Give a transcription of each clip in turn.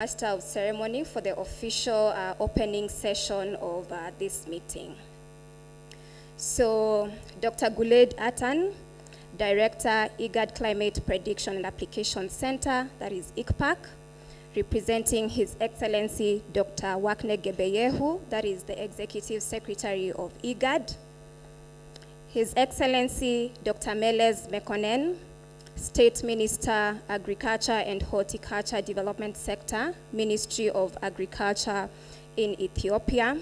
Master of Ceremony for the official opening session of this meeting. So, Dr. Guled Atan, Director, IGAD Climate Prediction and Application Center, that is ICPAC, representing His Excellency Dr. Wakne Gebeyehu, that is the Executive Secretary of IGAD, His Excellency Dr. Meles Mekonnen, State Minister, Agriculture and Horticulture Development Sector, Ministry of Agriculture in Ethiopia,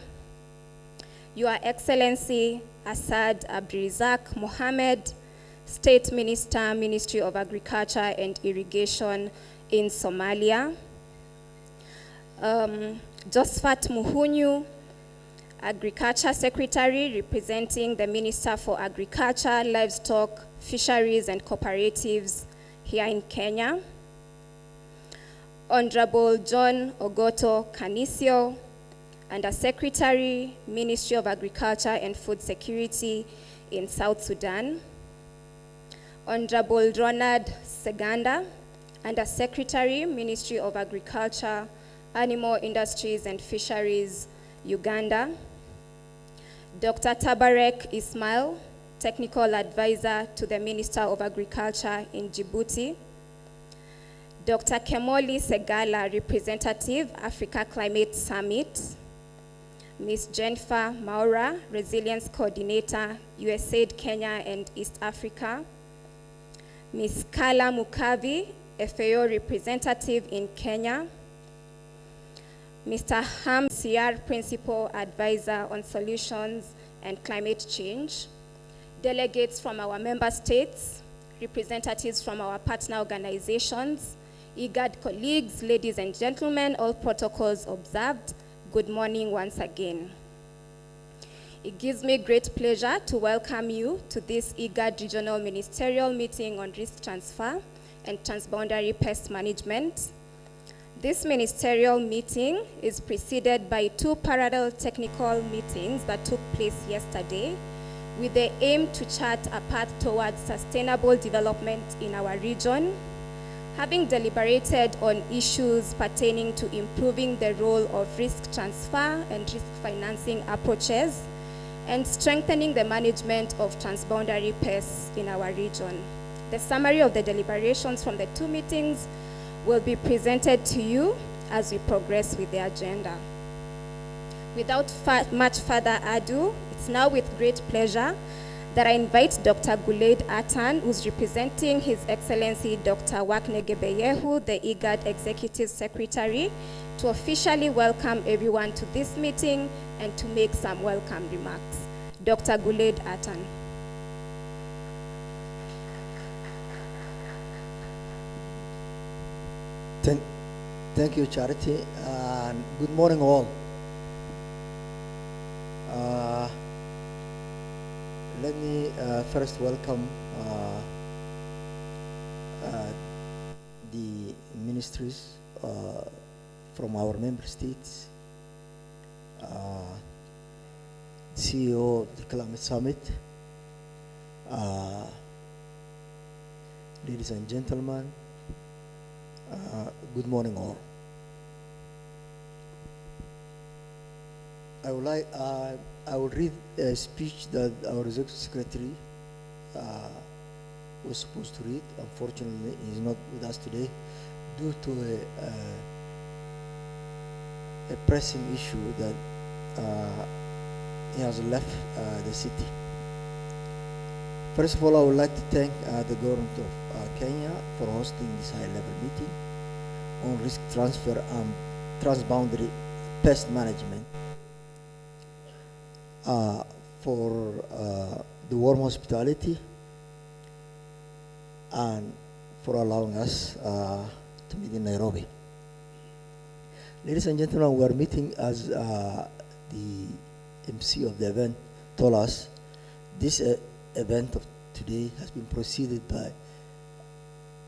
Your Excellency Asad Abdirizak Mohammed, State Minister, Ministry of Agriculture and Irrigation in Somalia, Josephat Muhunyu, Agriculture Secretary, representing the Minister for Agriculture, Livestock, Fisheries and Cooperatives here in Kenya, Honorable John Ogoto Kanisio, Under Secretary, Ministry of Agriculture and Food Security in South Sudan, Honorable Ronald Seganda, Under Secretary, Ministry of Agriculture, Animal Industries and Fisheries, Uganda, Dr. Tabarek Ismail, Technical Advisor to the Minister of Agriculture in Djibouti, Dr. Kemoli Segala, Representative, Africa Climate Summit, Ms. Jennifer Maura, Resilience Coordinator, USAID Kenya and East Africa, Ms. Kala Mukavi, FAO Representative in Kenya, Mr. Ham CR, Principal Advisor on Solutions and Climate Change, delegates from our member states, representatives from our partner organizations, IGAD colleagues, ladies and gentlemen, all protocols observed, good morning once again. It gives me great pleasure to welcome you to this IGAD Regional Ministerial Meeting on Risk Transfer and Transboundary Pest Management. This ministerial meeting is preceded by two parallel technical meetings that took place yesterday with the aim to chart a path towards sustainable development in our region, having deliberated on issues pertaining to improving the role of risk transfer and risk financing approaches, and strengthening the management of transboundary pests in our region. The summary of the deliberations from the two meetings will be presented to you as we progress with the agenda. Without much further ado, it's now with great pleasure that I invite Dr. Guled Atan, who's representing His Excellency Dr. Wakne Gebeyehu, the IGAD Executive Secretary, to officially welcome everyone to this meeting and to make some welcome remarks. Dr. Guled Atan. Thank you, Charity, and good morning all. Let me first welcome the ministries from our member states, CEO of the Climate Summit, ladies and gentlemen, good morning all. I will read a speech that our Executive Secretary was supposed to read. Unfortunately, he is not with us today due to a pressing issue that he has left the city. First of all, I would like to thank the government of Kenya for hosting this high-level meeting on risk transfer and transboundary pest management, for the warm hospitality and for allowing us to meet in Nairobi. Ladies and gentlemen, we are meeting as the MC of the event told us. This event of today has been preceded by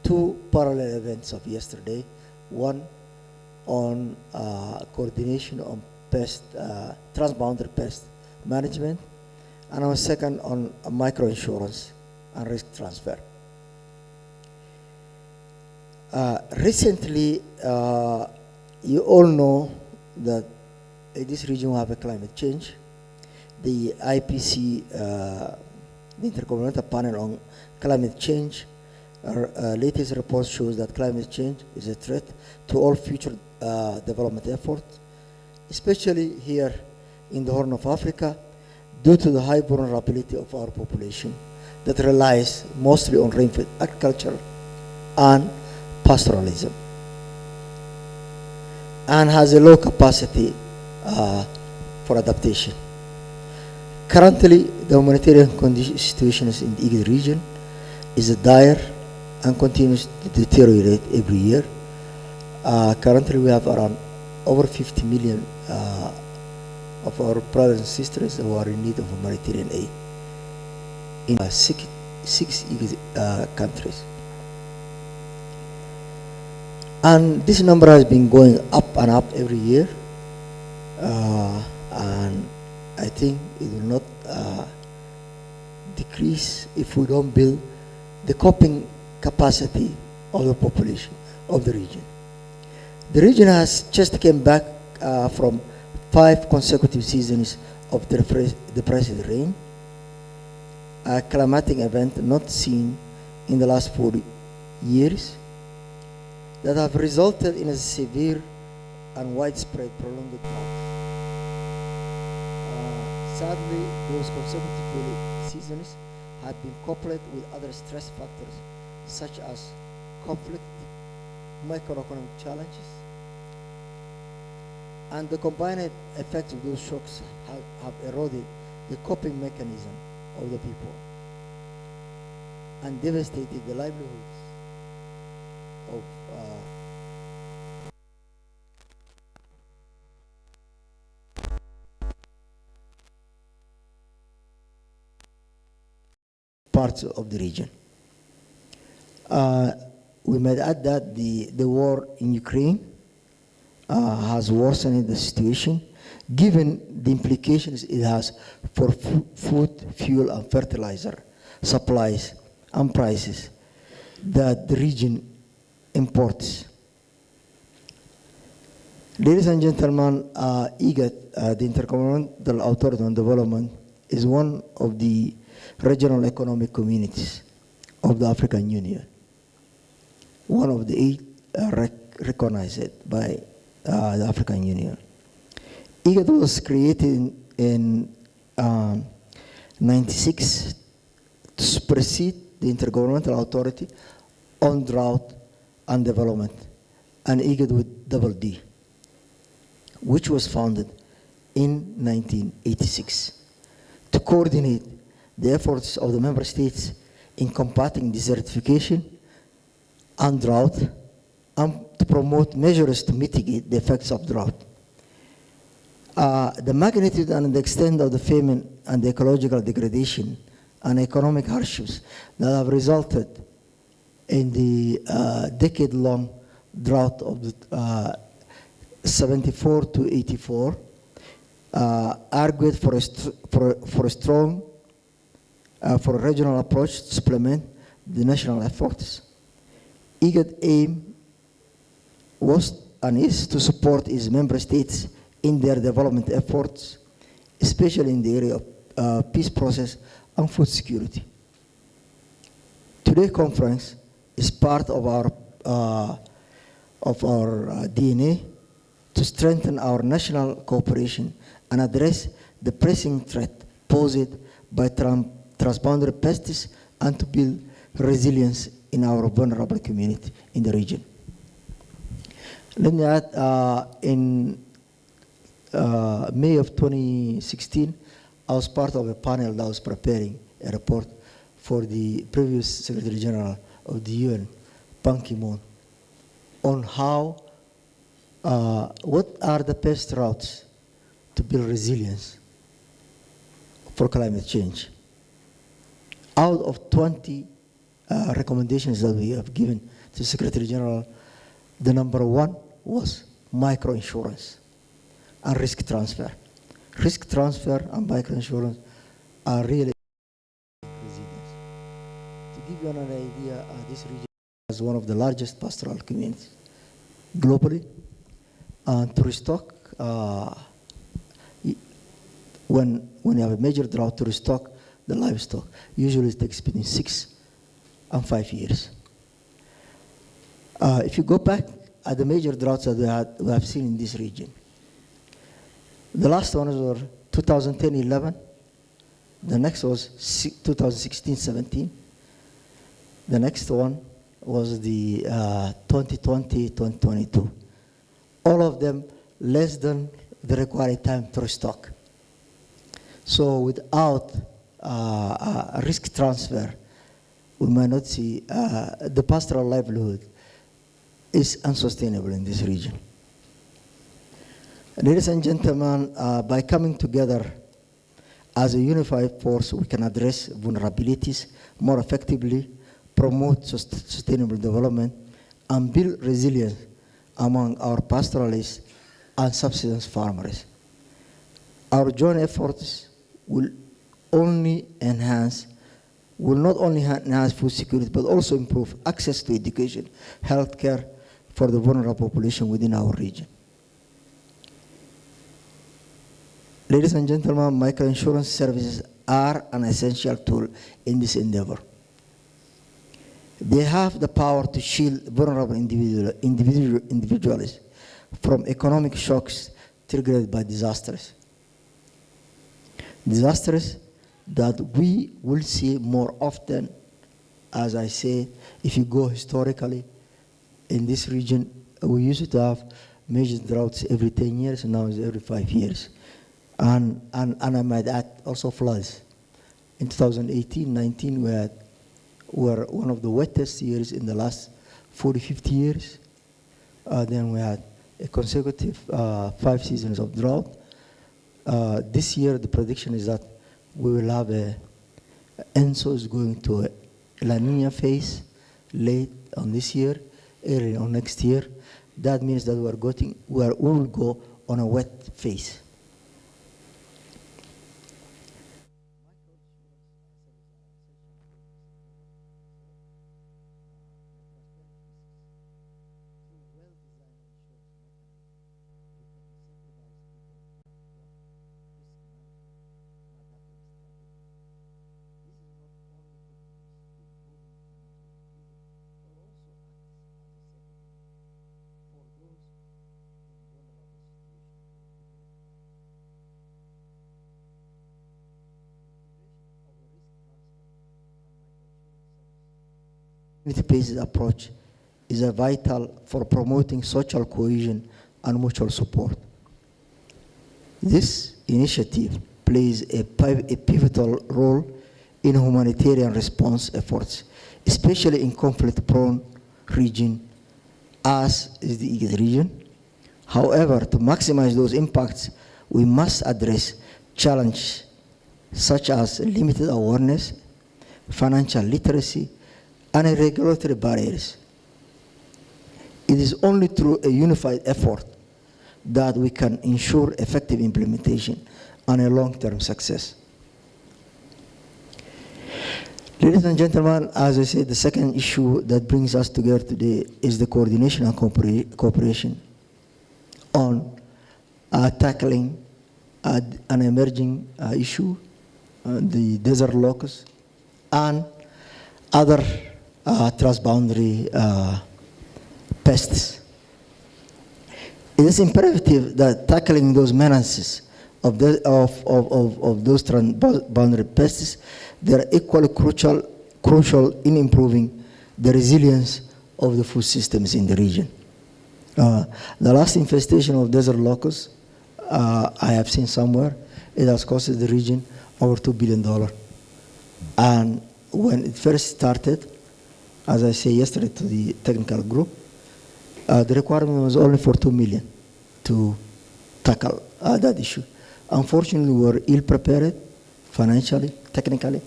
two parallel events of yesterday, one on coordination on pest, transboundary pest management, and our second on microinsurance and risk transfer. Recently, You all know that this region will have a climate change. The IPC, the Intergovernmental Panel on Climate Change, our latest report shows that climate change is a threat to all future development efforts, especially here in the Horn of Africa, due to the high vulnerability of our population that relies mostly on rainfed agriculture and pastoralism, and has a low capacity for adaptation. Currently, the humanitarian situations in the IGAD region is dire and continues to deteriorate every year. Currently, we have around over 50 million of our brothers and sisters who are in need of humanitarian aid in six IGAD countries. And this number has been going up and up every year, and I think it will not decrease if we don't build the coping capacity of the population of the region. The region has just came back from 5 consecutive seasons of depressed rain, a climatic event not seen in the last 40 years, that have resulted in a severe and widespread prolonged drought. Sadly, those consecutive seasons have been coupled with other stress factors such as conflict, macroeconomic challenges, and the combined effects of those shocks have eroded the coping mechanism of the people and devastated the livelihoods of parts of the region. We might add that the war in Ukraine has worsened the situation, given the implications it has for food, fuel, and fertilizer supplies and prices that the region imports. Ladies and gentlemen, IGAD, the Intergovernmental Authority on Development, is one of the regional economic communities of the African Union, one of the 8 recognized by the African Union. IGAD was created in 96 to supersede the Intergovernmental Authority on Drought and Development, and IGAD with double D, which was founded in 1986 to coordinate the efforts of the member states in combating desertification and drought, and to promote measures to mitigate the effects of drought. The magnitude and the extent of the famine and the ecological degradation and economic hardships that have resulted in the decade-long drought of the 74 to 84 argued for a strong, for a regional approach to supplement the national efforts. IGAD aim was and is to support its member states in their development efforts, especially in the area of peace process and food security. Today's conference is part of our DNA to strengthen our national cooperation and address the pressing threat posed by transboundary pests and to build resilience in our vulnerable community in the region. Let me add, in May of 2016, I was part of a panel that was preparing a report for the previous Secretary General of the UN, Ban Ki-moon, on how, what are the best routes to build resilience for climate change. Out of 20 recommendations that we have given to Secretary General, the number 1 was microinsurance and risk transfer. Risk transfer and microinsurance are really resilience. To give you an idea, this region is one of the largest pastoral communities globally, To restock, when you have a major drought, to restock the livestock, usually it takes between 6 and 5 years. If you go back at the major droughts that we have seen in this region, the last ones were 2010-11, the next was 2016-17, the next one was the 2020-2022. All of them less than the required time to restock. So without a risk transfer, we might not see the pastoral livelihood is unsustainable in this region. Ladies and gentlemen, by coming together as a unified force, we can address vulnerabilities more effectively, promote sustainable development, and build resilience among our pastoralists and subsistence farmers. Our joint efforts will not only enhance food security, but also improve access to education, healthcare for the vulnerable population within our region. Ladies and gentlemen, microinsurance services are an essential tool in this endeavor. They have the power to shield vulnerable individuals from economic shocks triggered by disasters. Disasters that we will see more often, as I say, if you go historically in this region, we used to have major droughts every 10 years, and now it's every 5 years. And I might add also floods. In 2018-19, were one of the wettest years in the last 40, 50 years. Then we had a consecutive 5 seasons of drought. This year, the prediction is that we will have ENSO is going to a La Nina phase late on this year, early on next year. That means that we will go on a wet phase. Community-based approach is vital for promoting social cohesion and mutual support. This initiative plays a pivotal role in humanitarian response efforts, especially in conflict-prone region, as is the IGAD region. However, to maximize those impacts, we must address challenges such as limited awareness, financial literacy, and regulatory barriers. It is only through a unified effort that we can ensure effective implementation and a long-term success. Ladies and gentlemen, as I said, the second issue that brings us together today is the coordination and cooperation on tackling an emerging issue, the desert locust, and other transboundary pests. It is imperative that tackling those menaces of those transboundary pests, they are equally crucial in improving the resilience of the food systems in the region. The last infestation of desert locusts I have seen somewhere, it has cost the region over $2 billion. And when it first started, as I say yesterday to the technical group, the requirement was only for $2 million to tackle that issue. Unfortunately, we were ill prepared financially, technically,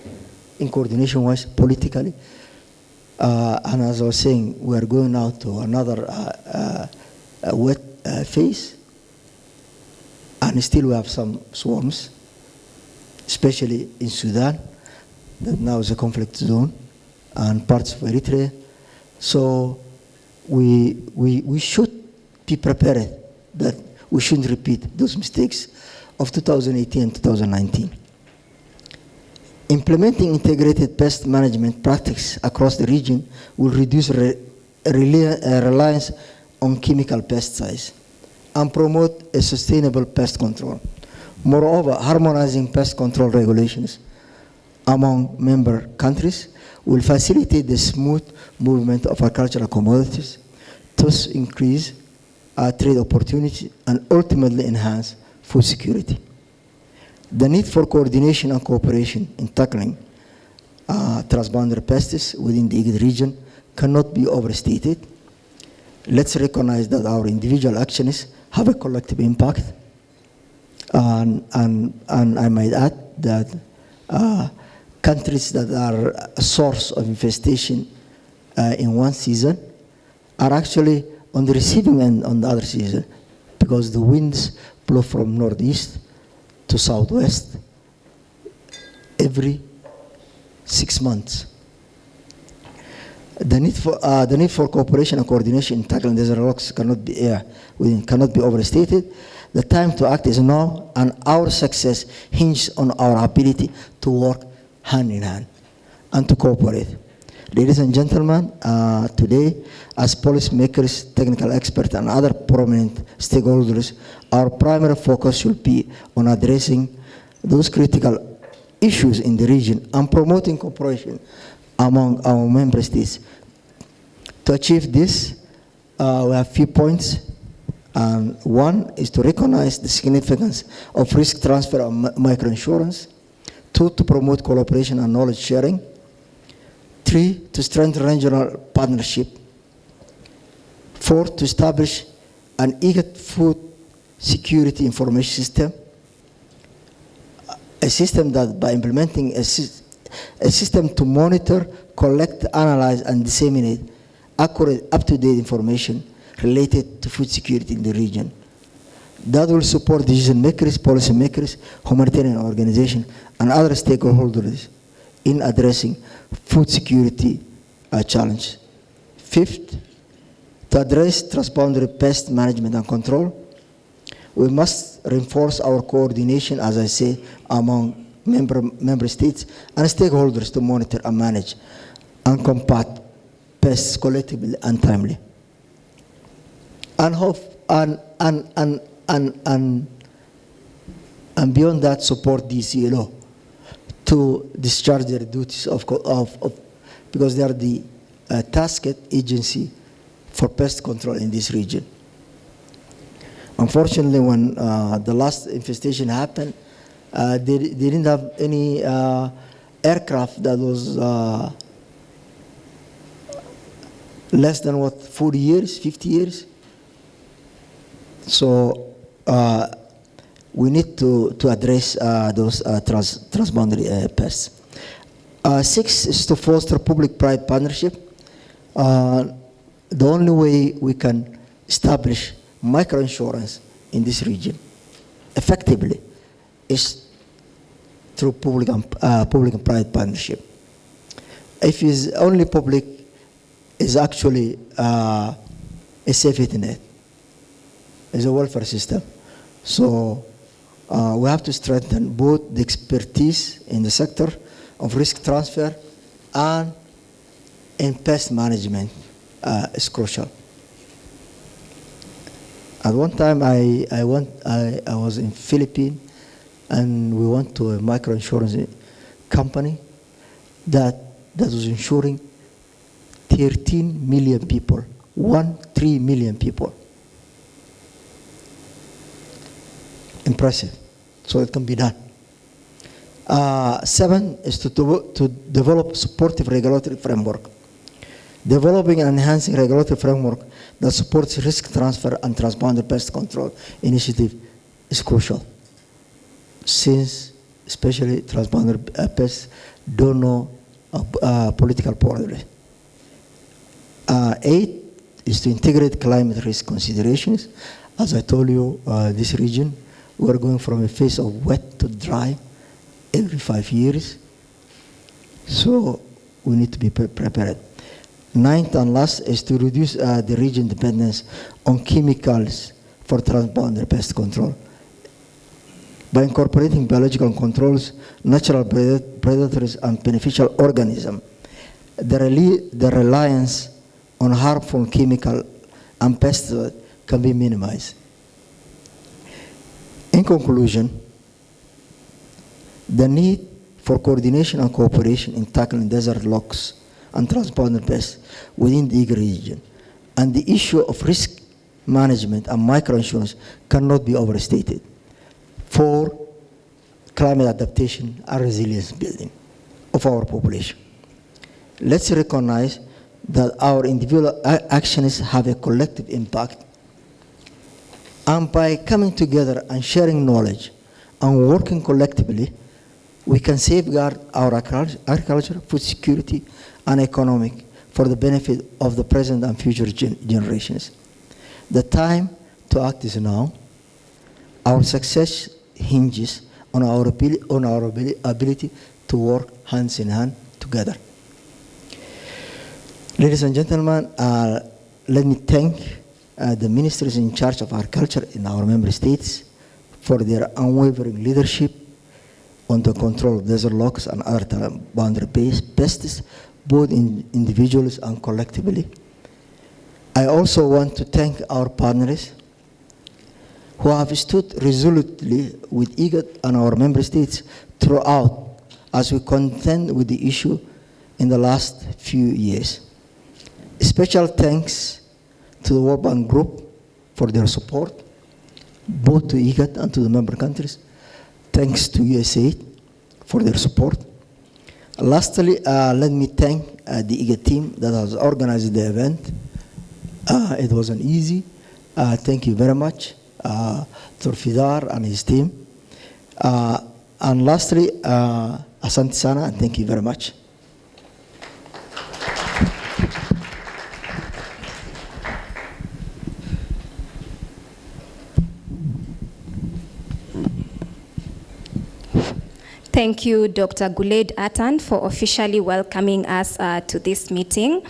in coordination-wise, politically. And as I was saying, we are going now to another wet phase. And still we have some swarms, especially in Sudan, that now is a conflict zone, and parts of Eritrea. So we should be prepared that we shouldn't repeat those mistakes of 2018 and 2019. Implementing integrated pest management practices across the region will reduce reliance on chemical pesticides and promote a sustainable pest control. Moreover, harmonizing pest control regulations among member countries will facilitate the smooth movement of agricultural commodities, thus increase trade opportunities and ultimately enhance food security. The need for coordination and cooperation in tackling transboundary pests within the IGAD region cannot be overstated. Let's recognize that our individual actions have a collective impact. And I might add that countries that are a source of infestation in one season are actually on the receiving end on the other season, because the winds blow from northeast to southwest every 6 months. The need for cooperation and coordination in tackling these risks cannot be overstated. The time to act is now, and our success hinges on our ability to work hand in hand and to cooperate. Ladies and gentlemen, today, as policymakers, technical experts, and other prominent stakeholders, our primary focus should be on addressing those critical issues in the region and promoting cooperation among our member states. To achieve this, we have a few points. One is to recognize the significance of risk transfer and microinsurance. 2, to promote cooperation and knowledge sharing. 3, to strengthen regional partnership. 4, to establish an IGAD food security information system, a system that by implementing a system to monitor, collect, analyze, and disseminate accurate, up-to-date information related to food security in the region. That will support decision makers, policy makers, humanitarian organizations, and other stakeholders in addressing food security challenge. 5th, to address transboundary pest management and control, we must reinforce our coordination, as I say, among member states and stakeholders to monitor and manage and combat pests collectively and timely. And beyond that, support DCLO to discharge their duties because they are the tasked agency for pest control in this region. Unfortunately, when the last infestation happened, they didn't have any aircraft that was less than 40 years, 50 years. So we need to address those transboundary pests. 6 is to foster public-private partnership. The only way we can establish microinsurance in this region effectively is through public and private partnership. If it's only public, is actually a safety net, is a welfare system. So we have to strengthen both the expertise in the sector of risk transfer and in pest management is crucial. At one time, I was in Philippines, and we went to a microinsurance company that was insuring 13 million people, 13 million people. Impressive. So it can be done. 7 is to develop supportive regulatory framework. Developing and enhancing regulatory framework that supports risk transfer and transboundary pest control initiative is crucial, since especially transboundary pests don't know political boundaries. 8 is to integrate climate risk considerations. As I told you, this region, we're going from a phase of wet to dry every 5 years. So we need to be prepared. 9th and last is to reduce the region dependence on chemicals for transboundary pest control. By incorporating biological controls, natural predators, and beneficial organisms, the reliance on harmful chemical and pesticides can be minimized. In conclusion, the need for coordination and cooperation in tackling desert locusts and transboundary pests within the IGAD region, and the issue of risk management and microinsurance cannot be overstated for climate adaptation and resilience building of our population. Let's recognize that our individual actions have a collective impact, and by coming together and sharing knowledge and working collectively, we can safeguard our agriculture, food security, and economic for the benefit of the present and future generations. The time to act is now. Our success hinges on our ability to work hands in hand together. Ladies and gentlemen, let me thank the ministers in charge of agriculture in our member states for their unwavering leadership on the control of desert locusts and other transboundary pests, both individually and collectively. I also want to thank our partners who have stood resolutely with IGAD and our member states throughout as we contend with the issue in the last few years. Special thanks to the World Bank Group for their support, both to IGAD and to the member countries. Thanks to USAID for their support. Lastly, let me thank the IGAD team that has organized the event. It wasn't easy. Thank you very much to Fidar and his team. And lastly, Asante Sana, and thank you very much. Thank you, Dr. Guled Atan, for officially welcoming us to this meeting.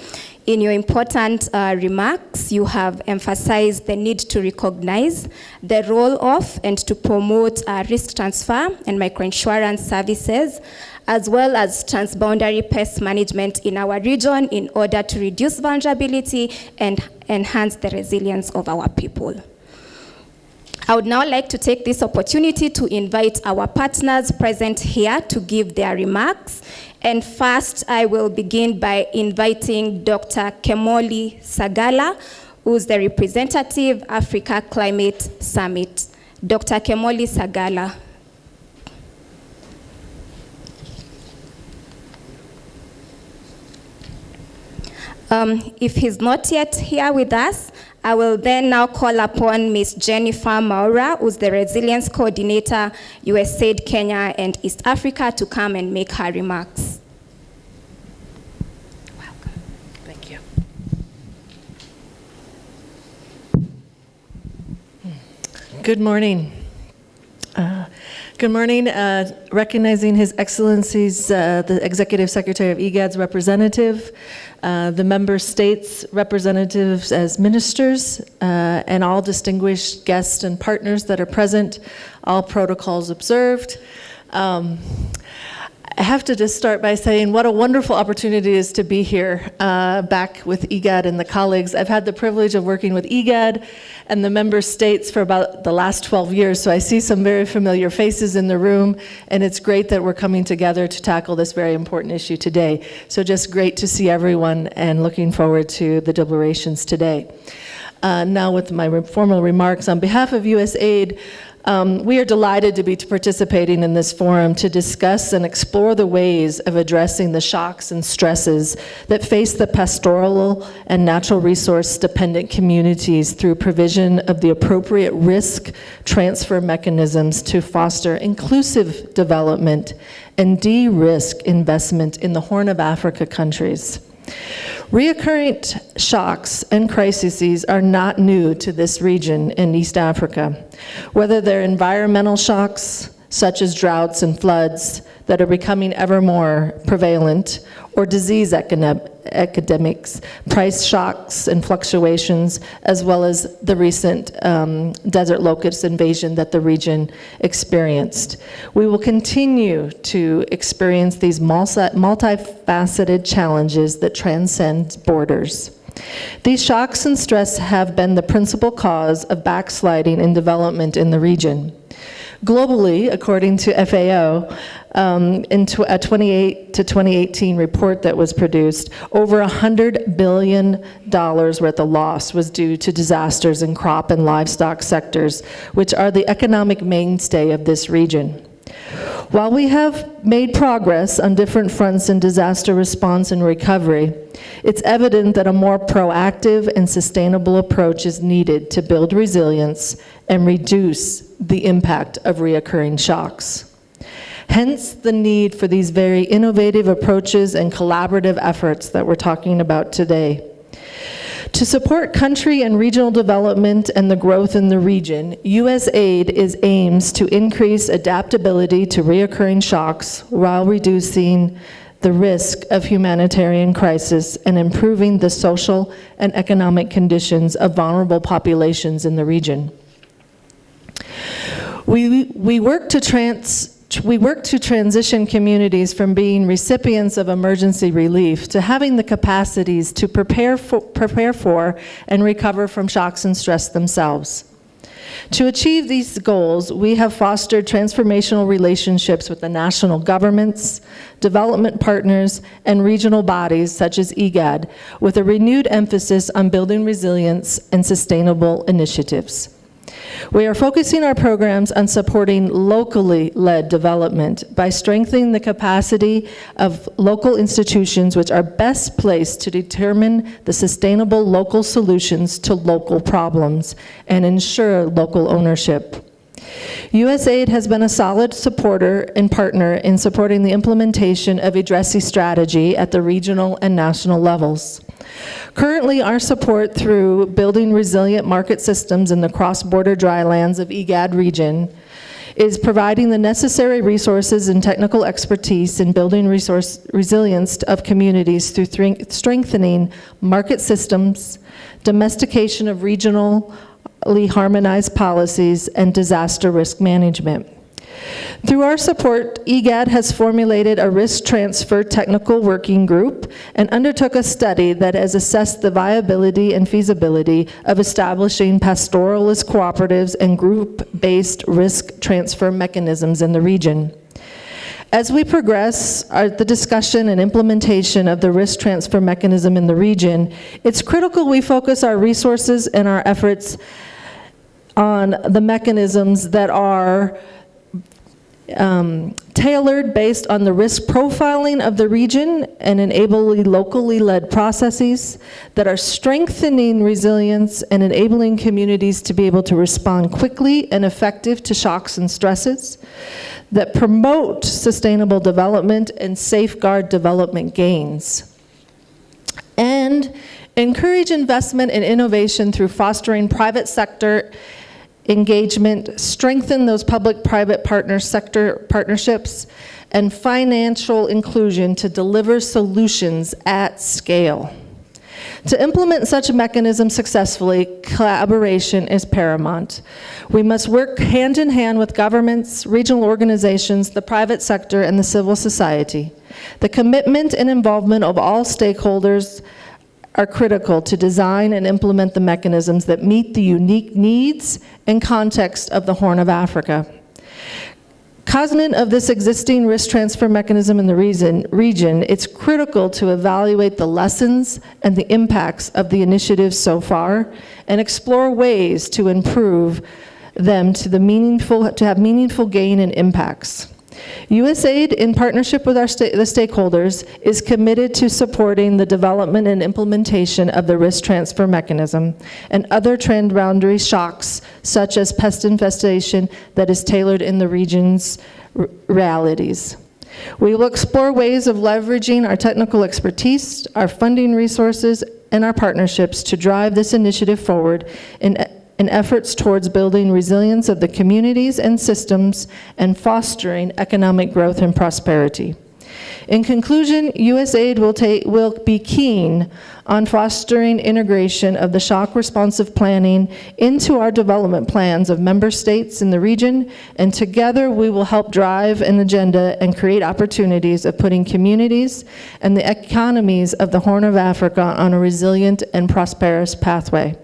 In your important remarks, you have emphasized the need to recognize the role of and to promote risk transfer and microinsurance services, as well as transboundary pest management in our region in order to reduce vulnerability and enhance the resilience of our people. I would now like to take this opportunity to invite our partners present here to give their remarks. And first, I will begin by inviting Dr. Kemoli Sagala, who's the representative, Africa Climate Summit. Dr. Kemoli Sagala. If he's not yet here with us, I will then now call upon Ms. Jennifer Maura, who's the Resilience Coordinator, USAID Kenya and East Africa, to come and make her remarks. Welcome. Thank you. Good morning. Good morning. Recognizing His Excellency's, the Executive Secretary of IGAD's representative, the member states' representatives as ministers, and all distinguished guests and partners that are present, all protocols observed. I have to just start by saying what a wonderful opportunity it is to be here back with IGAD and the colleagues. I've had the privilege of working with IGAD and the member states for about the last 12 years, so I see some very familiar faces in the room, and it's great that we're coming together to tackle this very important issue today. So just great to see everyone and looking forward to the deliberations today. Now with my formal remarks, on behalf of USAID, we are delighted to be participating in this forum to discuss and explore the ways of addressing the shocks and stresses that face the pastoral and natural resource dependent communities through provision of the appropriate risk transfer mechanisms to foster inclusive development and de-risk investment in the Horn of Africa countries. Recurrent shocks and crises are not new to this region in East Africa. Whether they're environmental shocks, such as droughts and floods that are becoming ever more prevalent, or disease epidemics, price shocks and fluctuations, as well as the recent desert locust invasion that the region experienced. We will continue to experience these multifaceted challenges that transcend borders. These shocks and stress have been the principal cause of backsliding in development in the region. Globally, according to FAO, in a 2008 to 2018 report that was produced, over $100 billion worth of loss was due to disasters in crop and livestock sectors, which are the economic mainstay of this region. While we have made progress on different fronts in disaster response and recovery, it's evident that a more proactive and sustainable approach is needed to build resilience and reduce the impact of reoccurring shocks. Hence, the need for these very innovative approaches and collaborative efforts that we're talking about today. To support country and regional development and the growth in the region, USAID aims to increase adaptability to reoccurring shocks while reducing the risk of humanitarian crisis and improving the social and economic conditions of vulnerable populations in the region. We work to transition communities from being recipients of emergency relief to having the capacities to prepare for and recover from shocks and stress themselves. To achieve these goals, we have fostered transformational relationships with the national governments, development partners, and regional bodies such as IGAD, with a renewed emphasis on building resilience and sustainable initiatives. We are focusing our programs on supporting locally led development by strengthening the capacity of local institutions which are best placed to determine the sustainable local solutions to local problems and ensure local ownership. USAID has been a solid supporter and partner in supporting the implementation of addressee strategy at the regional and national levels. Currently, our support through building resilient market systems in the cross-border dry lands of IGAD region is providing the necessary resources and technical expertise in building resilience of communities through strengthening market systems, domestication of regionally harmonized policies, and disaster risk management. Through our support, IGAD has formulated a risk transfer technical working group and undertook a study that has assessed the viability and feasibility of establishing pastoralist cooperatives and group-based risk transfer mechanisms in the region. As we progress the discussion and implementation of the risk transfer mechanism in the region, it's critical we focus our resources and our efforts on the mechanisms that are tailored based on the risk profiling of the region and enabling locally led processes that are strengthening resilience and enabling communities to be able to respond quickly and effective to shocks and stresses, that promote sustainable development and safeguard development gains, and encourage investment and innovation through fostering private sector engagement, strengthen those public-private sector partnerships, and financial inclusion to deliver solutions at scale. To implement such a mechanism successfully, collaboration is paramount. We must work hand in hand with governments, regional organizations, the private sector, and the civil society. The commitment and involvement of all stakeholders are critical to design and implement the mechanisms that meet the unique needs and context of the Horn of Africa. Cognizant of this existing risk transfer mechanism in the region, it's critical to evaluate the lessons and the impacts of the initiatives so far and explore ways to improve them to have meaningful gain and impacts. USAID, in partnership with the stakeholders, is committed to supporting the development and implementation of the risk transfer mechanism and other transboundary shocks, such as pest infestation, that is tailored in the region's realities. We will explore ways of leveraging our technical expertise, our funding resources, and our partnerships to drive this initiative forward in in efforts towards building resilience of the communities and systems and fostering economic growth and prosperity. In conclusion, USAID will be keen on fostering integration of the shock responsive planning into our development plans of member states in the region, and together we will help drive an agenda and create opportunities of putting communities and the economies of the Horn of Africa on a resilient and prosperous pathway.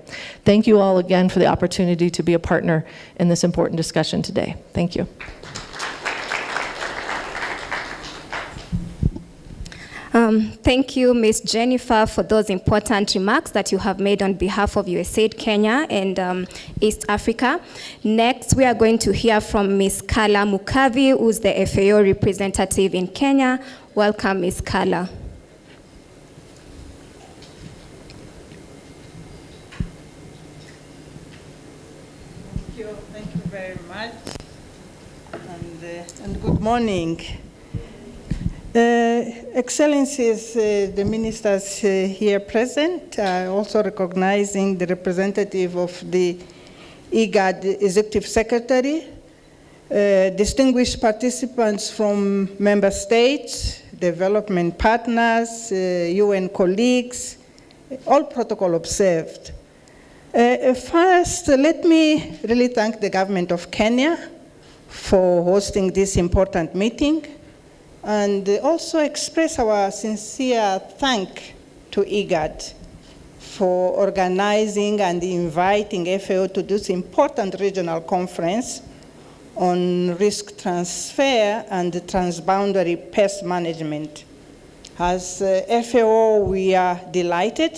Thank you all again for the opportunity to be a partner in this important discussion today. Thank you. Thank you, Ms. Jennifer, for those important remarks that you have made on behalf of USAID Kenya and East Africa. Next, we are going to hear from Ms. Kala Mukavi, who's the FAO representative in Kenya. Welcome, Ms. Kala. Thank you very much, and good morning. Excellencies, the ministers here present, also recognizing the representative of the IGAD Executive Secretary, distinguished participants from member states, development partners, UN colleagues, all protocol observed. First, let me really thank the government of Kenya for hosting this important meeting, and also express our sincere thanks to IGAD for organizing and inviting FAO to this important regional conference on risk transfer and transboundary pest management. As FAO, we are delighted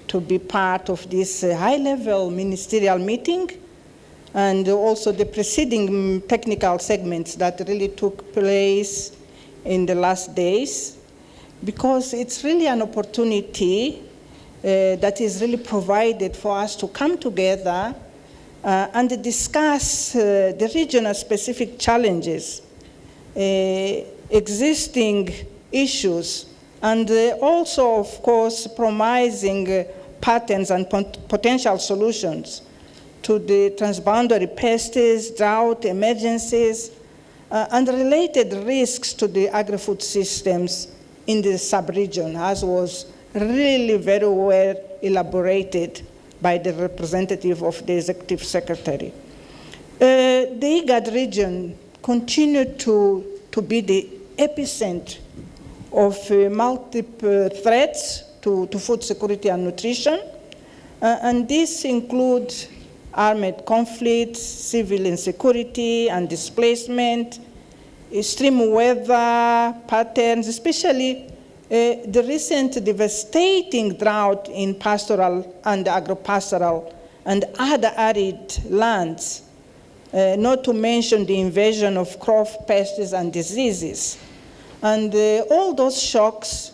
to be part of this high-level ministerial meeting, and also the preceding technical segments that really took place in the last days, because it's really an opportunity that is really provided for us to come together and discuss the regional specific challenges, existing issues, and also, of course, promising patterns and potential solutions to the transboundary pests, drought, emergencies, and related risks to the agri-food systems in the sub-region, as was really very well elaborated by the representative of the Executive Secretary. The IGAD region continued to be the epicenter of multiple threats to food security and nutrition, and this includes armed conflicts, civil insecurity and displacement, extreme weather patterns, especially the recent devastating drought in pastoral and agropastoral and other arid lands, not to mention the invasion of crop pests and diseases. And all those shocks,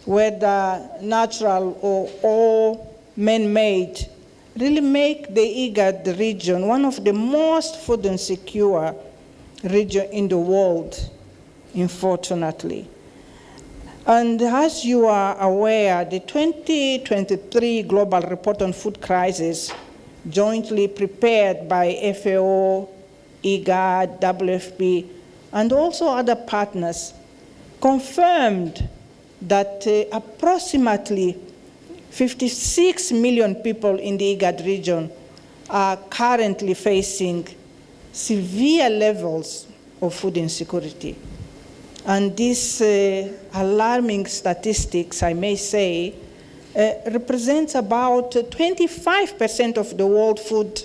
whether natural or man-made, really make the IGAD region one of the most food insecure regions in the world, unfortunately. And as you are aware, the 2023 Global Report on Food Crisis, jointly prepared by FAO, IGAD, WFP, and also other partners, confirmed that approximately 56 million people in the IGAD region are currently facing severe levels of food insecurity. And these alarming statistics, I may say, represents about 25% of the world food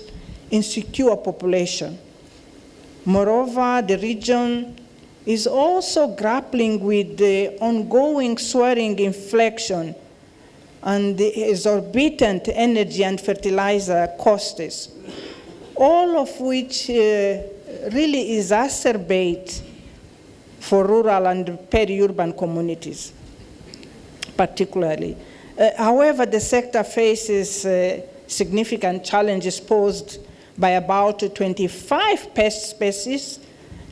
insecure population. Moreover, the region is also grappling with the ongoing soaring inflation and the exorbitant energy and fertilizer costs, all of which really exacerbate for rural and peri-urban communities, particularly. However, the sector faces significant challenges posed by about 25 pest species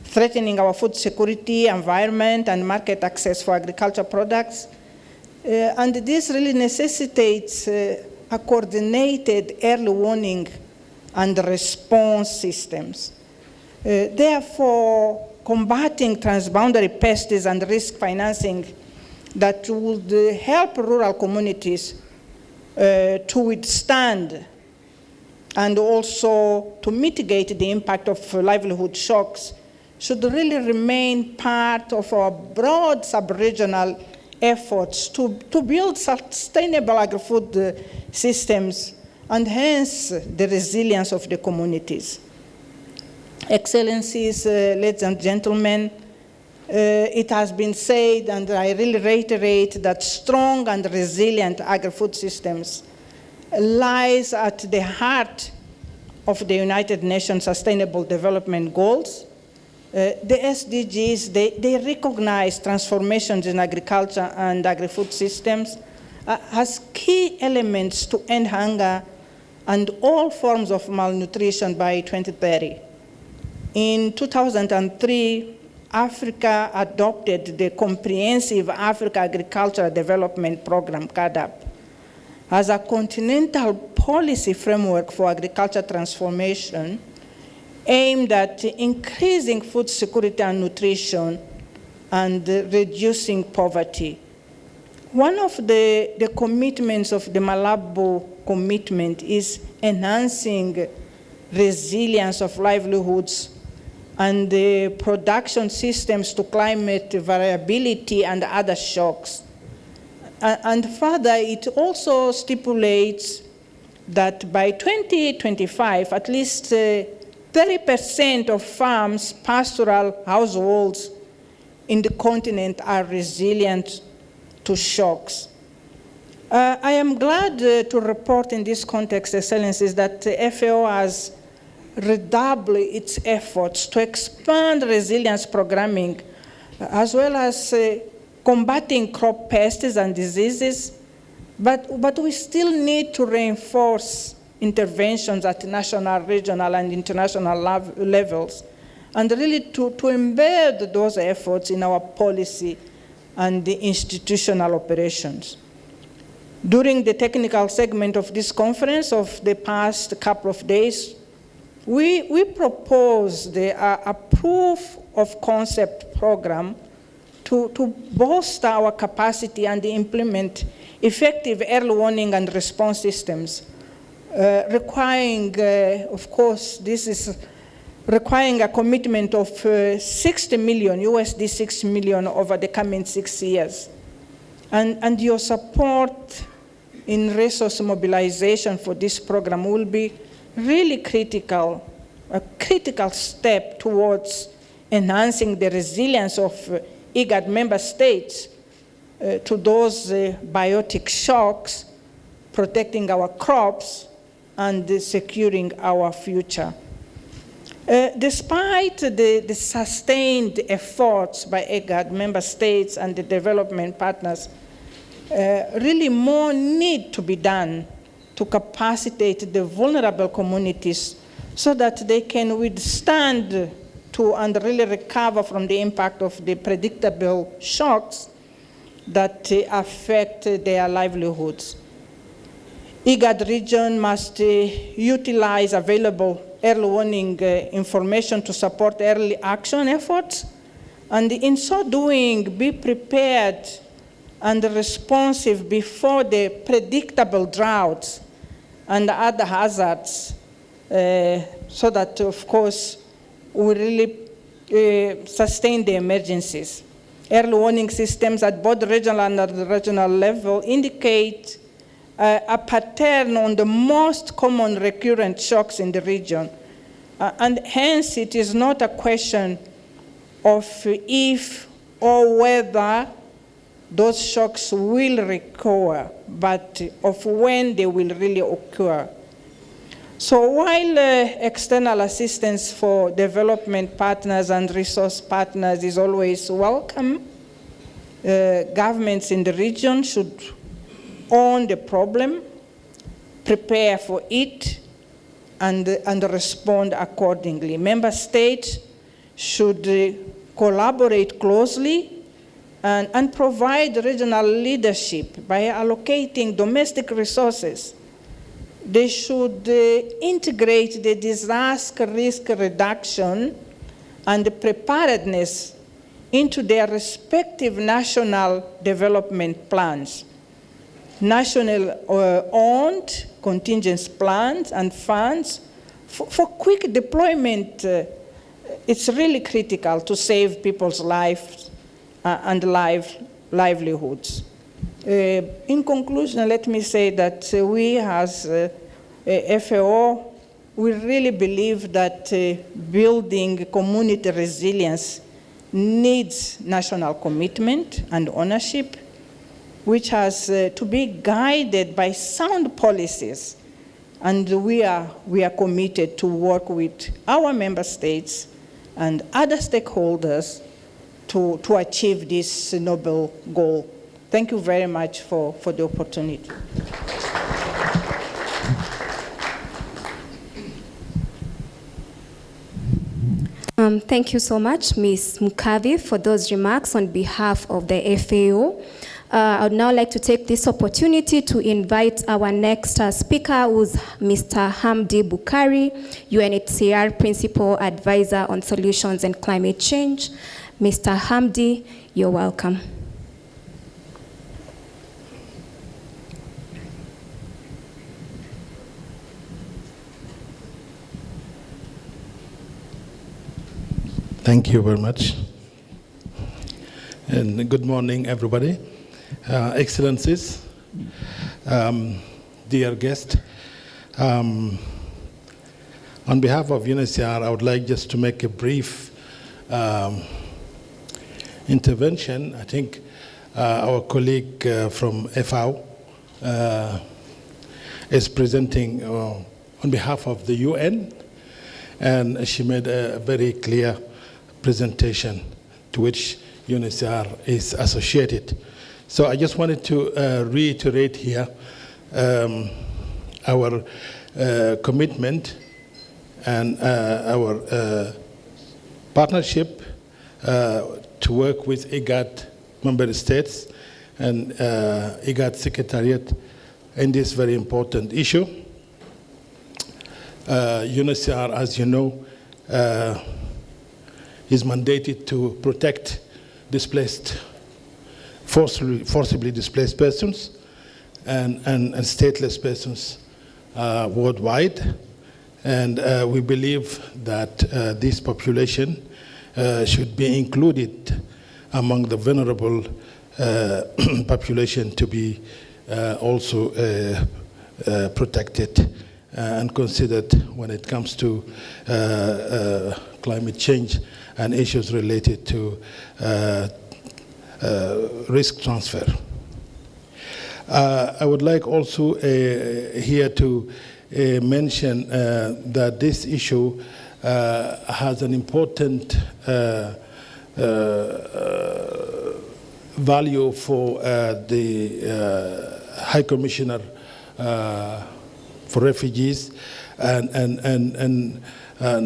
threatening our food security, environment, and market access for agricultural products. And this really necessitates a coordinated early warning and response systems. Therefore, combating transboundary pests and risk financing that would help rural communities to withstand and also to mitigate the impact of livelihood shocks should really remain part of our broad sub-regional efforts to build sustainable agri-food systems and hence the resilience of the communities. Excellencies, ladies and gentlemen, it has been said, and I really reiterate, that strong and resilient agri-food systems lies at the heart of the United Nations Sustainable Development Goals. The SDGs, they recognize transformations in agriculture and agri-food systems as key elements to end hunger and all forms of malnutrition by 2030. In 2003, Africa adopted the Comprehensive Africa Agricultural Development Program, CAADP, as a continental policy framework for agriculture transformation aimed at increasing food security and nutrition and reducing poverty. One of the commitments of the Malabo commitment is enhancing resilience of livelihoods and the production systems to climate variability and other shocks. And further, it also stipulates that by 2025, at least 30% of farms, pastoral households in the continent are resilient to shocks. I am glad to report in this context, Excellencies, that FAO has redoubled its efforts to expand resilience programming, as well as combating crop pests and diseases, but we still need to reinforce interventions at national, regional, and international levels, and really to embed those efforts in our policy and the institutional operations. During the technical segment of this conference of the past couple of days, we proposed a proof of concept program to bolster our capacity and implement effective early warning and response systems, requiring, of course, this is requiring a commitment of $60 million over the coming 6 years. And your support in resource mobilization for this program will be really critical, a critical step towards enhancing the resilience of IGAD member states to those biotic shocks, protecting our crops, and securing our future. Despite the sustained efforts by IGAD member states and the development partners, really more need to be done to capacitate the vulnerable communities so that they can withstand to and really recover from the impact of the predictable shocks that affect their livelihoods. IGAD region must utilize available early warning information to support early action efforts, and in so doing, be prepared and responsive before the predictable droughts and other hazards, so that, of course, we really sustain the emergencies. Early warning systems at both regional and regional level indicate a pattern on the most common recurrent shocks in the region. And hence, it is not a question of if or whether those shocks will recur, but of when they will really occur. So while external assistance for development partners and resource partners is always welcome, governments in the region should own the problem, prepare for it, and respond accordingly. Member states should collaborate closely and provide regional leadership by allocating domestic resources they should integrate the disaster risk reduction and the preparedness into their respective national development plans. National owned contingency plans and funds for quick deployment. It's really critical to save people's lives and livelihoods. In conclusion, let me say that we as FAO, we really believe that building community resilience needs national commitment and ownership, which has to be guided by sound policies. And we are committed to work with our member states and other stakeholders to achieve this noble goal. Thank you very much for the opportunity. Thank you so much, Ms. Mukavi, for those remarks on behalf of the FAO. I would now like to take this opportunity to invite our next speaker, who's Mr. Hamdi Bukari, UNHCR Principal Advisor on Solutions and Climate Change. Mr. Hamdi, you're welcome. Thank you very much. And good morning, everybody. Excellencies, dear guest, on behalf of UNHCR, I would like just to make a brief intervention. I think our colleague from FAO is presenting on behalf of the UN, and she made a very clear presentation to which UNHCR is associated. So I just wanted to reiterate here our commitment and our partnership to work with IGAD member states and IGAD Secretariat in this very important issue. UNHCR, as you know, is mandated to protect displaced, forcibly displaced persons and stateless persons worldwide. And we believe that this population should be included among the vulnerable population to be also protected and considered when it comes to climate change and issues related to risk transfer. I would like also here to mention that this issue has an important value for the High Commissioner for Refugees and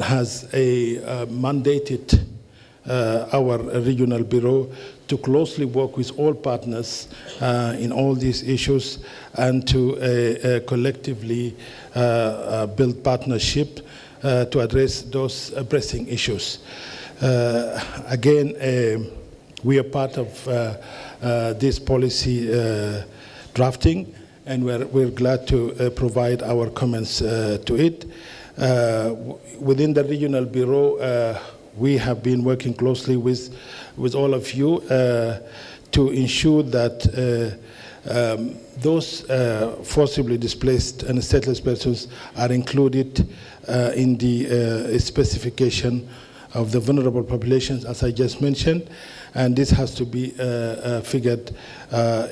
has mandated our regional bureau to closely work with all partners in all these issues and to collectively build partnership to address those pressing issues. Again, we are part of this policy drafting, and we're glad to provide our comments to it. Within the regional bureau, we have been working closely with all of you to ensure that those forcibly displaced and stateless persons are included in the specification of the vulnerable populations, as I just mentioned, and this has to be figured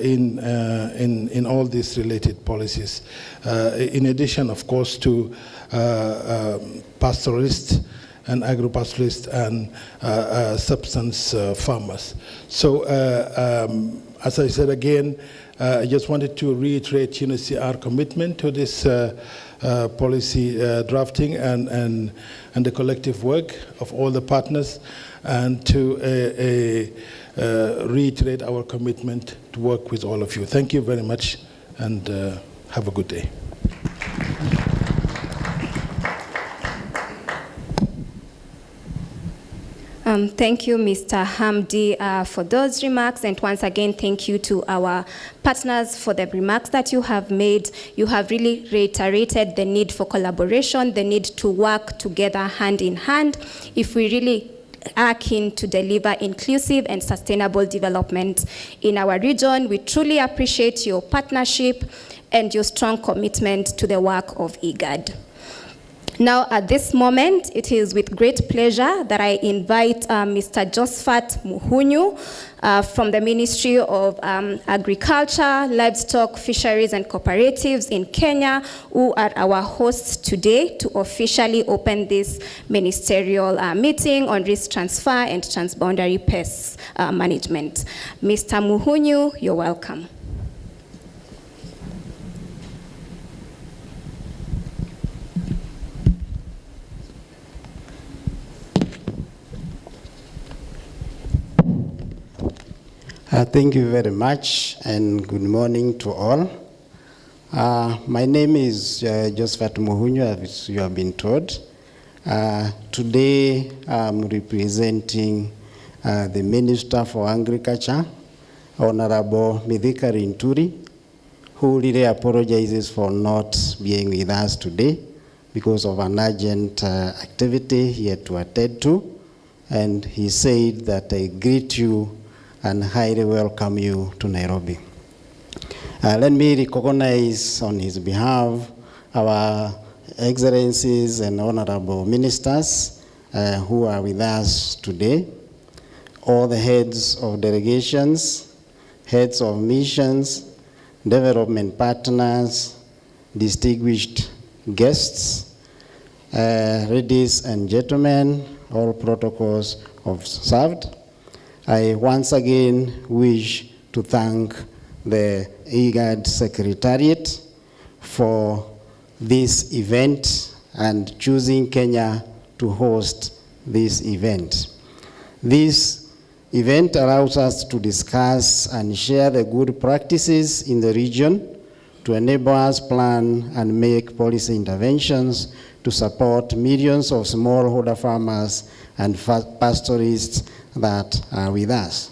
in all these related policies. In addition, of course, to pastoralists and agro-pastoralists and substance farmers. So, as I said again, I just wanted to reiterate UNHCR commitment to this policy drafting and the collective work of all the partners, and to reiterate our commitment to work with all of you. Thank you very much, and have a good day. Thank you, Mr. Hamdi, for those remarks. And once again, thank you to our partners for the remarks that you have made. You have really reiterated the need for collaboration, the need to work together hand in hand if we really are keen to deliver inclusive and sustainable development in our region. We truly appreciate your partnership and your strong commitment to the work of IGAD. Now, at this moment, it is with great pleasure that I invite Mr. Josephat Muhunyu from the Ministry of Agriculture, Livestock, Fisheries and Cooperatives in Kenya, who are our hosts today to officially open this ministerial meeting on risk transfer and transboundary pests management. Mr. Muhunyu, you're welcome. Thank you very much, and good morning to all. My name is Josephat Muhunyu, as you have been told. Today, I'm representing the Minister for Agriculture, Honorable Mithika Rinturi, who really apologizes for not being with us today because of an urgent activity he had to attend to. And he said that I greet you and highly welcome you to Nairobi. Let me recognize on his behalf our excellencies and honorable ministers who are with us today, all the heads of delegations, heads of missions, development partners, distinguished guests, ladies and gentlemen, all protocols observed. I once again wish to thank the IGAD Secretariat for this event and choosing Kenya to host this event. This event allows us to discuss and share the good practices in the region to enable us plan and make policy interventions to support millions of smallholder farmers and pastoralists that are with us.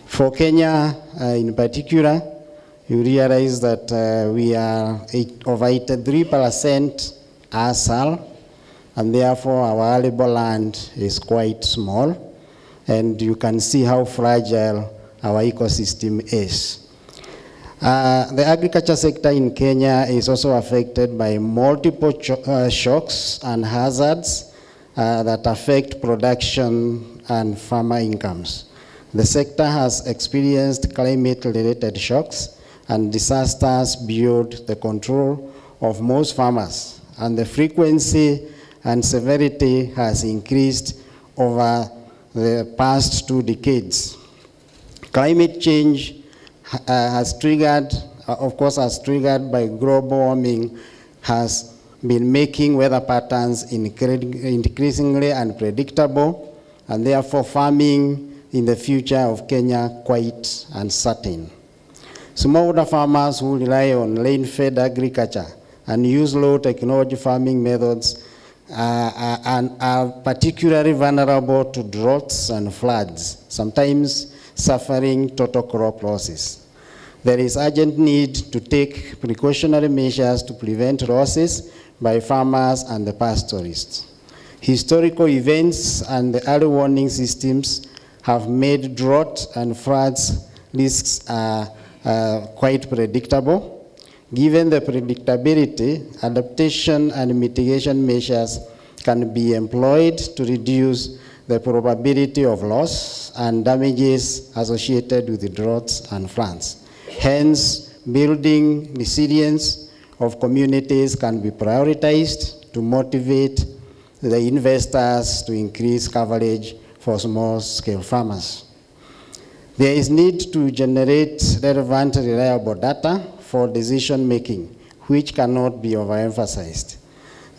For Kenya in particular, you realize that we are over 83% ASAL, and therefore our arable land is quite small, and you can see how fragile our ecosystem is. The agriculture sector in Kenya is also affected by multiple shocks and hazards that affect production and farmer incomes. The sector has experienced climate-related shocks and disasters beyond the control of most farmers, and the frequency and severity has increased over the past 2 decades. Climate change has triggered by global warming, has been making weather patterns increasingly unpredictable, and therefore farming in the future of Kenya quite uncertain. Smallholder farmers who rely on rain-fed agriculture and use low-technology farming methods are particularly vulnerable to droughts and floods, sometimes suffering total crop losses. There is urgent need to take precautionary measures to prevent losses by farmers and the pastoralists. Historical events and the early warning systems have made drought and floods risks quite predictable. Given the predictability, adaptation and mitigation measures can be employed to reduce the probability of loss and damages associated with the droughts and floods. Hence, building resilience of communities can be prioritized to motivate the investors to increase coverage for small-scale farmers. There is need to generate relevant, reliable data for decision-making, which cannot be overemphasized.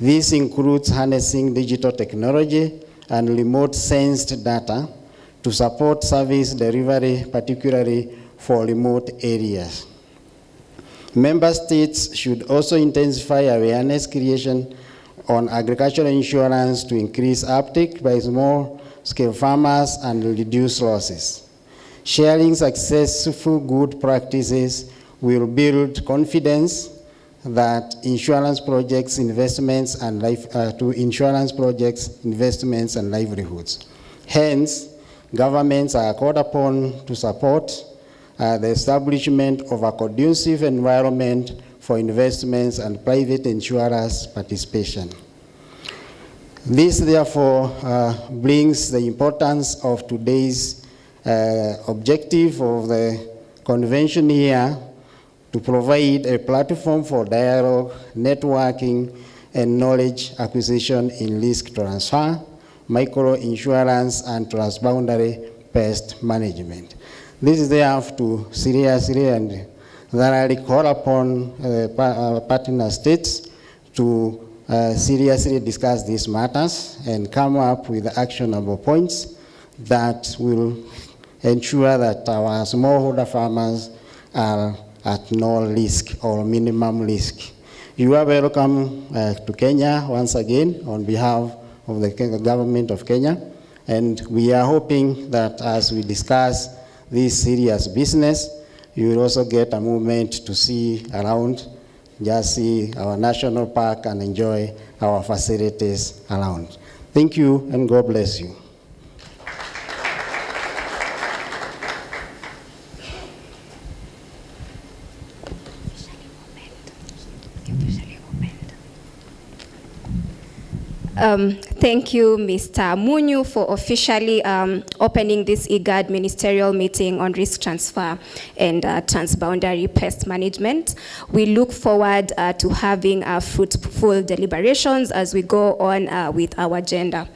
This includes harnessing digital technology and remote-sensed data to support service delivery, particularly for remote areas. Member states should also intensify awareness creation on agricultural insurance to increase uptake by small-scale farmers and reduce losses. Sharing successful good practices will build confidence that insurance projects, investments, and investments and livelihoods. Hence, governments are called upon to support the establishment of a conducive environment for investments and private insurers' participation. This, therefore, brings the importance of today's objective of the convention here to provide a platform for dialogue, networking, and knowledge acquisition in risk transfer, microinsurance, and transboundary pest management. This is therefore to seriously and thoroughly call upon partner states to seriously discuss these matters and come up with actionable points that will ensure that our smallholder farmers are at no risk or minimum risk. You are welcome to Kenya once again on behalf of the government of Kenya, and we are hoping that as we discuss this serious business, you will also get a moment to see around, just see our national park and enjoy our facilities around. Thank you, and God bless you. Thank you, Mr. Munyu, for officially opening this IGAD ministerial meeting on risk transfer and transboundary pest management. We look forward to having fruitful deliberations as we go on with our agenda.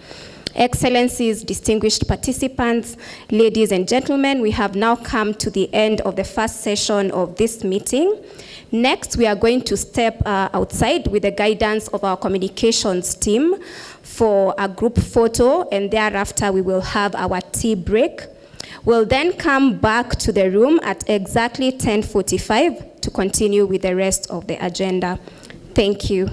Excellencies, distinguished participants, ladies and gentlemen, we have now come to the end of the first session of this meeting. Next, we are going to step outside with the guidance of our communications team for a group photo, and thereafter we will have our tea break. We'll then come back to the room at exactly 10:45 to continue with the rest of the agenda. Thank you.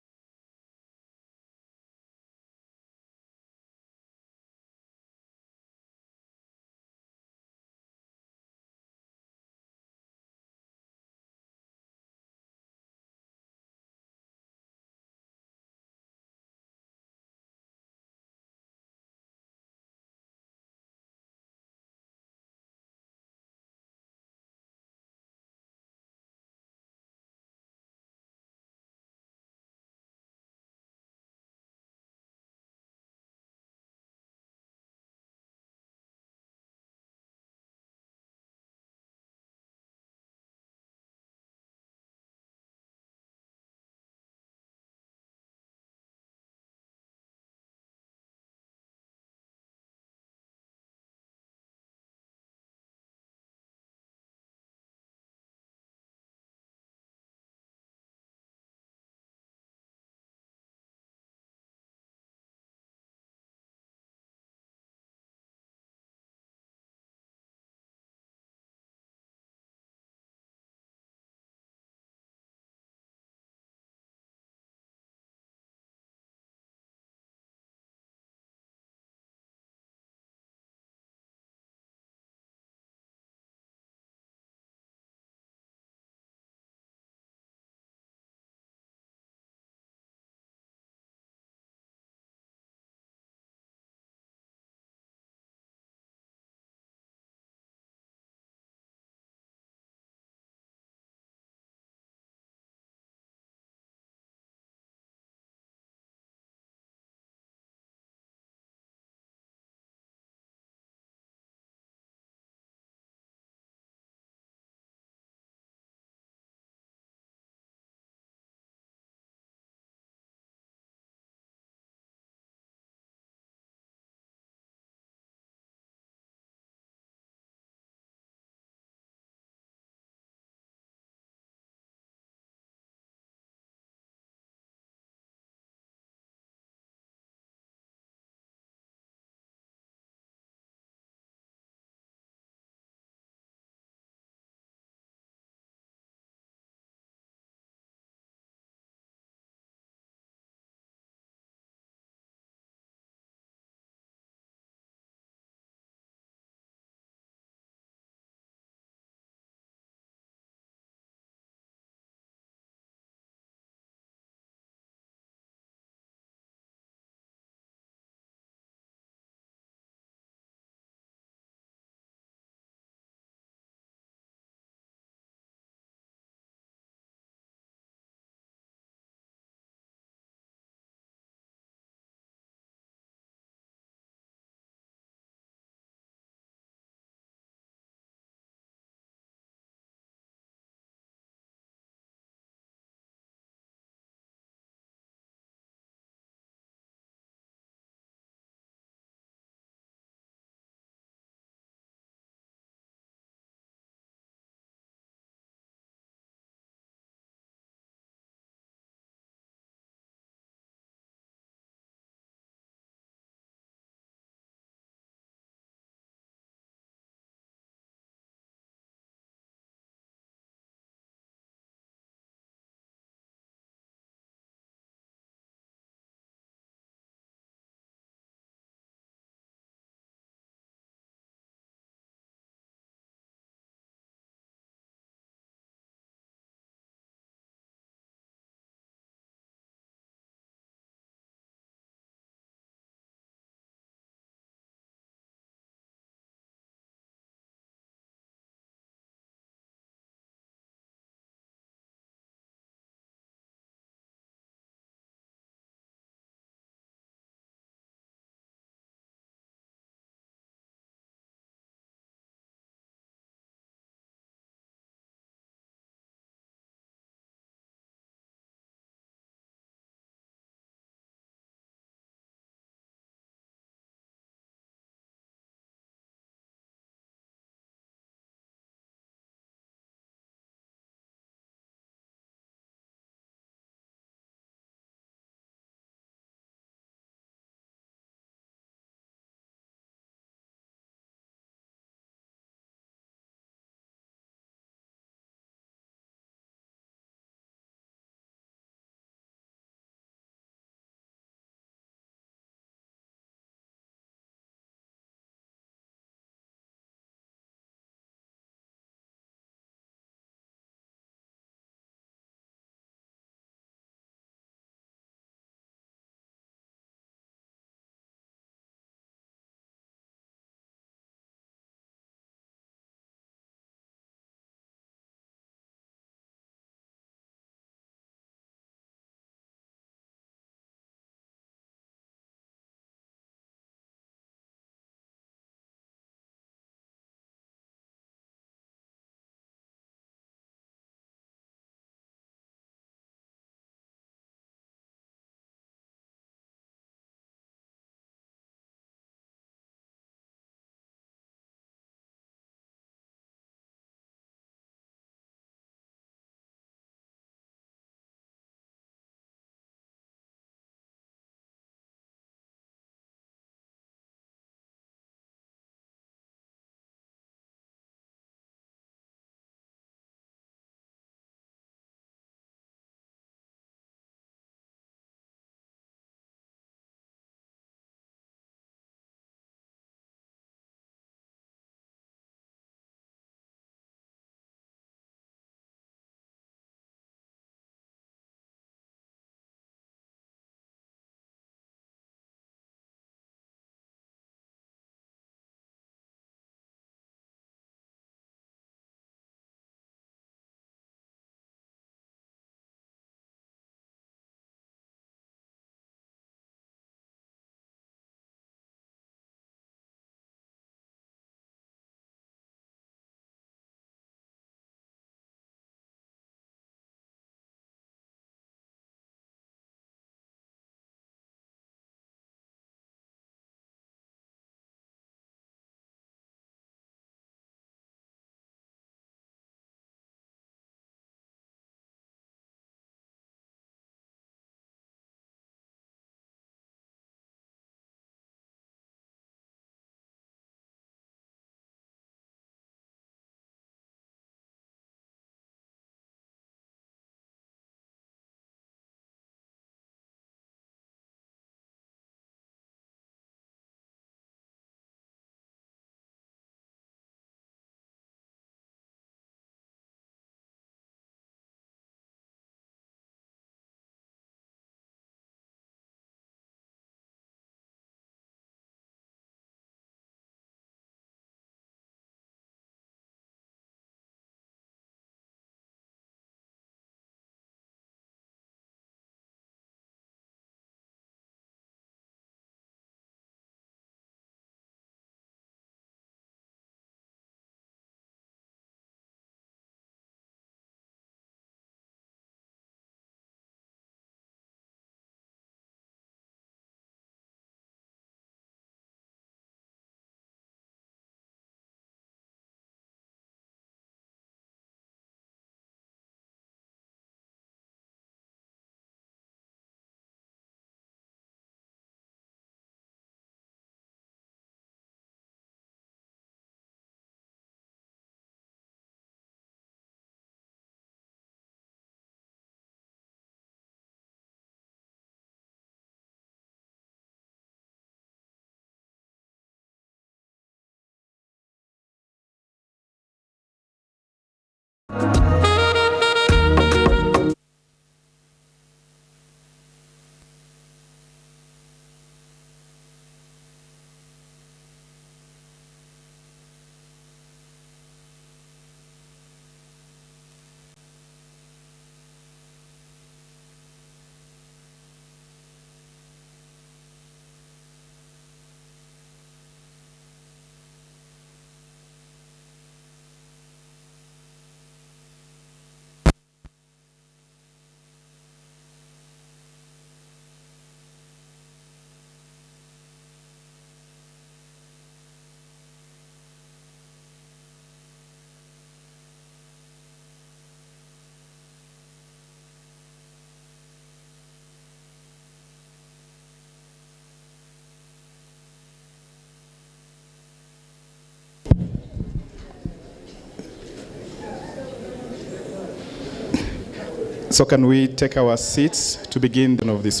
So can we take our seats to begin of this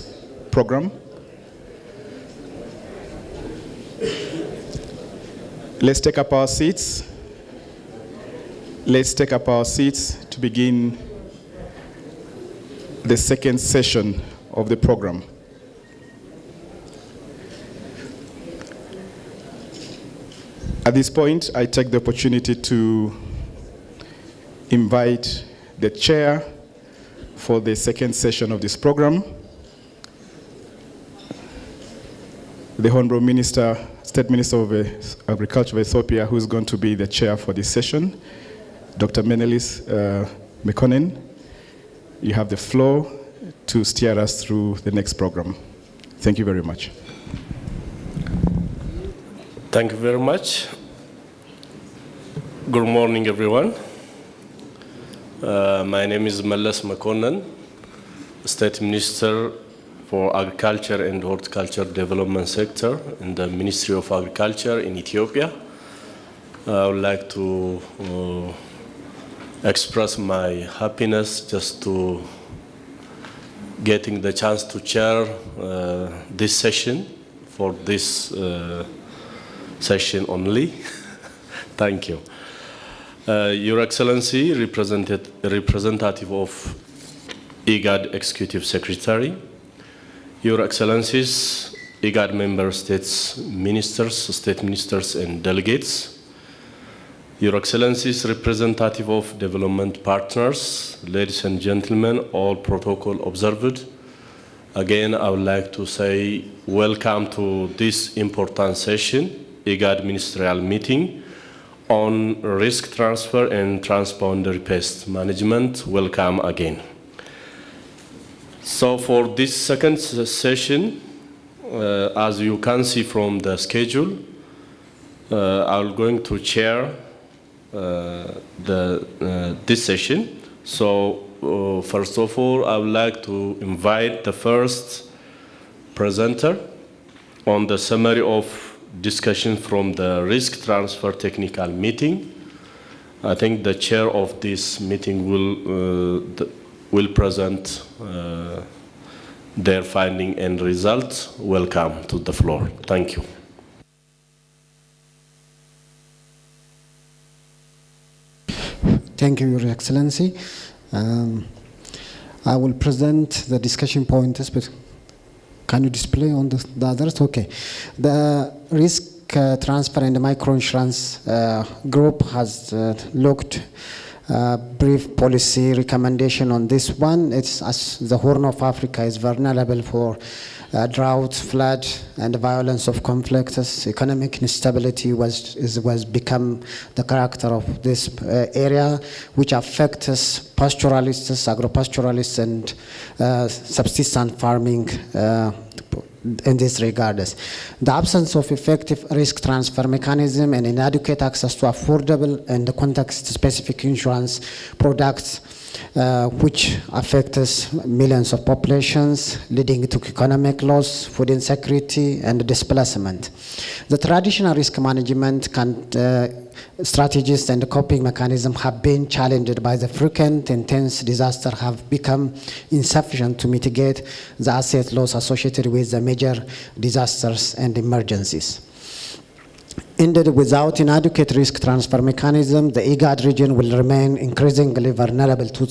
program? Let's take up our seats. Let's take up our seats to begin the second session of the program. At this point, I take the opportunity to invite the chair for the second session of this program, the Honorable Minister, State Minister of Agriculture of Ethiopia, who is going to be the chair for this session, Dr. Menelis Mekonnen. You have the floor to steer us through the next program. Thank you very much. Thank you very much. Good morning, everyone. My name is Meles Mekonnen, State Minister for Agriculture and Horticulture Development Sector in the Ministry of Agriculture in Ethiopia. I would like to express my happiness just to getting the chance to chair this session for this session only. Thank you. Your Excellency, representative of IGAD Executive Secretary, Your Excellencies, IGAD member states, ministers, state ministers, and delegates, Your Excellencies, representative of development partners, ladies and gentlemen, all protocol observed. Again, I would like to say welcome to this important session, IGAD Ministerial meeting on risk transfer and transboundary pest management. Welcome again. So for this second session, as you can see from the schedule, I'm going to chair this session. So first of all, I would like to invite the first presenter on the summary of discussion from the risk transfer technical meeting. I think the chair of this meeting will present their finding and results. Welcome to the floor. Thank you. Thank you, Your Excellency. I will present the discussion points, but can you display on the others? Okay. The risk transfer and the microinsurance group has looked brief policy recommendation on this one. It's as the Horn of Africa is vulnerable for drought, flood, and the violence of conflicts. Economic instability was become the character of this area, which affects pastoralists, agro-pastoralists, and subsistence farming in this regard. The absence of effective risk transfer mechanism and inadequate access to affordable and context-specific insurance products which affects millions of populations, leading to economic loss, food insecurity, and displacement. The traditional risk management strategies and coping mechanisms have been challenged by the frequent intense disaster have become insufficient to mitigate the asset loss associated with the major disasters and emergencies. Indeed, without an adequate risk transfer mechanism, the IGAD region will remain increasingly vulnerable to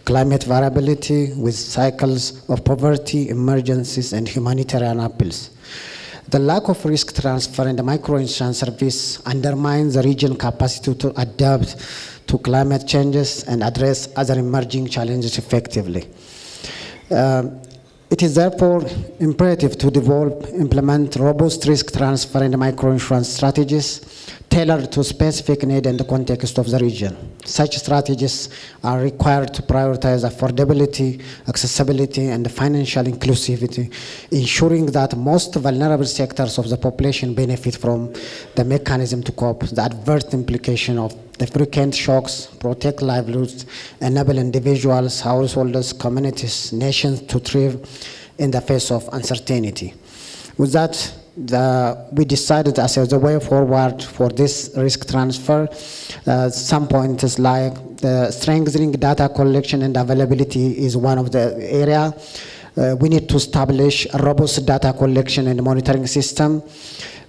climate variability with cycles of poverty, emergencies, and humanitarian appeals. The lack of risk transfer and the microinsurance service undermines the region's capacity to adapt to climate changes and address other emerging challenges effectively. It is therefore imperative to implement robust risk transfer and microinsurance strategies tailored to specific need and the context of the region. Such strategies are required to prioritize affordability, accessibility, and financial inclusivity, ensuring that most vulnerable sectors of the population benefit from the mechanism to cope with the adverse implication of the frequent shocks, protect livelihoods, enable individuals, householders, communities, nations to thrive in the face of uncertainty. With that, we decided as the way forward for this risk transfer, some points like strengthening data collection and availability is one of the area. We need to establish a robust data collection and monitoring system,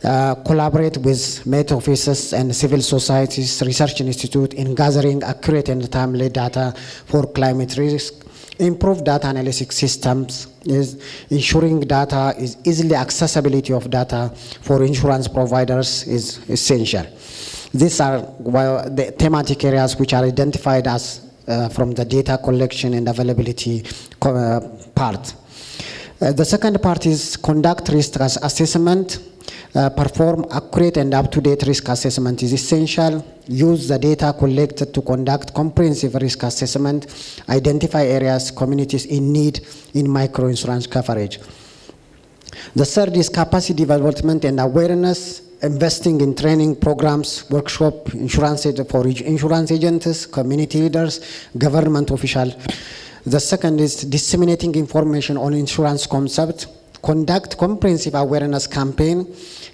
collaborate with Met offices and civil societies, research institute in gathering accurate and timely data for climate risk. Improve data analytic systems is ensuring data is easily accessibility of data for insurance providers is essential. These are the thematic areas which are identified as from the data collection and availability part. The second part is conduct risk assessment. Perform accurate and up-to-date risk assessment is essential. Use the data collected to conduct comprehensive risk assessment. Identify areas, communities in need in microinsurance coverage. The third is capacity development and awareness. Investing in training programs, workshop, insurance agents, community leaders, government officials. The second is disseminating information on insurance concept. Conduct comprehensive awareness campaign,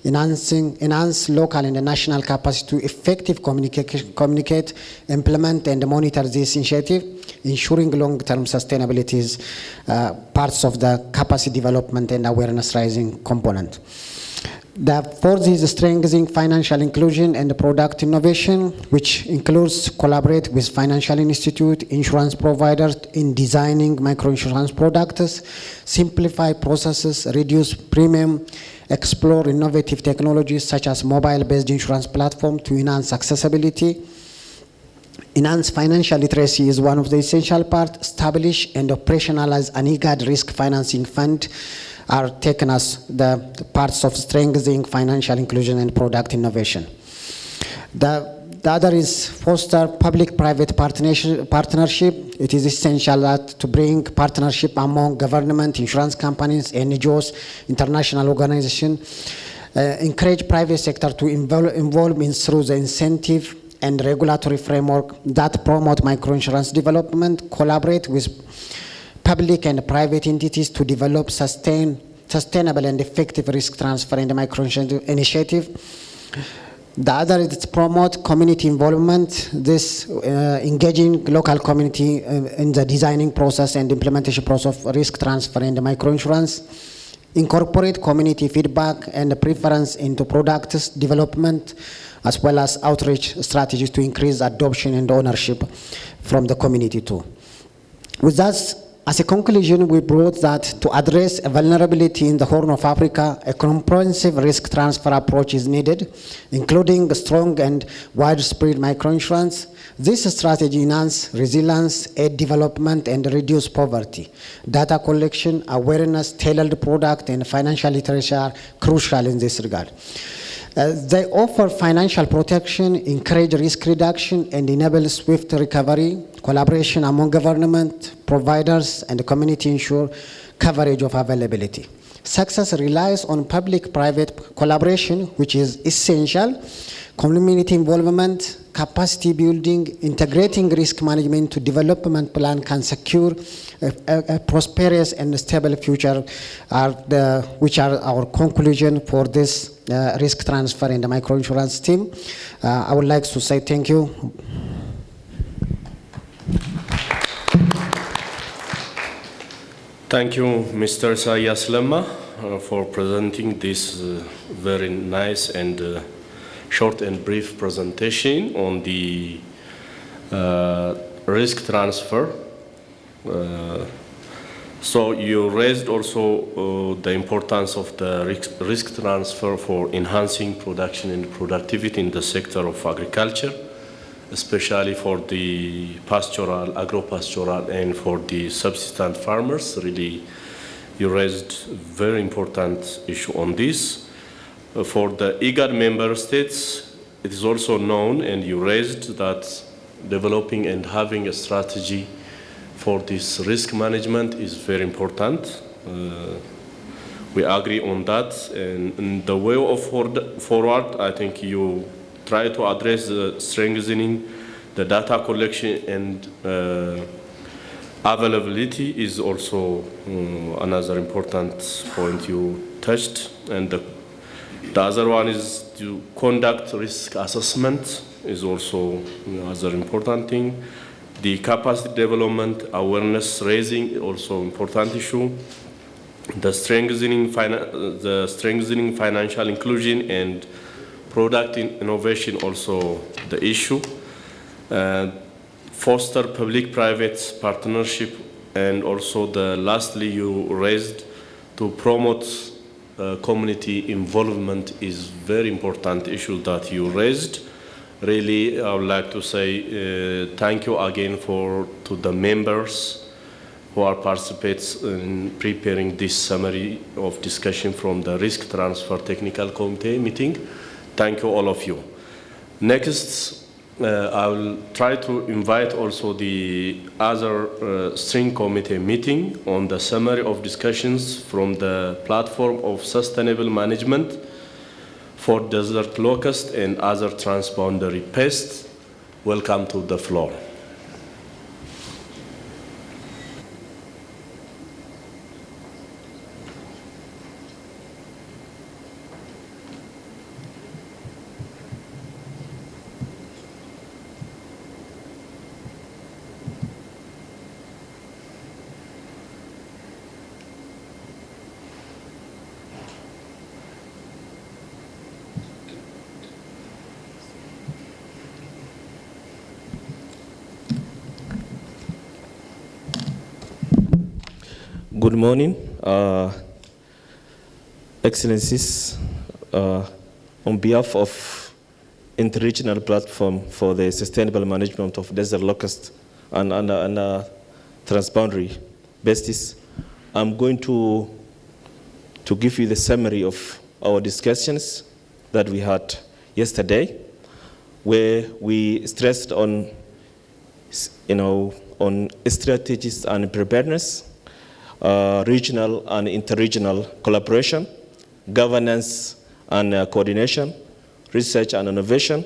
enhance local and national capacity to effective communicate, implement, and monitor this initiative, ensuring long-term sustainability is parts of the capacity development and awareness raising component. The fourth is strengthening financial inclusion and product innovation, which includes collaborate with financial institute, insurance providers in designing microinsurance products, simplify processes, reduce premium, explore innovative technologies such as mobile-based insurance platform to enhance accessibility. Enhance financial literacy is one of the essential parts. Establish and operationalize an IGAD risk financing fund are taken as the parts of strengthening financial inclusion and product innovation. The other is foster public-private partnership. It is essential that to bring partnership among government, insurance companies, NGOs, international organizations. Encourage private sector to involve in through the incentive and regulatory framework that promote microinsurance development. Collaborate with public and private entities to develop sustainable and effective risk transfer and microinsurance initiative. The other is promote community involvement. This engaging local community in the designing process and implementation process of risk transfer and microinsurance. Incorporate community feedback and preference into products development, as well as outreach strategies to increase adoption and ownership from the community too. With that, as a conclusion, we brought that to address a vulnerability in the Horn of Africa, a comprehensive risk transfer approach is needed, including strong and widespread microinsurance. This strategy enhances resilience, aid development, and reduce poverty. Data collection, awareness, tailored product, and financial literacy are crucial in this regard. They offer financial protection, encourage risk reduction, and enable swift recovery. Collaboration among government, providers, and the community ensure coverage of availability. Success relies on public-private collaboration, which is essential, community involvement, capacity building, integrating risk management to development plan can secure a prosperous and stable future, which are our conclusion for this risk transfer and the microinsurance team. I would like to say thank you. Thank you, Mr. Sayas Lemma, for presenting this very nice and short and brief presentation on the risk transfer. So you raised also the importance of the risk transfer for enhancing production and productivity in the sector of agriculture, especially for the pastoral, agro-pastoral, and for the subsistence farmers. Really, you raised a very important issue on this. For the IGAD member states, it is also known, and you raised that developing and having a strategy for this risk management is very important. We agree on that, and in the way of forward, I think you try to address the strengthening the data collection and availability is also another important point you touched, and the other one is to conduct risk assessment is also another important thing. The capacity development, awareness raising, also important issue. The strengthening financial inclusion and product innovation, also the issue. Foster public-private partnership, and also lastly you raised to promote community involvement is very important issue that you raised. Really, I would like to say thank you again to the members who are participates in preparing this summary of discussion from the Risk Transfer Technical Committee meeting. Thank you, all of you. Next, I will try to invite also the other steering committee meeting on the summary of discussions from the platform of sustainable management for desert locust and other transboundary pests. Welcome to the floor. Good morning, Excellencies. On behalf of Interregional Platform for the Sustainable Management of Desert Locust and Transboundary Pests, I'm going to give you the summary of our discussions that we had yesterday, where we stressed on, on strategies and preparedness, regional and interregional collaboration, governance and coordination, research and innovation,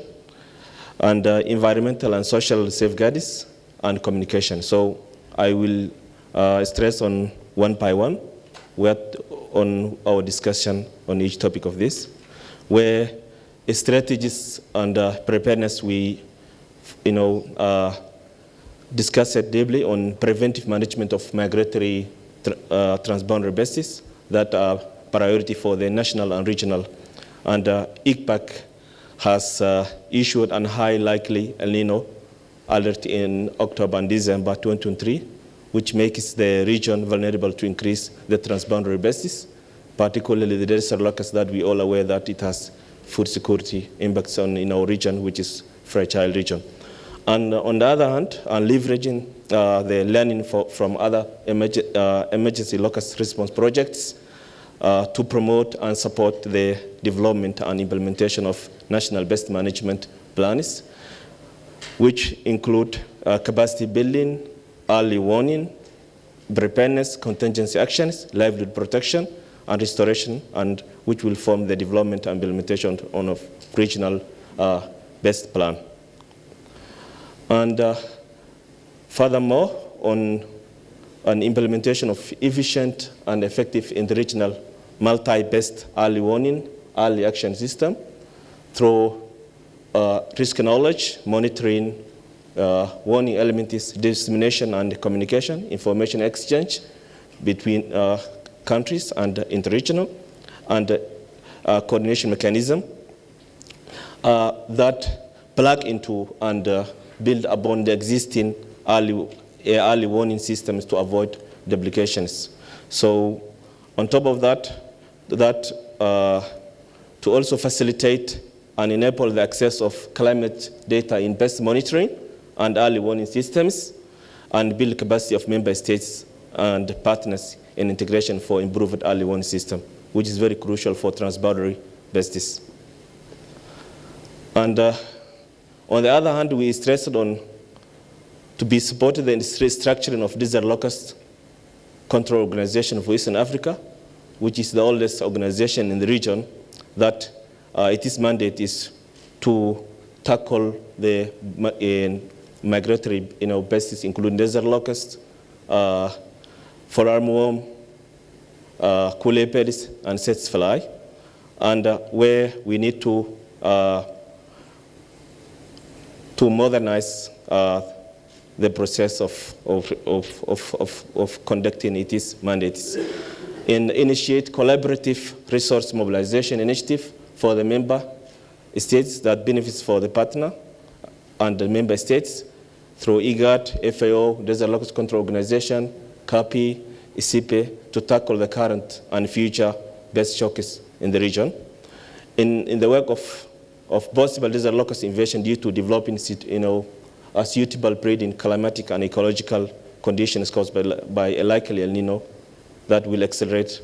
and environmental and social safeguards and communication. So I will stress on one by one on our discussion on each topic of this, where strategies and preparedness we discussed deeply on preventive management of migratory transboundary pests that are priority for the national and regional. And IGPAC has issued a high likely El Nino alert in October and December 2023, which makes the region vulnerable to increase the transboundary pests, particularly the desert locust that we all aware that it has food security impacts in our region, which is fragile region. And on the other hand, leveraging the learning from other emergency locust response projects to promote and support the development and implementation of national pest management plans, which include capacity building, early warning, preparedness, contingency actions, livelihood protection, and restoration, and which will form the development and implementation on a regional pest plan. And furthermore, on an implementation of efficient and effective interregional multi-pest early warning, early action system through risk knowledge, monitoring, warning elements, dissemination and communication, information exchange between countries and interregional, and coordination mechanism. that plug into and build upon the existing early warning systems to avoid duplications. So on top of that, to also facilitate and enable the access of climate data in pest monitoring and early warning systems, and build capacity of member states and partners in integration for improved early warning system, which is very crucial for transboundary pests. And on the other hand, we stressed on to be supported the restructuring of desert locust control organization for Eastern Africa, which is the oldest organization in the region that its mandate is to tackle the migratory pests, including desert locust, for armyworm, cool leopards, and sets fly, and where we need to modernize the process of conducting its mandates, and initiate collaborative resource mobilization initiative for the member states that benefits for the partner and the member states through IGAD, FAO, Desert Locust Control Organization, CAPI, ICIPE, to tackle the current and future pest shocks in the region. In the work of possible desert locust invasion due to developing a suitable breeding climatic and ecological conditions caused by a likely El Nino that will accelerate,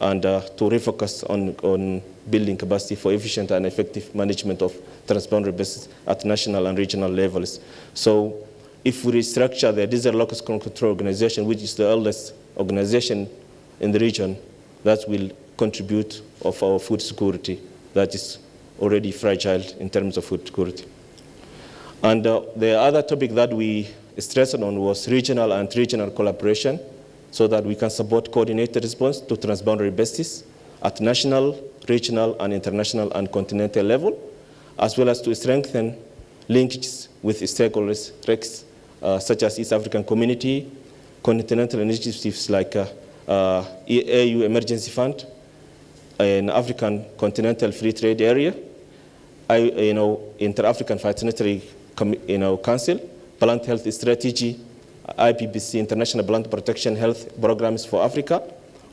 and to refocus on building capacity for efficient and effective management of transboundary pests at national and regional levels. So if we restructure the Desert Locust Control Organization, which is the oldest organization in the region, that will contribute of our food security that is already fragile in terms of food security. And the other topic that we stressed on was regional and regional collaboration, so that we can support coordinated response to transboundary pests at national, regional, and international and continental level, as well as to strengthen linkages with stakeholders such as East African Community, continental initiatives like AU Emergency Fund, an African Continental Free Trade Area, Inter-African Phytosanitary Council, Plant Health Strategy, IPPC, International Plant Protection Health Programs for Africa,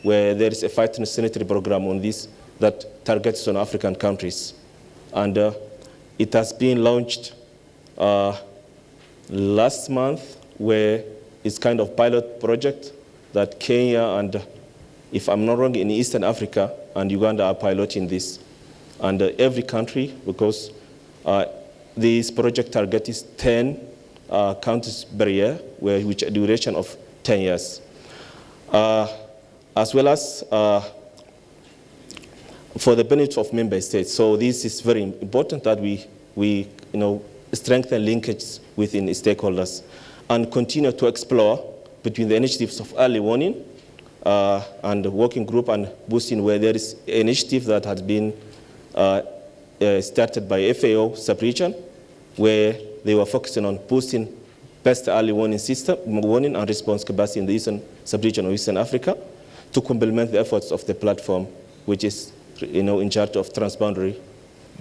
where there is a phytosanitary program on this that targets on African countries. And it has been launched last month, where it's kind of pilot project that Kenya and, if I'm not wrong, in Eastern Africa and Uganda are piloting this. And every country, because this project target is 10 countries per year, which a duration of 10 years. As well as for the benefit of member states. So this is very important that we strengthen linkages within stakeholders and continue to explore between the initiatives of early warning and working group and boosting, where there is an initiative that has been started by FAO sub-region, where they were focusing on boosting pest early warning system, warning and response capacity in the eastern sub-region of Eastern Africa, to complement the efforts of the platform, which is in charge of transboundary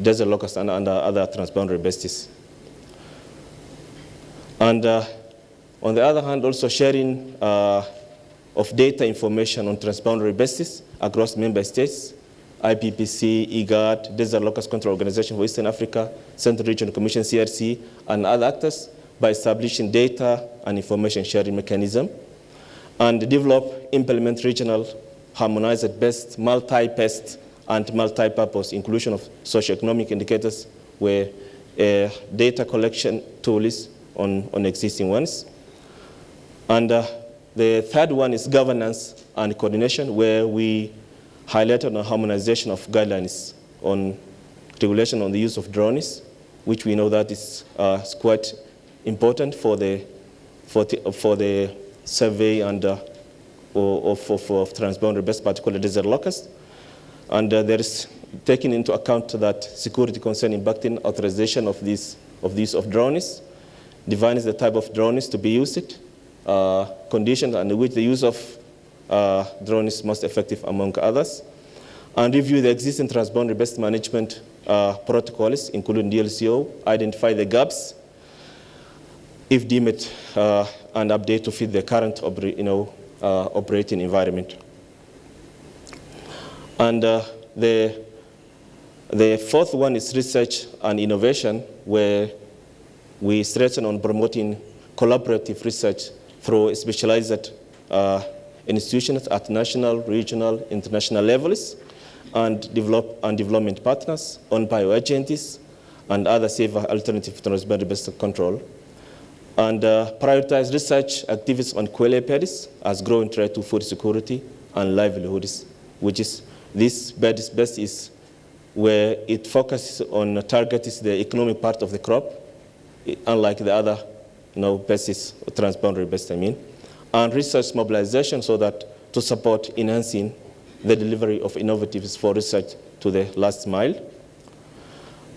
desert locust and other transboundary pests. And on the other hand, also sharing of data information on transboundary pests across member states, IPPC, IGAD, Desert Locust Control Organization for Eastern Africa, Central Regional Commission, CRC, and other actors, by establishing data and information sharing mechanism, and develop, implement regional harmonized pest, multi-pest, and multi-purpose inclusion of socioeconomic indicators, where data collection tool is on existing ones. And the third one is governance and coordination, where we highlighted on harmonization of guidelines on regulation on the use of drones, which we know that is quite important for the survey and of transboundary pests, particularly desert locust. And there is taking into account that security concern impacting authorization of drones, defines the type of drones to be used, conditions under which the use of drone is most effective, among others. and review the existing transboundary pest management protocols, including DLCO, identify the gaps, if deemed, and update to fit the current operating environment. And the fourth one is research and innovation, where we strengthen on promoting collaborative research through specialized institutions at national, regional, international levels, and development partners, owned by agencies, and other safer alternative transboundary pest control. And prioritize research activities on quelea pedis as growing threat to food security and livelihoods, which is this best is where it focuses on targeting the economic part of the crop, unlike the other pests, transboundary pests, and research mobilization so that to support enhancing the delivery of innovatives for research to the last mile,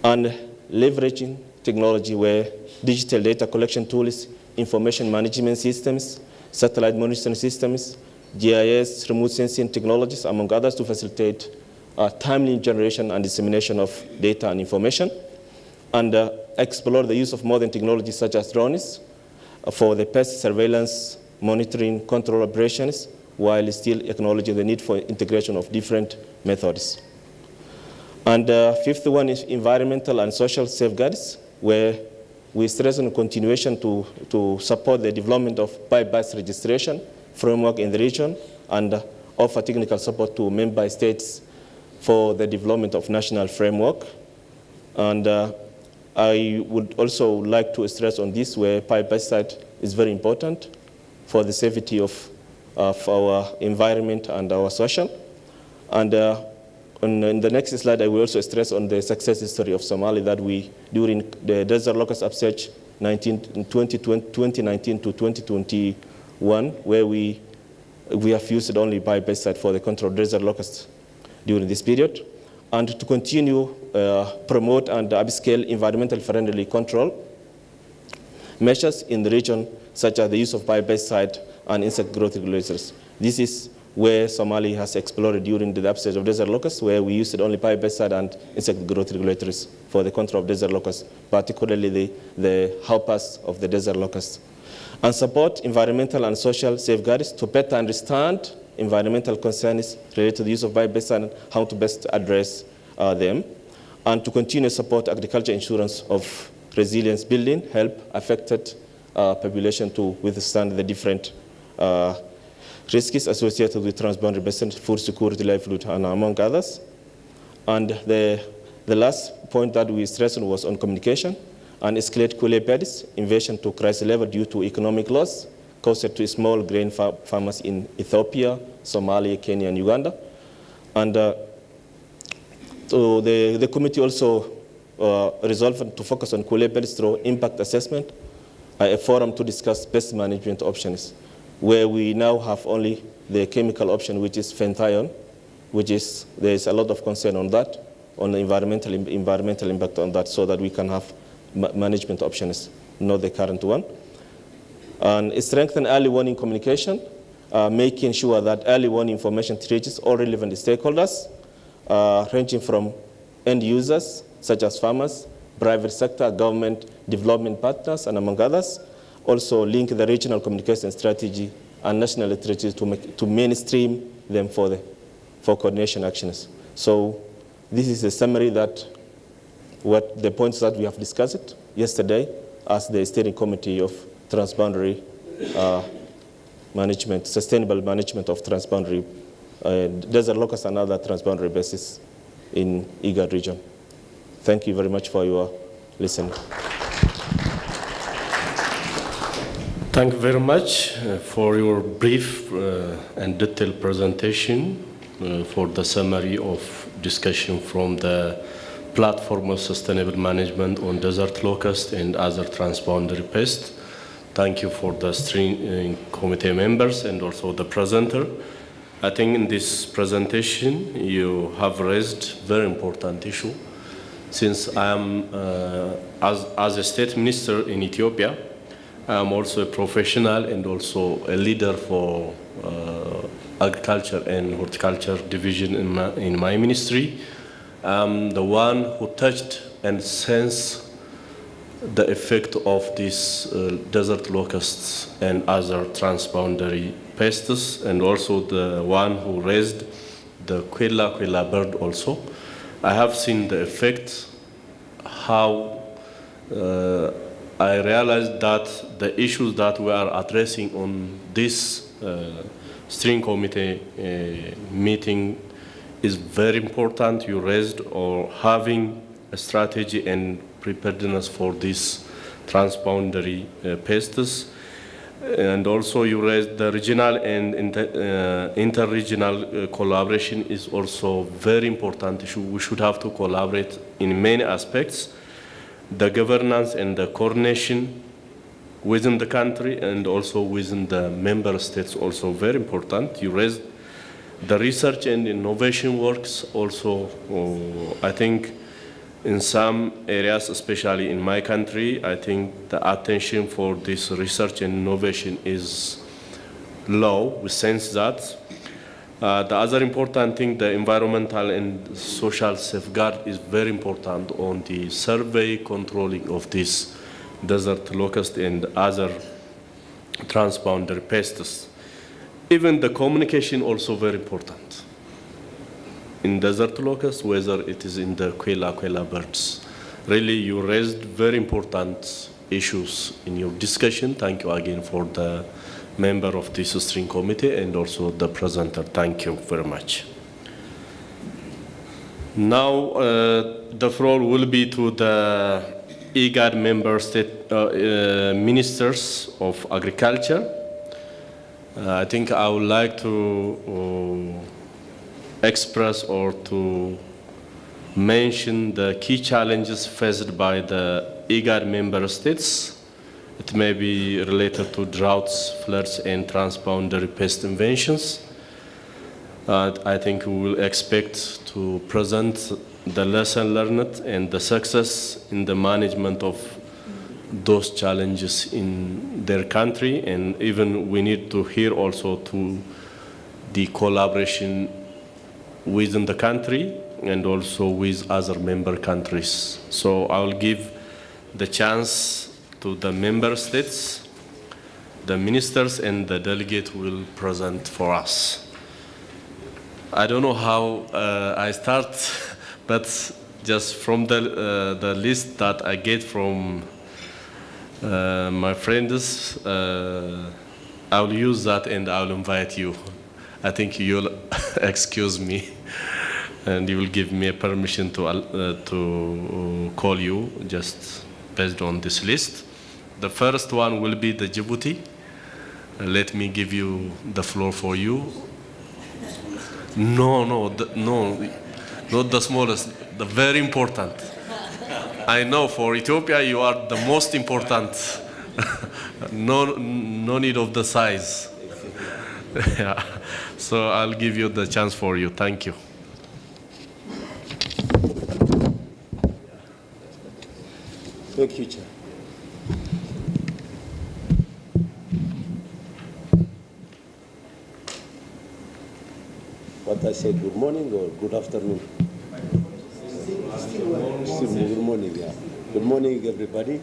and leveraging technology where digital data collection tools, information management systems, satellite monitoring systems, GIS, remote sensing technologies, among others, to facilitate timely generation and dissemination of data and information, and explore the use of modern technologies such as drones for the pest surveillance, monitoring, control operations, while still acknowledging the need for integration of different methods. And fifth one is environmental and social safeguards, where we stress on continuation to support the development of bio-based registration framework in the region and offer technical support to member states for the development of national framework. And I would also like to stress on this, where bio-based is very important for the safety of our environment and our social. And in the next slide, I will also stress on the success story of Somalia that we, during the desert locust upsurge 2019 to 2021, where we have used only bio-based for the control of desert locusts during this period, and to continue promote and upscale environmental friendly control measures in the region, such as the use of bio-based and insect growth regulators. This is where Somalia has explored during the upsurge of desert locusts, where we used only bio-based and insect growth regulators for the control of desert locusts, particularly the helpers of the desert locusts. And support environmental and social safeguards to better understand environmental concerns related to the use of bio-based and how to best address them, and to continue to support agriculture insurance of resilience building, help affected population to withstand the different risks associated with transboundary pest, food security, livelihood, and among others. And the last point that we stressed on was on communication and escalate quelea pedis invasion to crisis level due to economic loss caused to small grain farmers in Ethiopia, Somalia, Kenya, and Uganda. And so the committee also resolved to focus on quelea pedis through impact assessment, a forum to discuss pest management options, where we now have only the chemical option, which is fenthion, there's a lot of concern on that, on the environmental impact on that, so that we can have management options, not the current one. And strengthen early warning communication, making sure that early warning information reaches all relevant stakeholders, ranging from end users, such as farmers, private sector, government, development partners, and among others. Also link the regional communication strategy and national literature to mainstream them for coordination actions. So this is a summary that what the points that we have discussed yesterday as the steering committee of transboundary management, sustainable management of transboundary desert locusts and other transboundary bases in IGAD region. Thank you very much for your listening. Thank you very much for your brief and detailed presentation for the summary of discussion from the Platform of Sustainable Management on Desert Locust and other transboundary pests. Thank you for the steering committee members and also the presenter. I think in this presentation you have raised very important issue. Since I am, as a state minister in Ethiopia, I am also a professional and also a leader for Agriculture and Horticulture Division in my ministry. The one who touched and sensed the effect of these desert locusts and other transboundary pests, and also the one who raised the quilla bird also. I have seen the effect, how I realized that the issues that we are addressing on this steering committee meeting is very important. You raised or having a strategy and preparedness for these transboundary pests. And also you raised the regional and inter-regional collaboration is also very important. We should have to collaborate in many aspects. The governance and the coordination within the country and also within the member states also very important. You raised the research and innovation works also, I think, in some areas, especially in my country, I think the attention for this research and innovation is low. We sense that. The other important thing, the environmental and social safeguard is very important on the survey controlling of this desert locust and other transboundary pests. Even the communication also very important. In desert locust, whether it is in the quilla birds. Really, you raised very important issues in your discussion. Thank you again for the member of this steering committee and also the presenter. Thank you very much. Now, the floor will be to the IGAD member state ministers of agriculture. I think I would like to express or to mention the key challenges faced by the IGAD member states. It may be related to droughts, floods, and transboundary pest invasions. I think we will expect to present the lesson learned and the success in the management of those challenges in their country, and even we need to hear also to the collaboration within the country and also with other member countries. So I will give the chance to the member states, the ministers and the delegate will present for us. I don't know how I start, but just from the list that I get from my friends, I will use that and I will invite you. I think you'll excuse me and you will give me a permission to call you just based on this list. The first one will be the Djibouti. Let me give you the floor for you. No, not the smallest, the very important. I know for Ethiopia you are the most important. No need of the size. Yeah. So I'll give you the chance for you. Thank you. Thank you, Chair. What I say, good morning or good afternoon? Still good morning, yeah. Good morning, everybody.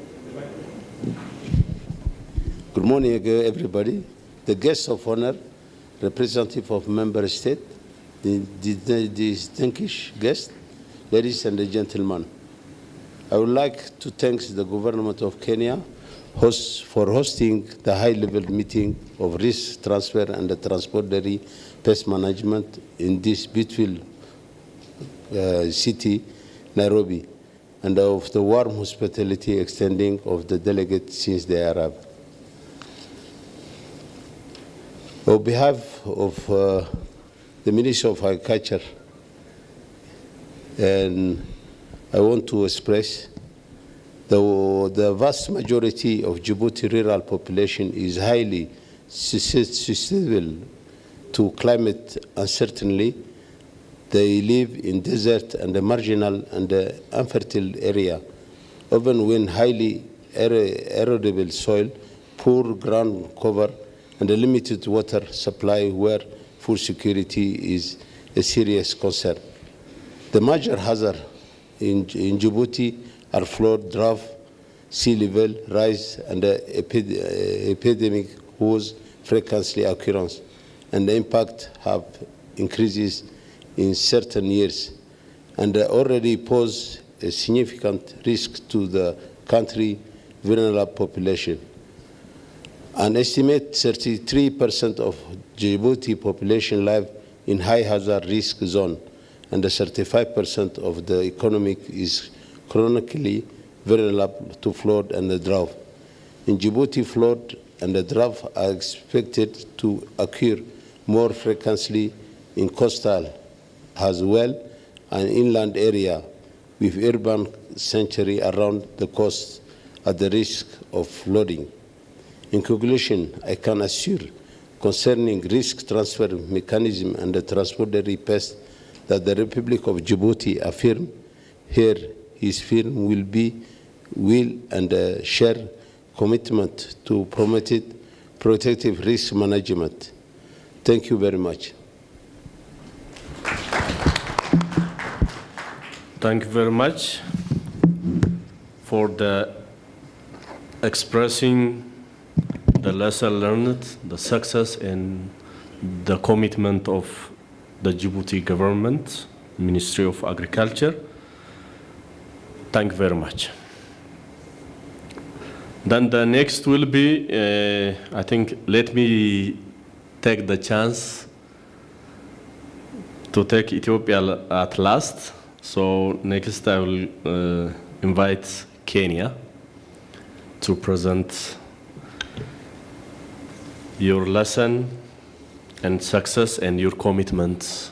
Good morning, everybody. The guests of honor, representative of member state, the distinguished guests, ladies and gentlemen. I would like to thank the government of Kenya for hosting the high-level meeting of risk transfer and the transboundary pest management in this beautiful city, Nairobi, and of the warm hospitality extending of the delegates since they arrived. On behalf of the Ministry of Agriculture, and I want to express the vast majority of Djibouti rural population is highly susceptible to climate uncertainty. They live in desert and the marginal and the unfertile area, even when highly erodible soil, poor ground cover, and a limited water supply were food security is a serious concern. The major hazards in Djibouti are flood, drought, sea level rise, and epidemic whose frequently occurrence and the impact have increases in certain years and already pose a significant risk to the country's vulnerable population. An estimated 33% of Djibouti population live in high hazard risk zone, and 35% of the economy is chronically vulnerable to flood and drought. In Djibouti, flood and drought are expected to occur more frequently in coastal as well and inland area with urban sanctuary around the coast at the risk of flooding. In conclusion, I can assure concerning risk transfer mechanism and the Transboundary Pest that the Republic of Djibouti affirm here his firm will and share commitment to promoted protective risk management. Thank you very much. Thank you very much for the expressing the lesson learned, the success and the commitment of the Djibouti government, Ministry of Agriculture. Thank you very much. Then the next will be, I think, let me take the chance to take Ethiopia at last. So next I will invite Kenya to present your lesson and success and your commitment.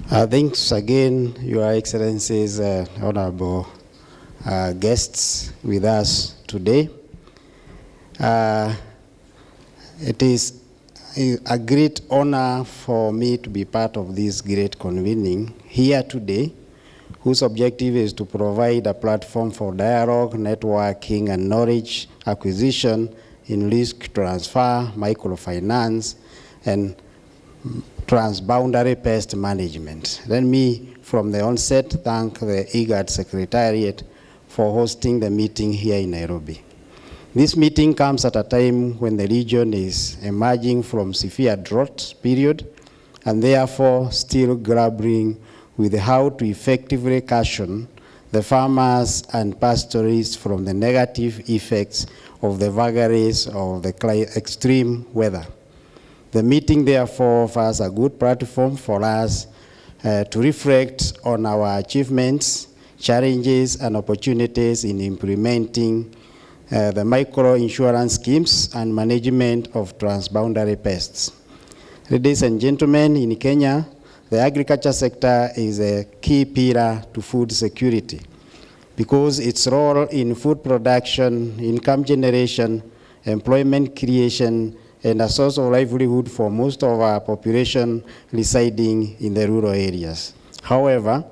Thanks again, Your Excellencies, honorable guests with us today. It is a great honor for me to be part of this great convening here today, whose objective is to provide a platform for dialogue, networking, and knowledge acquisition in risk transfer, microfinance, and transboundary pest management. Let me, from the onset, thank the IGAD Secretariat for hosting the meeting here in Nairobi. This meeting comes at a time when the region is emerging from severe drought period and therefore still grappling with how to effectively caution the farmers and pastoralists from the negative effects of the vagaries of the extreme weather. The meeting therefore offers a good platform for us to reflect on our achievements, challenges, and opportunities in implementing the micro-insurance schemes and management of transboundary pests. Ladies and gentlemen, in Kenya, the agriculture sector is a key pillar to food security because its role in food production, income generation, employment creation, and a source of livelihood for most of our population residing in the rural areas. However,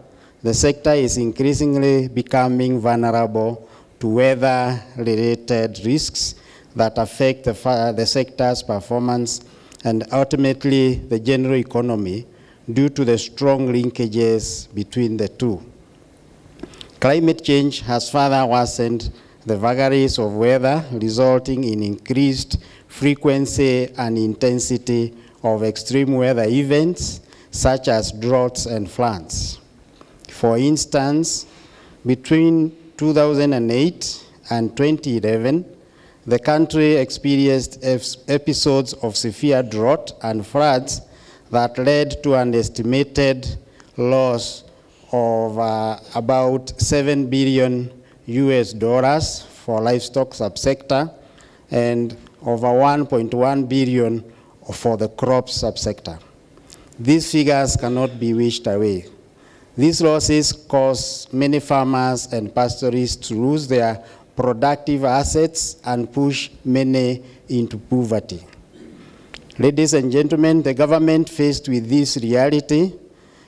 the sector is increasingly becoming vulnerable to weather-related risks that affect the sector's performance and ultimately the general economy due to the strong linkages between the two. Climate change has further worsened the vagaries of weather, resulting in increased frequency and intensity of extreme weather events such as droughts and floods. For instance, between 2008 and 2011, the country experienced episodes of severe drought and floods that led to an estimated loss of about $7 billion for livestock subsector and over 1.1 billion for the crop subsector. These figures cannot be wished away. These losses cause many farmers and pastoralists to lose their productive assets and push many into poverty. Ladies and gentlemen, the government faced with this reality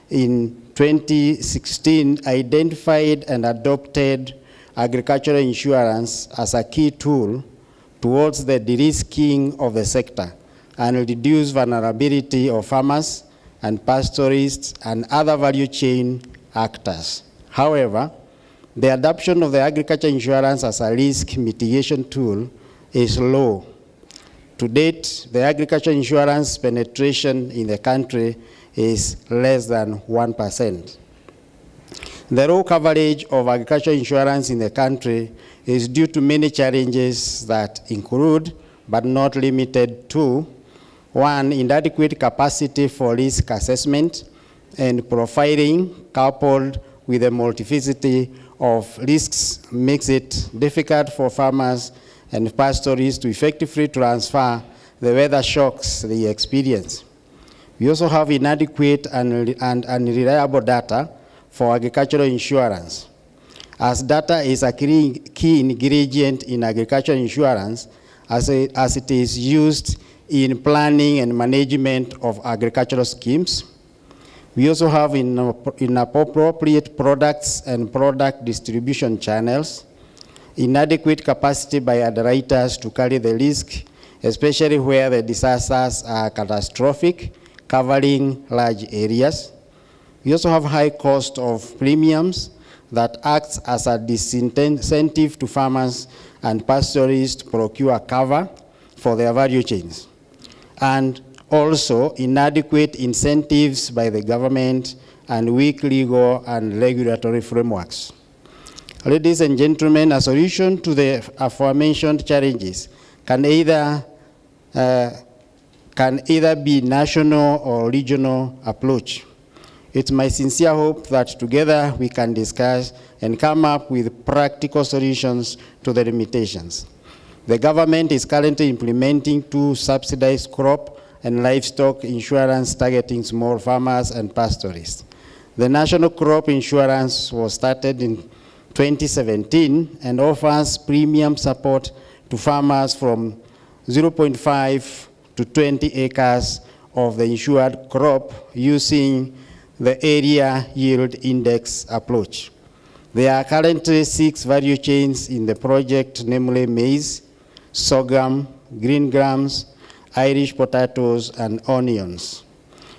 in 2016 identified and adopted agricultural insurance as a key tool towards the de-risking of the sector and reduce vulnerability of farmers and pastoralists and other value chain actors. However, the adoption of the agriculture insurance as a risk mitigation tool is low. To date, the agriculture insurance penetration in the country is less than 1%. The low coverage of agriculture insurance in the country is due to many challenges that include, but not limited to, one, inadequate capacity for risk assessment and profiling, coupled with the multiplicity of risks, makes it difficult for farmers and pastoralists to effectively transfer the weather shocks they experience. We also have inadequate and unreliable data for agricultural insurance. As data is a key ingredient in agricultural insurance, as it is used in planning and management of agricultural schemes. We also have inappropriate products and product distribution channels, inadequate capacity by underwriters to carry the risk, especially where the disasters are catastrophic, covering large areas. We also have high cost of premiums that acts as a disincentive to farmers and pastoralists to procure cover for their value chains. And also inadequate incentives by the government and weak legal and regulatory frameworks. Ladies and gentlemen, a solution to the aforementioned challenges can either be national or regional approach. It's my sincere hope that together we can discuss and come up with practical solutions to the limitations. The government is currently implementing 2 subsidized crop and livestock insurance targeting small farmers and pastoralists. The National Crop Insurance was started in 2017 and offers premium support to farmers from 0.5 to 20 acres of the insured crop using the area yield index approach. There are currently 6 value chains in the project, namely maize, sorghum, green grams, Irish potatoes, and onions.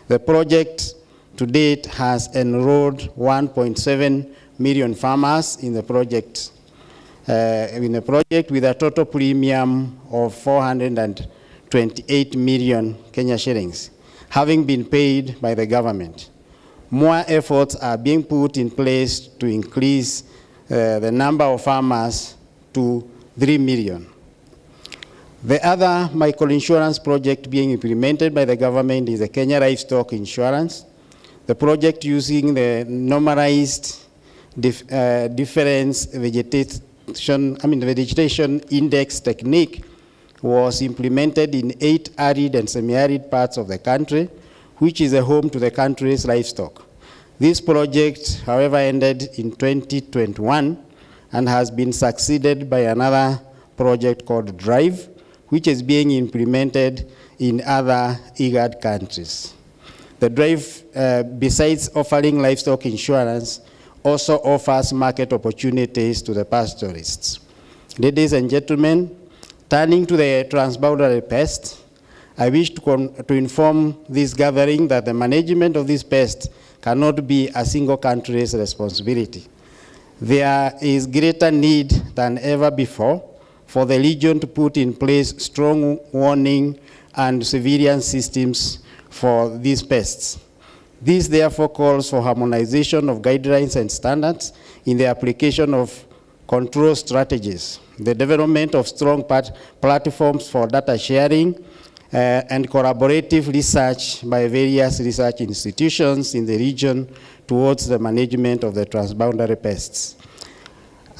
The project to date has enrolled 1.7 million farmers in the project, with a total premium of 428 million Kenya shillings, having been paid by the government. More efforts are being put in place to increase the number of farmers to 3 million. The other microinsurance project being implemented by the government is the Kenya Livestock Insurance. The project using the normalized difference vegetation index technique was implemented in 8 arid and semi-arid parts of the country, which is a home to the country's livestock. This project, however, ended in 2021 and has been succeeded by another project called DRIVE, which is being implemented in other IGAD countries. The DRIVE, besides offering livestock insurance, also offers market opportunities to the pastoralists. Ladies and gentlemen, turning to the transboundary pest, I wish to inform this gathering that the management of this pest cannot be a single country's responsibility. There is greater need than ever before for the region to put in place strong warning and surveillance systems for these pests. This therefore calls for harmonization of guidelines and standards in the application of control strategies, the development of strong platforms for data sharing, and collaborative research by various research institutions in the region towards the management of the transboundary pests.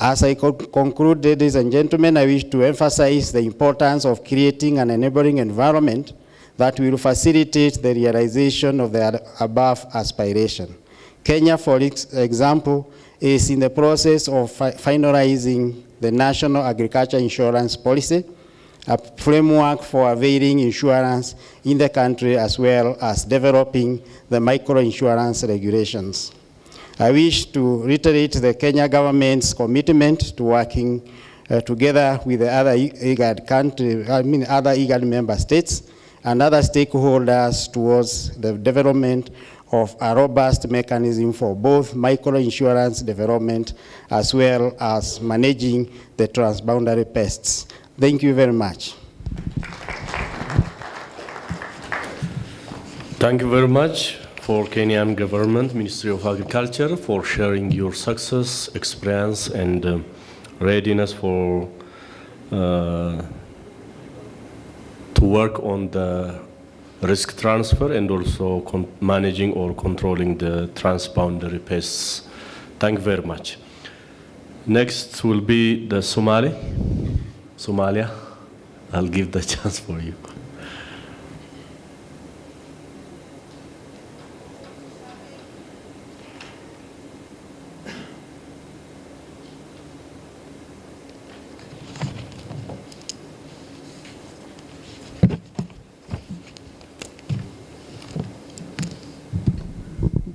As I conclude, ladies and gentlemen, I wish to emphasize the importance of creating an enabling environment that will facilitate the realization of the above aspiration. Kenya, for example, is in the process of finalizing the National Agriculture Insurance Policy, a framework for availing insurance in the country, as well as developing the microinsurance regulations. I wish to reiterate the Kenya government's commitment to working together with the other other IGAD member states and other stakeholders towards the development of a robust mechanism for both microinsurance development as well as managing the transboundary pests. Thank you very much. Thank you very much for Kenyan government, Ministry of Agriculture, for sharing your success, experience, and readiness for to work on the risk transfer and also managing or controlling the transboundary pests. Thank you very much. Next will be the Somalia. I'll give the chance for you.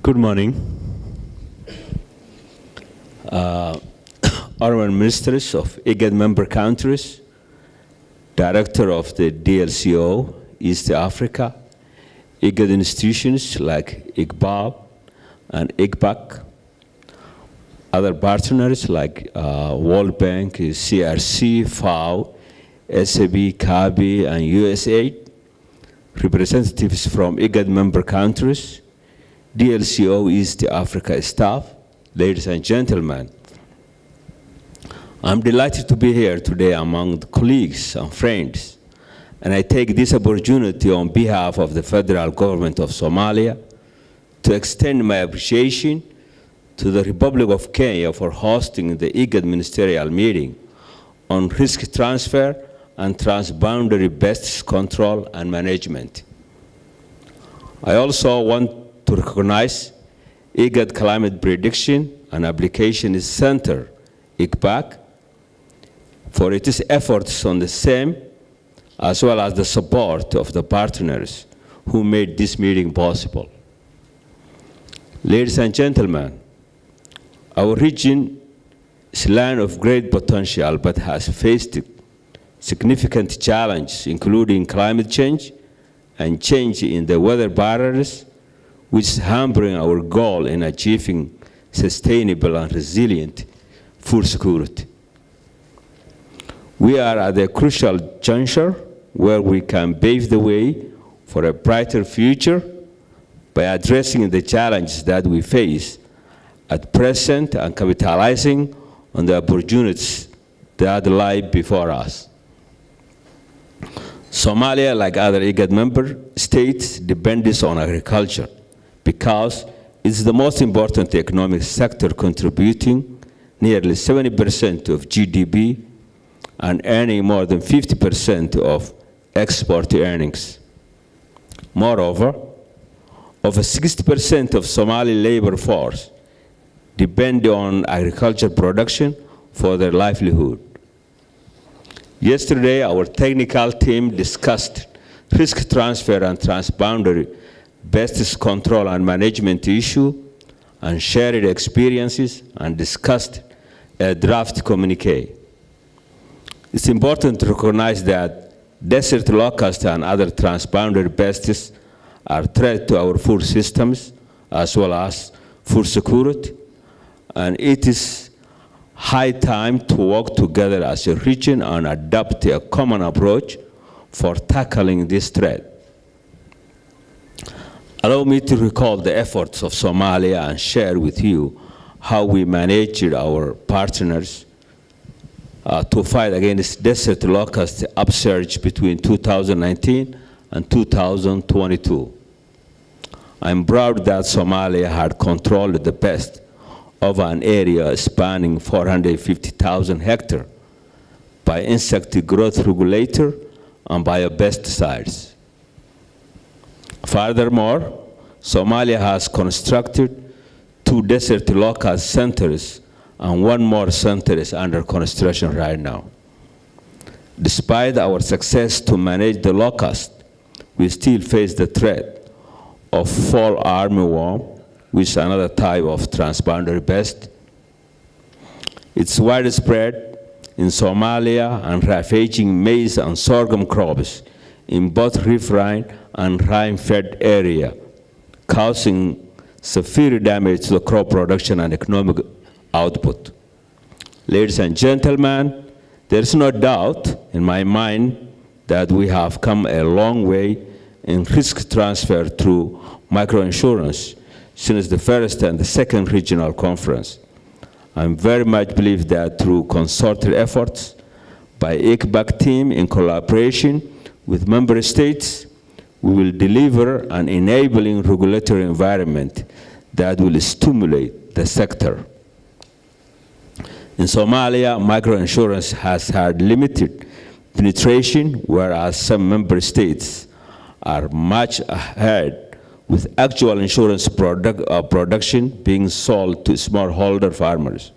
Good morning. Honorable Ministers of IGAD member countries, Director of the DLCO, East Africa, IGAD institutions like IGBAB and IGBAC, other partners like World Bank, CRC, FAO, SAB, CABI, and USAID, representatives from IGAD member countries, DLCO East Africa staff, ladies and gentlemen. I'm delighted to be here today among the colleagues and friends, and I take this opportunity on behalf of the federal government of Somalia to extend my appreciation to the Republic of Kenya for hosting the IGAD Ministerial meeting on risk transfer and transboundary pests control and management. I also want to recognize IGAD Climate Prediction and Application Center, IGPAC, for its efforts on the same, as well as the support of the partners who made this meeting possible. Ladies and gentlemen, our region is a land of great potential, but has faced significant challenges, including climate change and change in the weather patterns, which is hampering our goal in achieving sustainable and resilient food security. We are at a crucial juncture where we can pave the way for a brighter future by addressing the challenges that we face at present and capitalizing on the opportunities that lie before us. Somalia, like other IGAD member states, depends on agriculture because it's the most important economic sector, contributing nearly 70% of GDP and earning more than 50% of export earnings. Moreover, over 60% of Somali labor force depend on agriculture production for their livelihood. Yesterday, our technical team discussed risk transfer and transboundary pests control and management issue and shared experiences and discussed a draft communique. It's important to recognize that desert locust and other transboundary pests are threat to our food systems as well as food security, and it is high time to work together as a region and adopt a common approach for tackling this threat. Allow me to recall the efforts of Somalia and share with you how we managed our partners to fight against desert locust upsurge between 2019 and 2022. I'm proud that Somalia had controlled the pest over an area spanning 450,000 hectares by insect growth regulator and biopesticides. Furthermore, Somalia has constructed 2 desert locust centers and 1 more center is under construction right now. Despite our success to manage the locust, we still face the threat of fall armyworm, with another type of transboundary pest. It's widespread in Somalia and ravaging maize and sorghum crops in both riverine and rain-fed area, causing severe damage to the crop production and economic output. Ladies and gentlemen, there is no doubt in my mind that we have come a long way in risk transfer through microinsurance since the first and the second regional conference. I very much believe that through concerted efforts by IGAD team in collaboration with member states, we will deliver an enabling regulatory environment that will stimulate the sector. In Somalia, microinsurance has had limited penetration, whereas some member states are much ahead with actual insurance production being sold to smallholder farmers.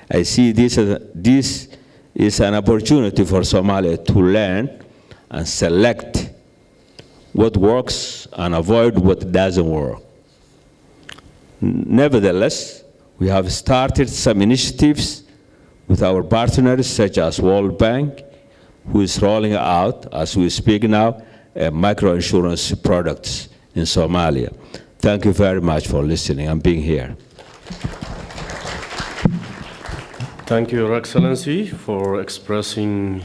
I see this is an opportunity for Somalia to learn and select what works and avoid what doesn't work. Nevertheless, we have started some initiatives with our partners such as World Bank, who is rolling out, as we speak now, microinsurance products in Somalia. Thank you very much for listening and being here. Thank you, Your Excellency, for expressing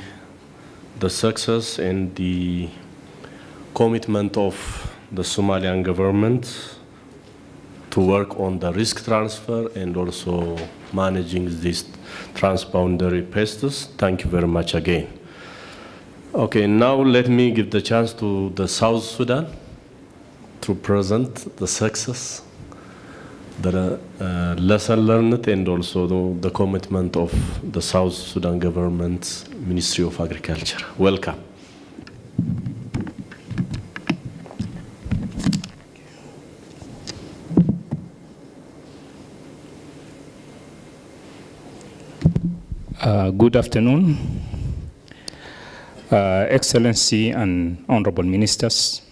the success and the commitment of the Somalian government to work on the risk transfer and also managing these transboundary pests. Thank you very much again. Okay, now let me give the chance to the South Sudan to present the success, the lesson learned, and also the commitment of the South Sudan government's Ministry of Agriculture. Welcome. Good afternoon, Excellency and Honorable Ministers,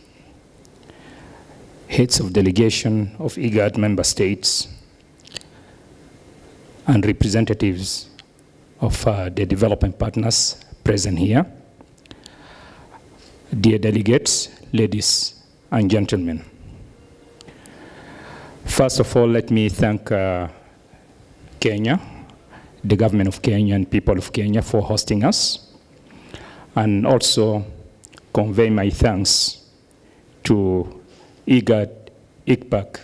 heads of delegation of IGAD member states, and representatives of the development partners present here. Dear delegates, ladies and gentlemen. First of all, let me thank Kenya, the government of Kenya and people of Kenya for hosting us, and also convey my thanks to IGAD, ICPAC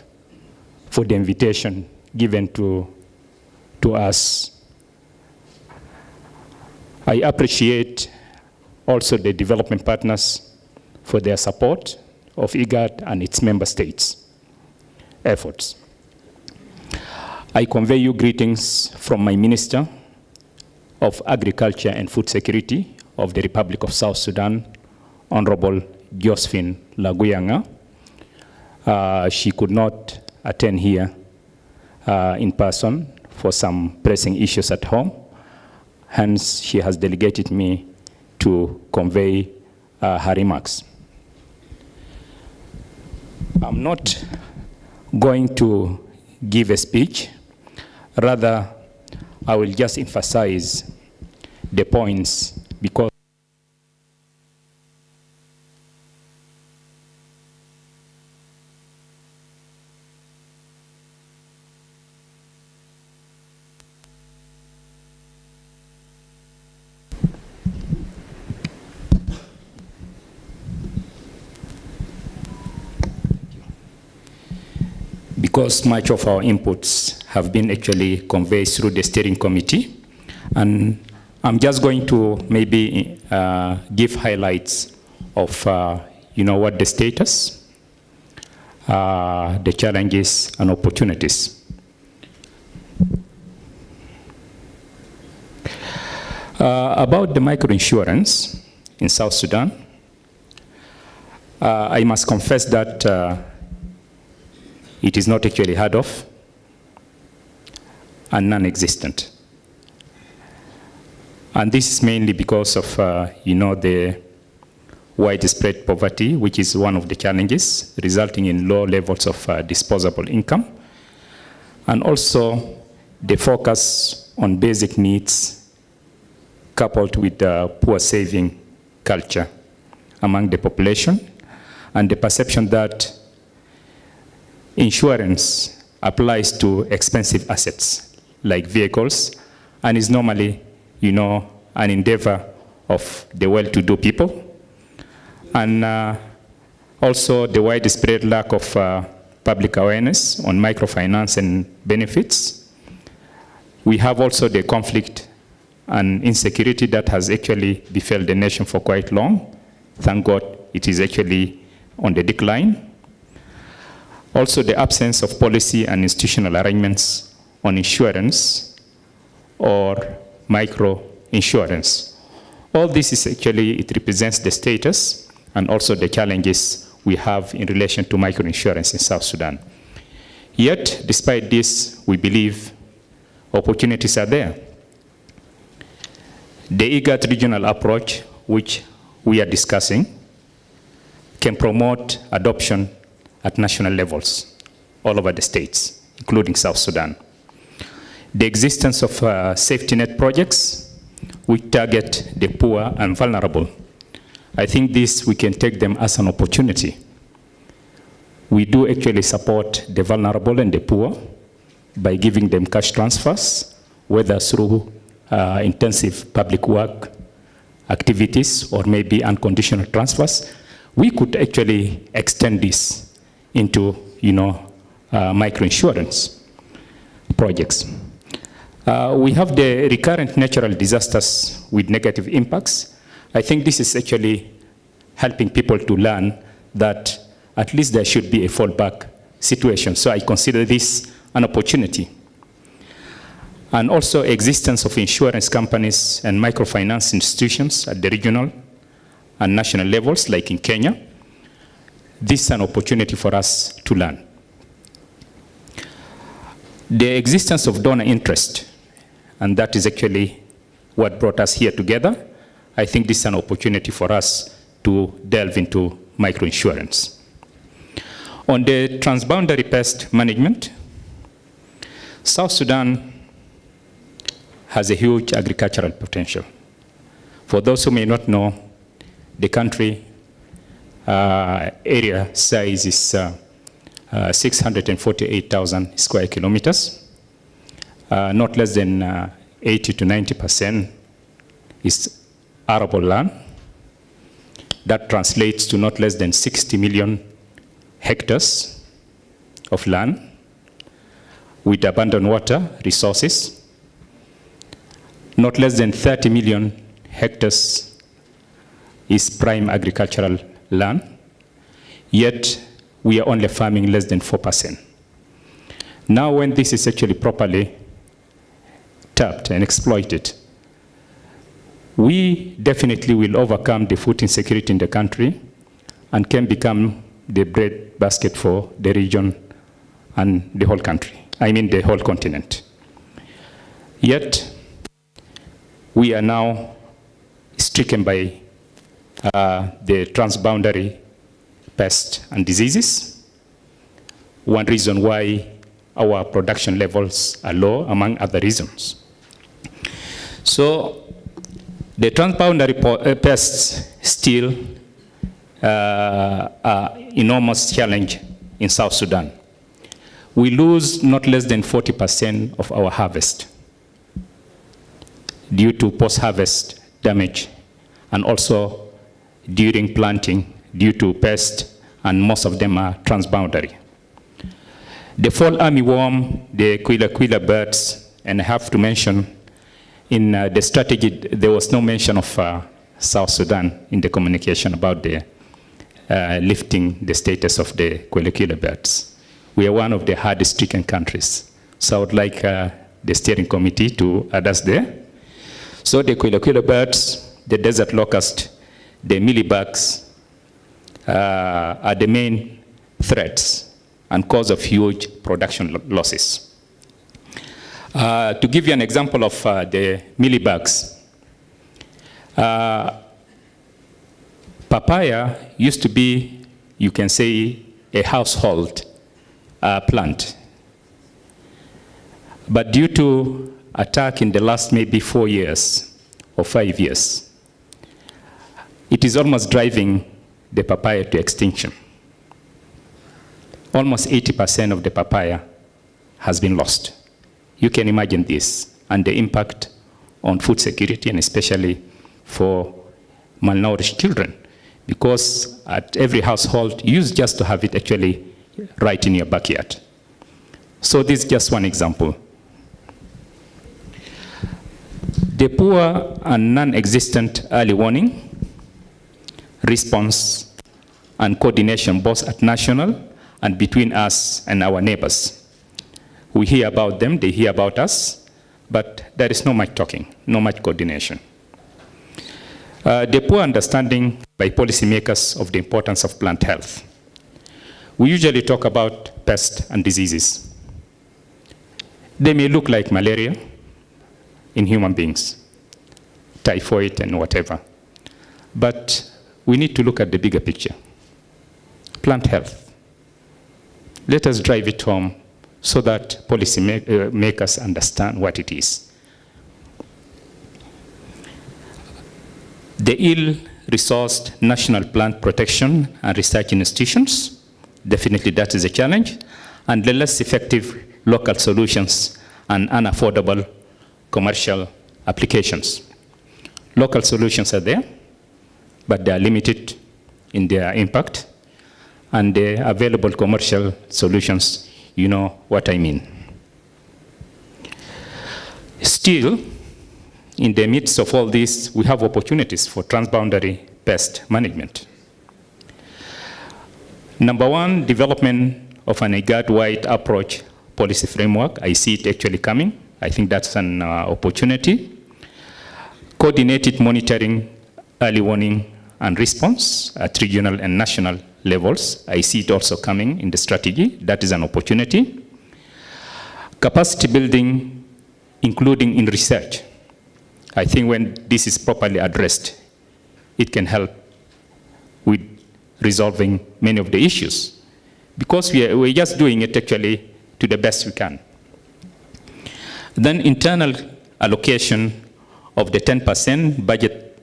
for the invitation given to us. I appreciate also the development partners for their support of IGAD and its member states' efforts. I convey you greetings from my Minister of Agriculture and Food Security of the Republic of South Sudan, Honorable Josephine Laguyanga. She could not attend here in person for some pressing issues at home. Hence, she has delegated me to convey her remarks. I'm not going to give a speech. Rather, I will just emphasize the points because much of our inputs have been actually conveyed through the steering committee. And I'm just going to maybe give highlights of, what the status, the challenges and opportunities. About the microinsurance in South Sudan, I must confess that it is not actually heard of and non-existent. And this is mainly because of, the widespread poverty, which is one of the challenges, resulting in low levels of disposable income And also the focus on basic needs coupled with the poor saving culture among the population, and the perception that insurance applies to expensive assets like vehicles and is normally, an endeavor of the well-to-do people. And also the widespread lack of public awareness on microfinance and benefits. We have also the conflict and insecurity that has actually befell the nation for quite long. Thank God it is actually on the decline. Also the absence of policy and institutional arrangements on insurance or micro insurance. All this is actually, it represents the status and also the challenges we have in relation to microinsurance in South Sudan. Yet, despite this, we believe opportunities are there. The IGAD regional approach, which we are discussing, can promote adoption at national levels all over the states, including South Sudan. The existence of safety net projects which target the poor and vulnerable. I think this, we can take them as an opportunity. We do actually support the vulnerable and the poor by giving them cash transfers, whether through intensive public work activities or maybe unconditional transfers. We could actually extend this into, microinsurance projects. We have the recurrent natural disasters with negative impacts. I think this is actually helping people to learn that at least there should be a fallback situation. So I consider this an opportunity. And also existence of insurance companies and microfinance institutions at the regional and national levels, like in Kenya. This is an opportunity for us to learn. The existence of donor interest, and that is actually what brought us here together. I think this is an opportunity for us to delve into microinsurance. On the transboundary pest management, South Sudan has a huge agricultural potential. For those who may not know, the country area size is 648,000 square kilometers. Not less than 80 to 90% is arable land. That translates to not less than 60 million hectares of land with abundant water resources. Not less than 30 million hectares is prime agricultural land, yet we are only farming less than 4%. Now when this is actually properly tapped and exploited, we definitely will overcome the food insecurity in the country and can become the bread basket for the region and the whole country, the whole continent. Yet, we are now stricken by the transboundary pest and diseases. One reason why our production levels are low, among other reasons. So, the transboundary pests still are enormous challenge in South Sudan. We lose not less than 40% of our harvest due to post-harvest damage, and also during planting due to pests, and most of them are transboundary. The fall armyworm, the quilla birds, and I have to mention, in the strategy, there was no mention of South Sudan in the communication about the lifting the status of the quilla birds. We are one of the hardest stricken countries. So I would like the steering committee to add us there. So the quilla birds, the desert locust, the mealybugs are the main threats and cause of huge production losses. To give you an example of the mealybugs, papaya used to be, you can say, a household plant. But due to attack in the last maybe 4 years or 5 years, it is almost driving the papaya to extinction. Almost 80% of the papaya has been lost. You can imagine this and the impact on food security, and especially for malnourished children, because at every household, you used just to have it actually right in your backyard. So this is just one example. The poor and non-existent early warning, response, and coordination both at national and between us and our neighbors. We hear about them, they hear about us, but there is no much talking, no much coordination. The poor understanding by policymakers of the importance of plant health. We usually talk about pests and diseases. They may look like malaria in human beings, typhoid and whatever, but we need to look at the bigger picture. Plant health. Let us drive it home so that policymakers understand what it is. The ill-resourced national plant protection and research institutions, definitely that is a challenge, and the less effective local solutions and unaffordable commercial applications. Local solutions are there, but they are limited in their impact, and the available commercial solutions, you know what I mean. Still, in the midst of all this, we have opportunities for transboundary pest management. Number one, development of an IGAD-wide approach policy framework. I see it actually coming. I think that's an opportunity. Coordinated monitoring, early warning, and response at regional and national levels. I see it also coming in the strategy. That is an opportunity. Capacity building, including in research. I think when this is properly addressed, it can help with resolving many of the issues, because we're just doing it actually to the best we can. Then internal allocation of the 10% budget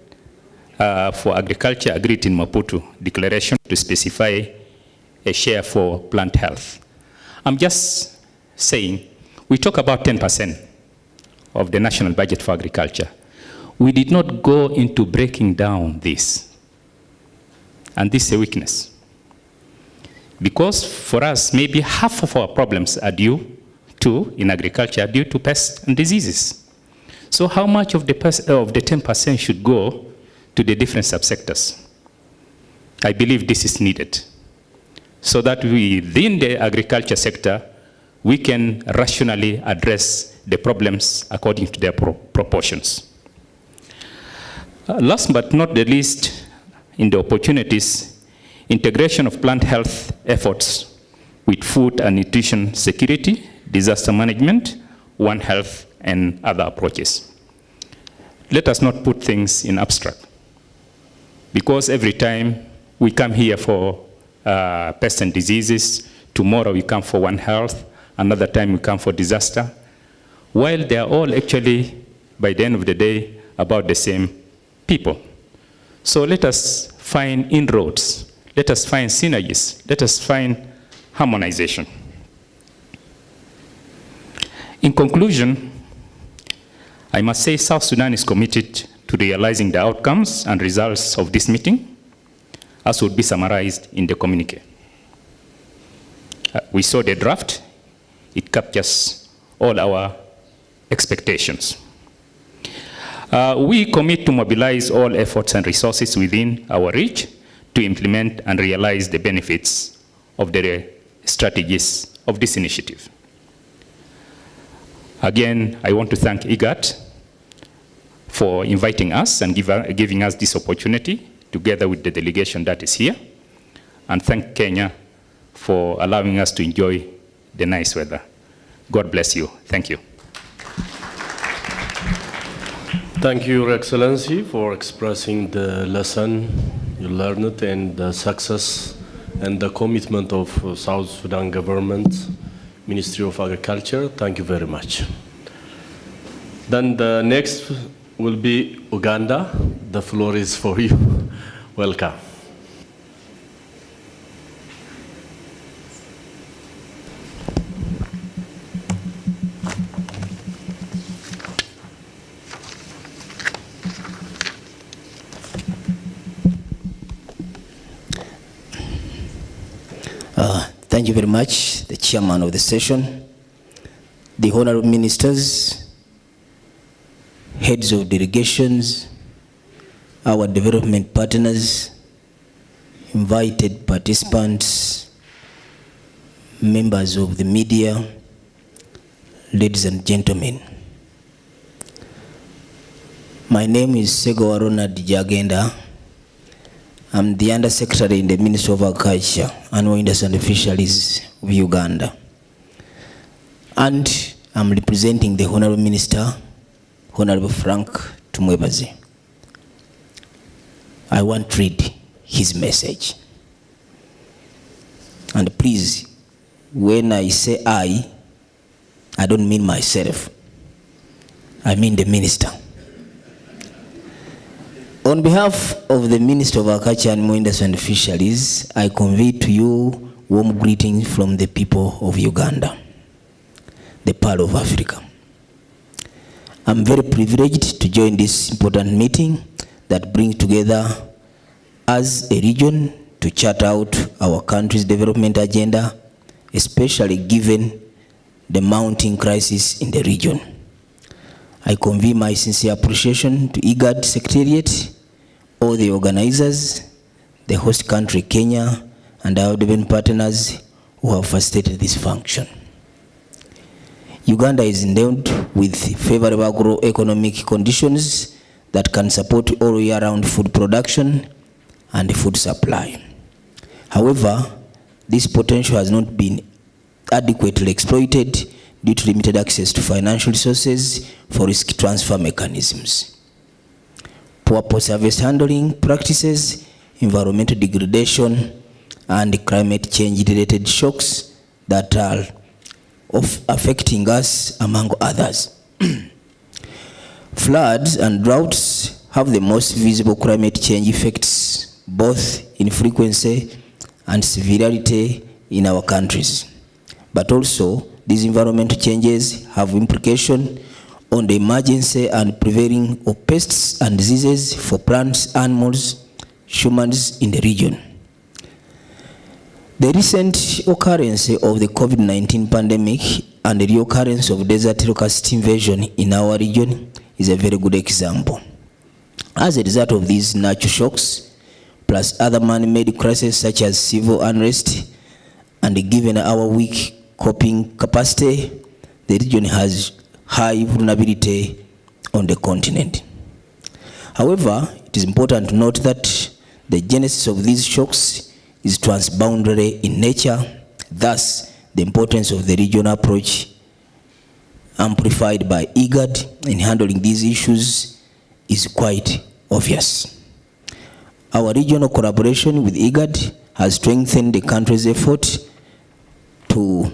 for agriculture agreed in Maputo Declaration to specify a share for plant health. I'm just saying, we talk about 10% of the national budget for agriculture. We did not go into breaking down this. And this is a weakness. Because for us, maybe half of our problems are due to, in agriculture, due to pests and diseases. So how much of the 10% should go to the different subsectors? I believe this is needed, so that within the agriculture sector, we can rationally address the problems according to their proportions. Last but not the least, in the opportunities, integration of plant health efforts with food and nutrition security, disaster management, One Health, and other approaches. Let us not put things in abstract, because every time we come here for pests and diseases, tomorrow we come for One Health, another time we come for disaster, while they are all actually, by the end of the day, about the same people. So let us find inroads, let us find synergies, let us find harmonization. In conclusion, I must say South Sudan is committed to realizing the outcomes and results of this meeting, as would be summarized in the communique. We saw the draft. It captures all our expectations. We commit to mobilize all efforts and resources within our reach to implement and realize the benefits of the strategies of this initiative. Again, I want to thank IGAD for inviting us and giving us this opportunity, together with the delegation that is here, and thank Kenya for allowing us to enjoy the nice weather. God bless you. Thank you. Thank you, Your Excellency, for expressing the lesson you learned and the success and the commitment of South Sudan government Ministry of Agriculture. Thank you very much. Then the next will be Uganda. The floor is for you. Welcome. Thank you very much, the chairman of the session, the honorable ministers, heads of delegations, our development partners, invited participants, members of the media, ladies and gentlemen. My name is Sego Ronald Jagenda. I'm the Under Secretary in the Ministry of Agriculture, Animal Industry and Fisheries of Uganda. And I'm representing the Honorable Minister, Honorable Frank Tumwebaze. I want to read his message. And please, when I say I don't mean myself. I mean the minister. On behalf of the Minister of Agriculture, Animal Industry and Fisheries, I convey to you warm greetings from the people of Uganda, the Pearl of Africa. I'm very privileged to join this important meeting that brings together as a region to chart out our country's development agenda, especially given the mounting crisis in the region. I convey my sincere appreciation to IGAD Secretariat, all the organizers, the host country Kenya, and our development partners who have facilitated this function. Uganda is endowed with favorable agroeconomic conditions that can support all year-round food production and food supply. However, this potential has not been adequately exploited due to limited access to financial resources for risk transfer mechanisms. Poor post-harvest handling practices, environmental degradation, and climate change-related shocks that are affecting us, among others. Floods and droughts have the most visible climate change effects, both in frequency and severity in our countries. But also, these environmental changes have implications on the emergency and prevailing of pests and diseases for plants, animals, humans in the region. The recent occurrence of the COVID-19 pandemic and the reoccurrence of desert locust invasion in our region is a very good example. As a result of these natural shocks, plus other man-made crises such as civil unrest, and given our weak coping capacity, the region has high vulnerability on the continent. However, it is important to note that the genesis of these shocks is transboundary in nature. Thus, the importance of the regional approach amplified by IGAD in handling these issues is quite obvious. Our regional collaboration with IGAD has strengthened the country's effort to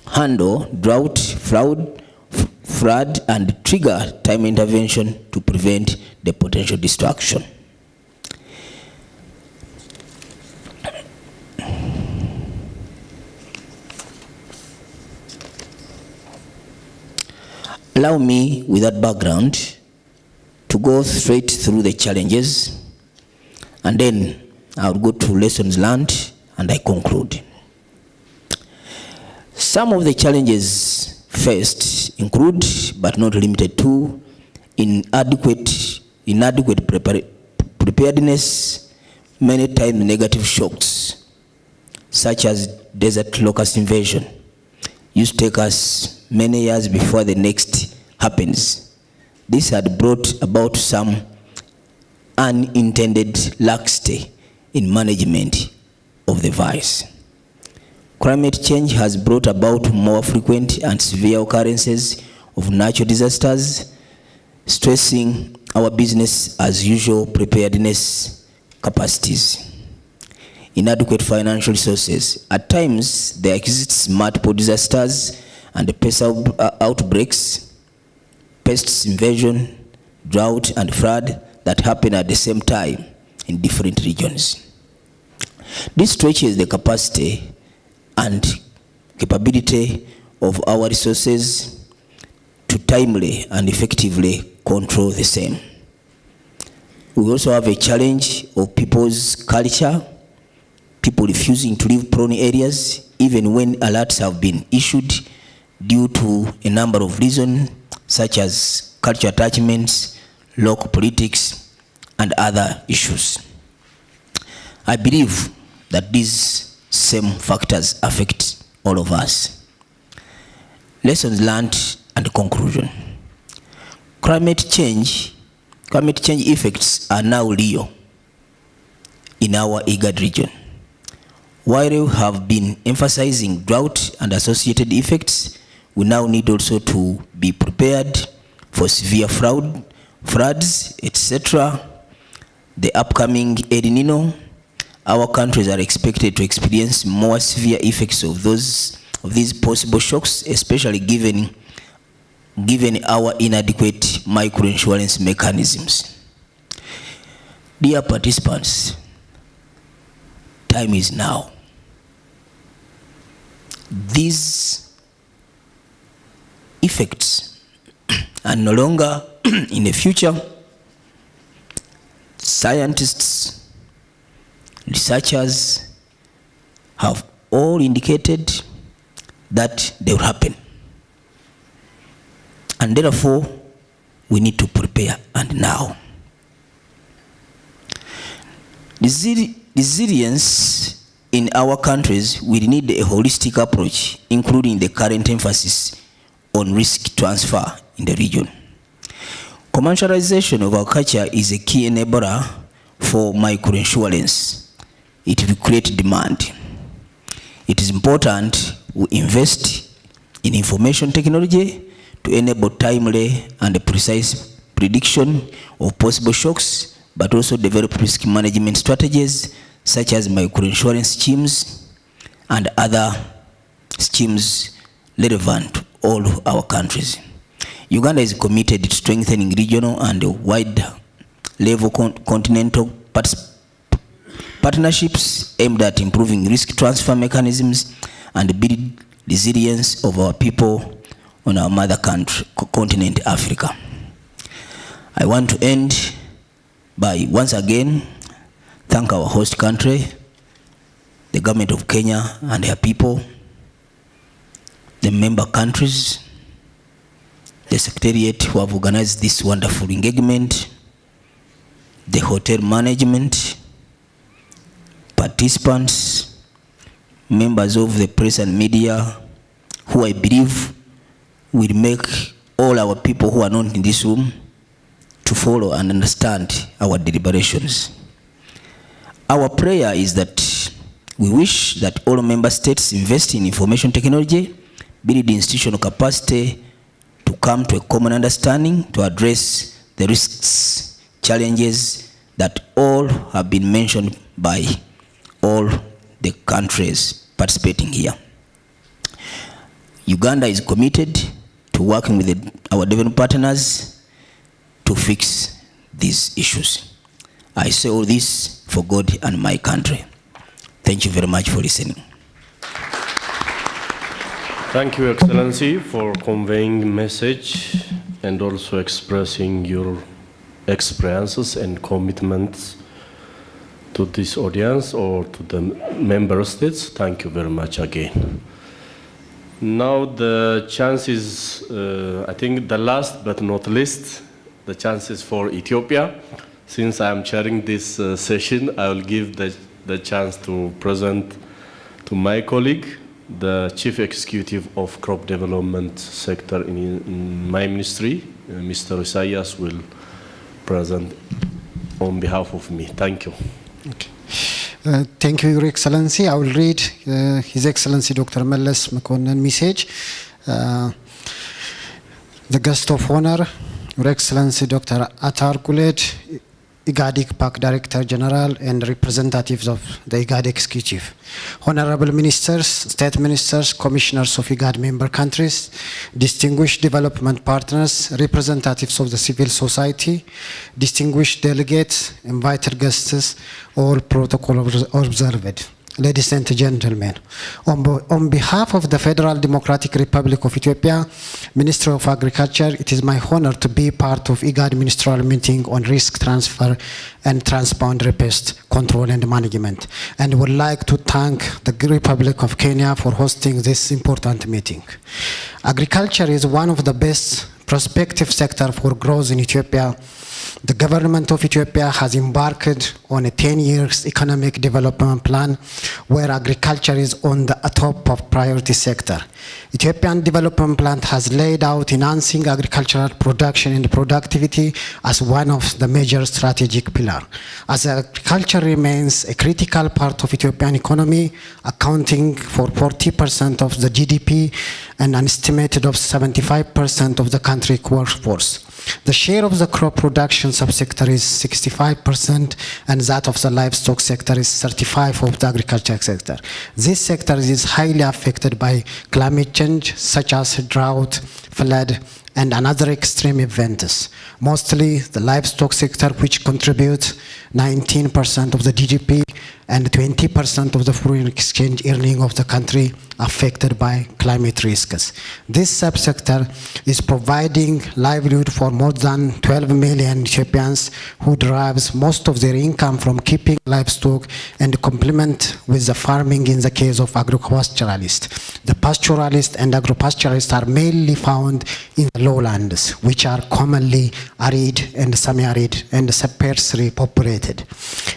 handle drought, flood, and trigger time intervention to prevent the potential destruction. Allow me, with that background, to go straight through the challenges, and then I'll go to lessons learned, and I conclude. Some of the challenges faced include, but not limited to, inadequate preparedness, many times negative shocks, such as desert locust invasion, used to take us many years before the next happens. This had brought about some unintended laxity in management of the virus. Climate change has brought about more frequent and severe occurrences of natural disasters, stressing our business as usual preparedness capacities. inadequate financial resources. At times, there exists multiple disasters and pest outbreaks, pests invasion, drought, and flood that happen at the same time in different regions. This stretches the capacity and capability of our resources to timely and effectively control the same. We also have a challenge of people's culture, people refusing to leave prone areas even when alerts have been issued due to a number of reasons such as cultural attachments, local politics, and other issues. I believe that these same factors affect all of us. Lessons learned and conclusion. Climate change effects are now real in our IGAD region. While we have been emphasizing drought and associated effects, we now need also to be prepared for severe floods, etc. The upcoming El Nino, our countries are expected to experience more severe effects of these possible shocks, especially given our inadequate microinsurance mechanisms. Dear participants, time is now. These effects are no longer in the future. Scientists, researchers have all indicated that they will happen. And therefore, we need to prepare, and now. Resilience in our countries will need a holistic approach, including the current emphasis on risk transfer in the region. Commercialization of our culture is a key enabler for microinsurance. It will create demand. It is important we invest in information technology to enable timely and precise prediction of possible shocks, but also develop risk management strategies such as microinsurance schemes and other schemes relevant to all our countries. Uganda is committed to strengthening regional and wide-level continental partnerships aimed at improving risk transfer mechanisms and building resilience of our people on our mother country, continent Africa. I want to end by once again thank our host country, the government of Kenya and her people, the member countries, the secretariat who have organized this wonderful engagement, the hotel management, participants, members of the press and media, who I believe will make all our people who are not in this room to follow and understand our deliberations. Our prayer is that we wish that all member states invest in information technology, build institutional capacity to come to a common understanding to address the risks, challenges that all have been mentioned by all the countries participating here. Uganda is committed to working with our development partners to fix these issues. I say all this for God and my country. Thank you very much for listening. Thank you, Excellency, for conveying message and also expressing your experiences and commitments to this audience or to the member states. Thank you very much again. Now the chances, I think the last but not least, the chances for Ethiopia. Since I am chairing this session, I will give the chance to present to my colleague, the Chief Executive of Crop Development Sector in my ministry, Mr. Isaias, will present on behalf of me. Thank you. Okay. Thank you, Your Excellency. I will read His Excellency Dr. Meles Mekonnen message. The guest of honor, Your Excellency Dr. Atar Guled, IGAD ICPAC Director General and representatives of the IGAD Executive, Honorable Ministers, State Ministers, Commissioners of IGAD member countries, distinguished development partners, representatives of the civil society, distinguished delegates, invited guests, all protocol observed. Ladies and gentlemen, on behalf of the Federal Democratic Republic of Ethiopia, Ministry of Agriculture, it is my honor to be part of IGAD Ministerial meeting on risk transfer and transboundary pest control and management, and would like to thank the Republic of Kenya for hosting this important meeting. Agriculture is one of the best prospective sector for growth in Ethiopia. The government of Ethiopia has embarked on a 10-year economic development plan where agriculture is on the top of priority sector. Ethiopian development plan has laid out enhancing agricultural production and productivity as one of the major strategic pillars. As agriculture remains a critical part of Ethiopian economy, accounting for 40% of the GDP and an estimated of 75% of the country workforce. The share of the crop production subsector is 65% and that of the livestock sector is 35% of the agriculture sector. This sector is highly affected by climate change such as drought, flood, and another extreme events. Mostly the livestock sector, which contributes 19% of the GDP and 20% of the foreign exchange earning of the country, affected by climate risks. This subsector is providing livelihood for more than 12 million Ethiopians who derives most of their income from keeping livestock and complement with the farming in the case of agropastoralists. The pastoralists and agropastoralists are mainly found in the lowlands, which are commonly arid and semi-arid and sparsely populated.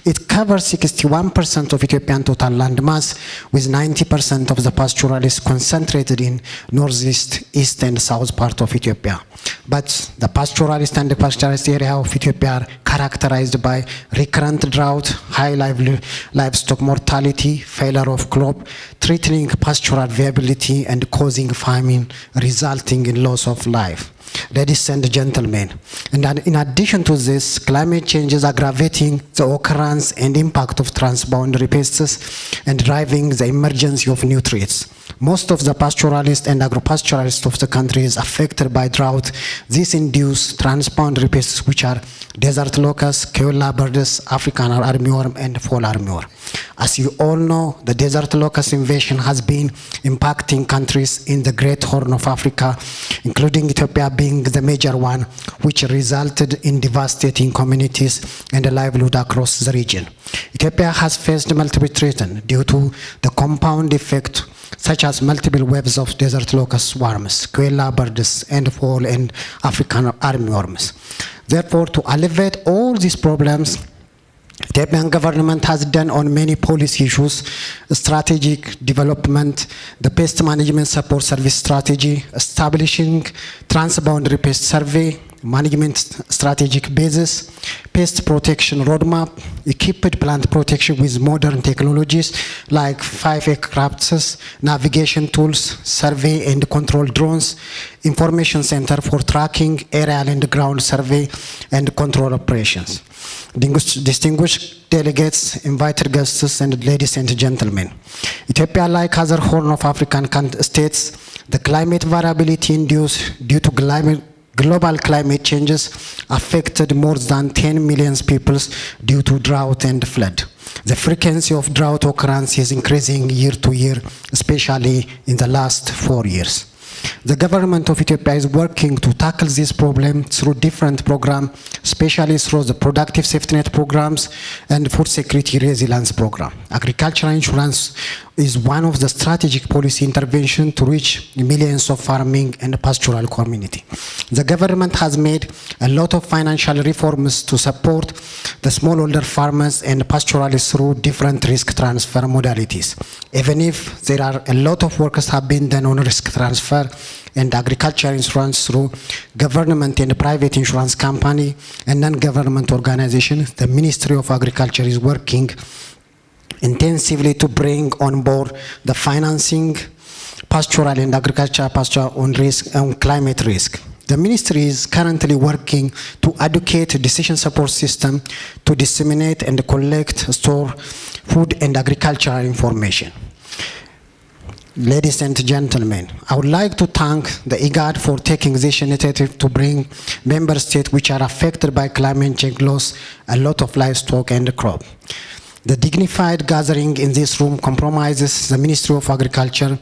It covers 61% of Ethiopian total land mass, with 90% of the pastoralists concentrated in northeast, east, and south part of Ethiopia. But the pastoralist and the pastoralist area of Ethiopia are characterized by recurrent drought, high livestock mortality, failure of crop, threatening pastoral viability, and causing famine, resulting in loss of life. Ladies and gentlemen, and in addition to this, climate change is aggravating the occurrence and impact of transboundary pests and driving the emergence of new threats. Most of the pastoralists and agropastoralists of the country is affected by drought. This induces transboundary pests, which are desert locust, koala birds, African armyworm, and fall armyworm. As you all know, the desert locust invasion has been impacting countries in the Great Horn of Africa, including Ethiopia being the major one, which resulted in devastating communities and livelihood across the region. Ethiopia has faced multiple threats due to the compound effect, such as multiple waves of desert locust swarms, koala birds, and fall and African armyworms. Therefore, to alleviate all these problems, Ethiopian government has done on many policy issues, strategic development, the pest management support service strategy, establishing transboundary pest survey, management strategic basis, pest protection roadmap, equipped plant protection with modern technologies like 5 aircrafts, navigation tools, survey and control drones, information center for tracking, aerial and ground survey and control operations. Distinguished delegates, invited guests, and ladies and gentlemen, Ethiopia, like other Horn of African states, the climate variability induced due to global climate changes affected more than 10 million people due to drought and flood. The frequency of drought occurrence is increasing year to year, especially in the last 4 years. The government of Ethiopia is working to tackle this problem through different programs, especially through the productive safety net programs and food security resilience program. Agricultural insurance is one of the strategic policy intervention to reach millions of farming and pastoral community. The government has made a lot of financial reforms to support the smallholder farmers and pastoralists through different risk transfer modalities. Even if there are a lot of work have been done on risk transfer and agriculture insurance through government and private insurance company and non-government organization, the Ministry of Agriculture is working intensively to bring on board the financing pastoral and agriculture pasture on risk and climate risk. The ministry is currently working to educate decision support system to disseminate and collect, store food and agricultural information. Ladies and gentlemen, I would like to thank the IGAD for taking this initiative to bring member states which are affected by climate change loss a lot of livestock and crop. The dignified gathering in this room compromises the Ministry of Agriculture,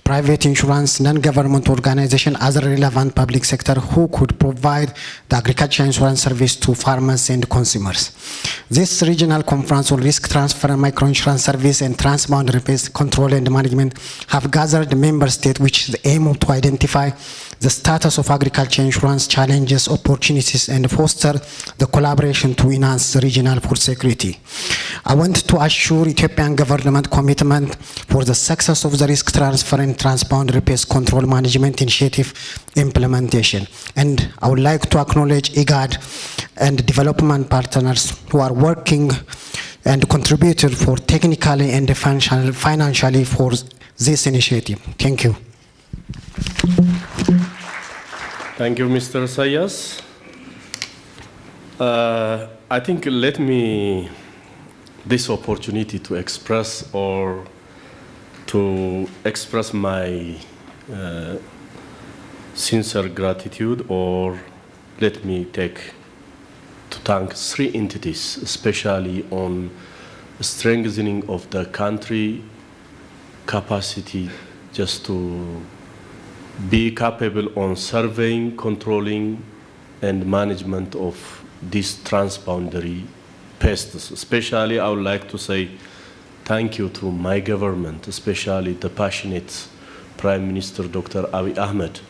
private insurance, non-government organization, other relevant public sector who could provide the agriculture insurance service to farmers and consumers. This regional conference on risk transfer, microinsurance service, and transboundary pest control and management have gathered member states which the aim to identify the status of agriculture insurance challenges, opportunities, and foster the collaboration to enhance the regional food security. I want to assure Ethiopian government commitment for the success of the risk transfer and transboundary pest control management initiative implementation. And I would like to acknowledge IGAD and development partners who are working and contributed for technically and financially for this initiative. Thank you. Thank you, Mr. Sayas. I think let me this opportunity to express my sincere gratitude, or let me take to thank three entities, especially on strengthening of the country capacity just to be capable on surveying, controlling, and management of these transboundary pests. Especially, I would like to say thank you to my government, especially the passionate Prime Minister Dr. Abiy Ahmed,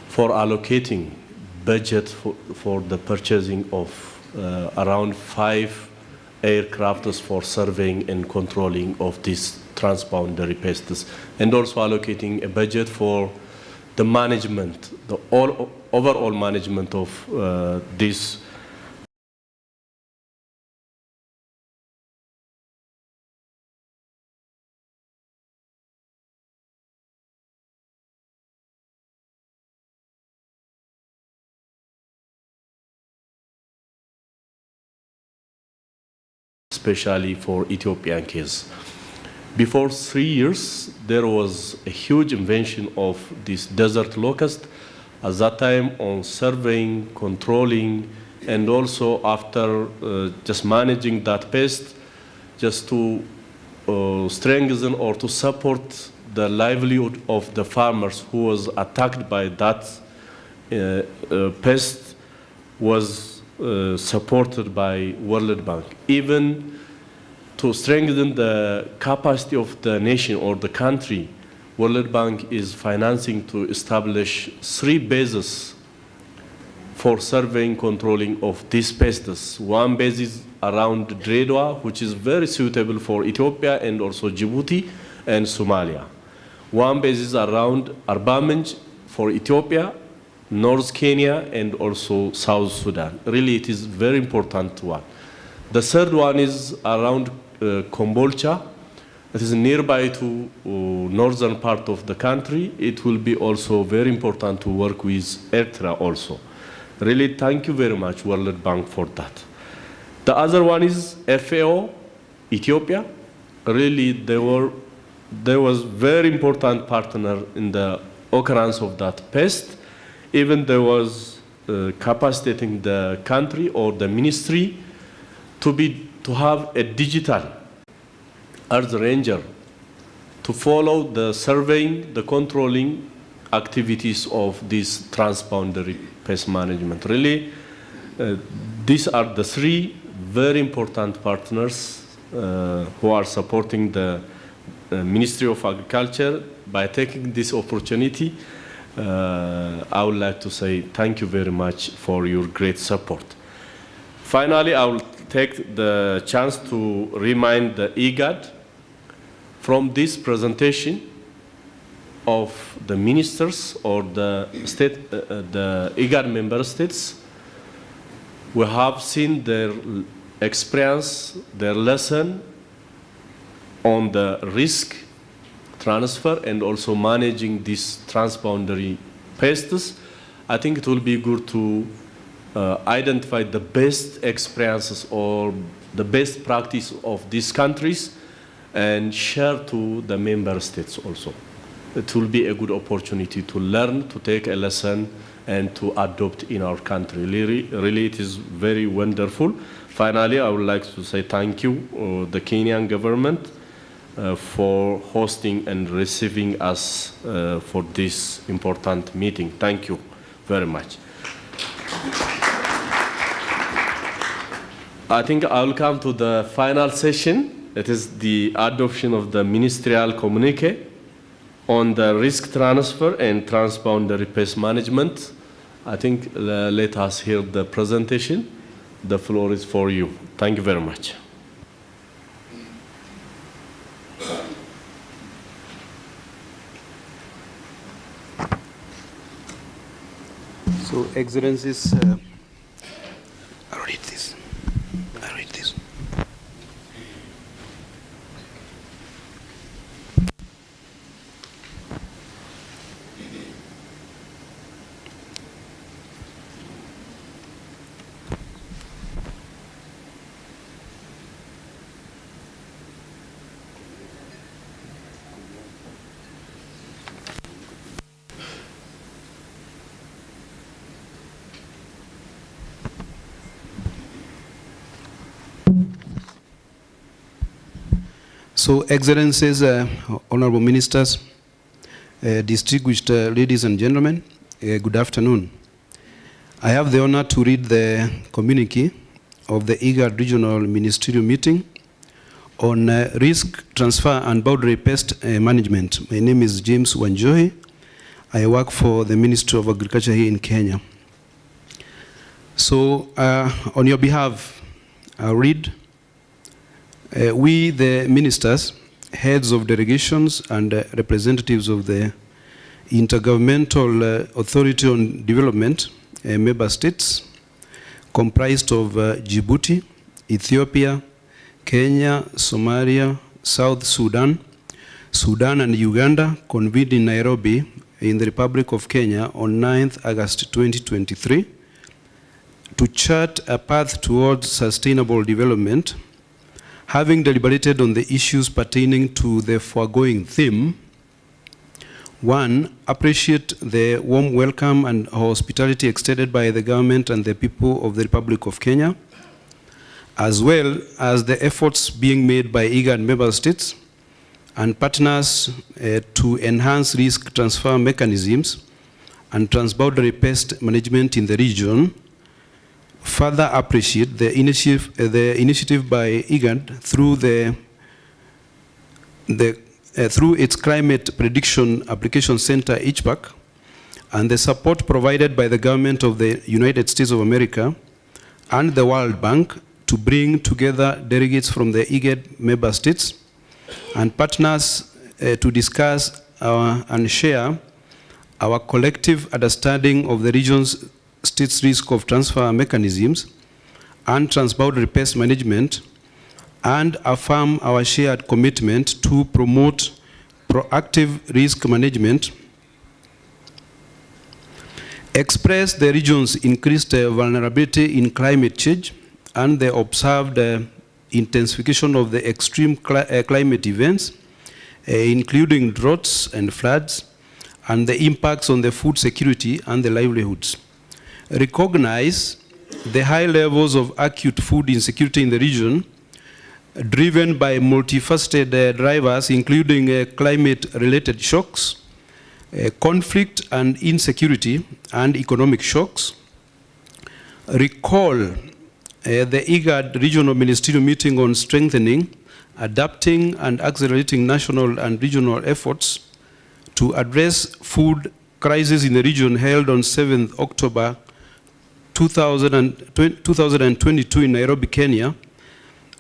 for allocating budget for the purchasing of around 5 aircrafts for surveying and controlling of these transboundary pests, and also allocating a budget for the management, the overall management of this especially for Ethiopian case. Before 3 years, there was a huge invention of this desert locust. At that time, on surveying, controlling, and also after just managing that pest, just to strengthen or to support the livelihood of the farmers who was attacked by that pest, was supported by World Bank. Even to strengthen the capacity of the nation or the country, World Bank is financing to establish 3 bases for surveying, controlling of these pests. One base is around Djibouti, which is very suitable for Ethiopia and also Djibouti and Somalia. One base is around Arbamenj for Ethiopia, North Kenya, and also South Sudan. Really, it is very important one. The third one is around Kombolcha. It is nearby to northern part of the country. It will be also very important to work with Eritrea also. Really, thank you very much, World Bank, for that. The other one is FAO, Ethiopia. Really, there was very important partner in the occurrence of that pest. Even there was capacitating the country or the ministry to have a digital earth ranger to follow the surveying, the controlling activities of this transboundary pest management. Really, these are the 3 very important partners who are supporting the Ministry of Agriculture. By taking this opportunity, I would like to say thank you very much for your great support. Finally, I will take the chance to remind the IGAD from this presentation of the ministers or the IGAD member states. We have seen their experience, their lesson on the risk transfer and also managing these transboundary pests. I think it will be good to identify the best experiences or the best practice of these countries and share to the member states also. It will be a good opportunity to learn, to take a lesson, and to adopt in our country. Really, it is very wonderful. Finally, I would like to say thank you, the Kenyan government, for hosting and receiving us for this important meeting. Thank you very much. I think I will come to the final session. It is the adoption of the Ministerial Communique on the risk transfer and transboundary pest management. I think let us hear the presentation. The floor is for you. Thank you very much. So, Excellencies, I'll read this. So, Excellencies, Honorable Ministers, distinguished ladies and gentlemen, good afternoon. I have the honor to read the communique of the IGAD Regional Ministerial Meeting on risk transfer and boundary pest management. My name is James Wanjohi. I work for the Ministry of Agriculture here in Kenya. So, on your behalf, I'll read. We, the ministers, heads of delegations, and representatives of the Intergovernmental Authority on Development, member states, comprised of Djibouti, Ethiopia, Kenya, Somalia, South Sudan, Sudan and Uganda, convened in Nairobi in the Republic of Kenya on 9th August 2023 to chart a path towards sustainable development. Having deliberated on the issues pertaining to the foregoing theme, 1, appreciate the warm welcome and hospitality extended by the government and the people of the Republic of Kenya, as well as the efforts being made by IGAD member states and partners to enhance risk transfer mechanisms and transboundary pest management in the region. Further appreciate the initiative by IGAD through its Climate Prediction Application Center, HPAC, and the support provided by the government of the United States of America and the World Bank to bring together delegates from the IGAD member states and partners to discuss and share our collective understanding of the region's states' risk of transfer mechanisms and transboundary pest management, and affirm our shared commitment to promote proactive risk management, express the region's increased vulnerability in climate change and the observed intensification of the extreme climate events, including droughts and floods, and the impacts on the food security and the livelihoods. Recognize the high levels of acute food insecurity in the region, driven by multifaceted drivers, including climate-related shocks, conflict and insecurity, and economic shocks. Recall the IGAD Regional Ministerial Meeting on strengthening, adapting, and accelerating national and regional efforts to address food crisis in the region, held on 7th October 2022 in Nairobi, Kenya,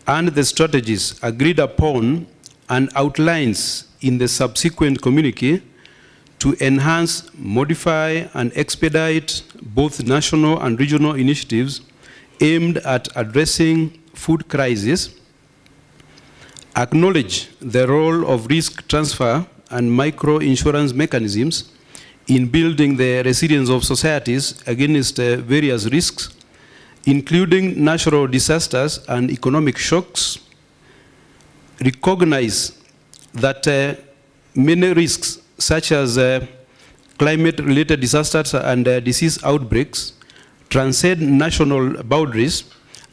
and the strategies agreed upon and outlines in the subsequent communique to enhance, modify, and expedite both national and regional initiatives aimed at addressing food crisis. Acknowledge the role of risk transfer and micro-insurance mechanisms in building the resilience of societies against various risks, including natural disasters and economic shocks. Recognize that many risks, such as climate-related disasters and disease outbreaks, transcend national boundaries,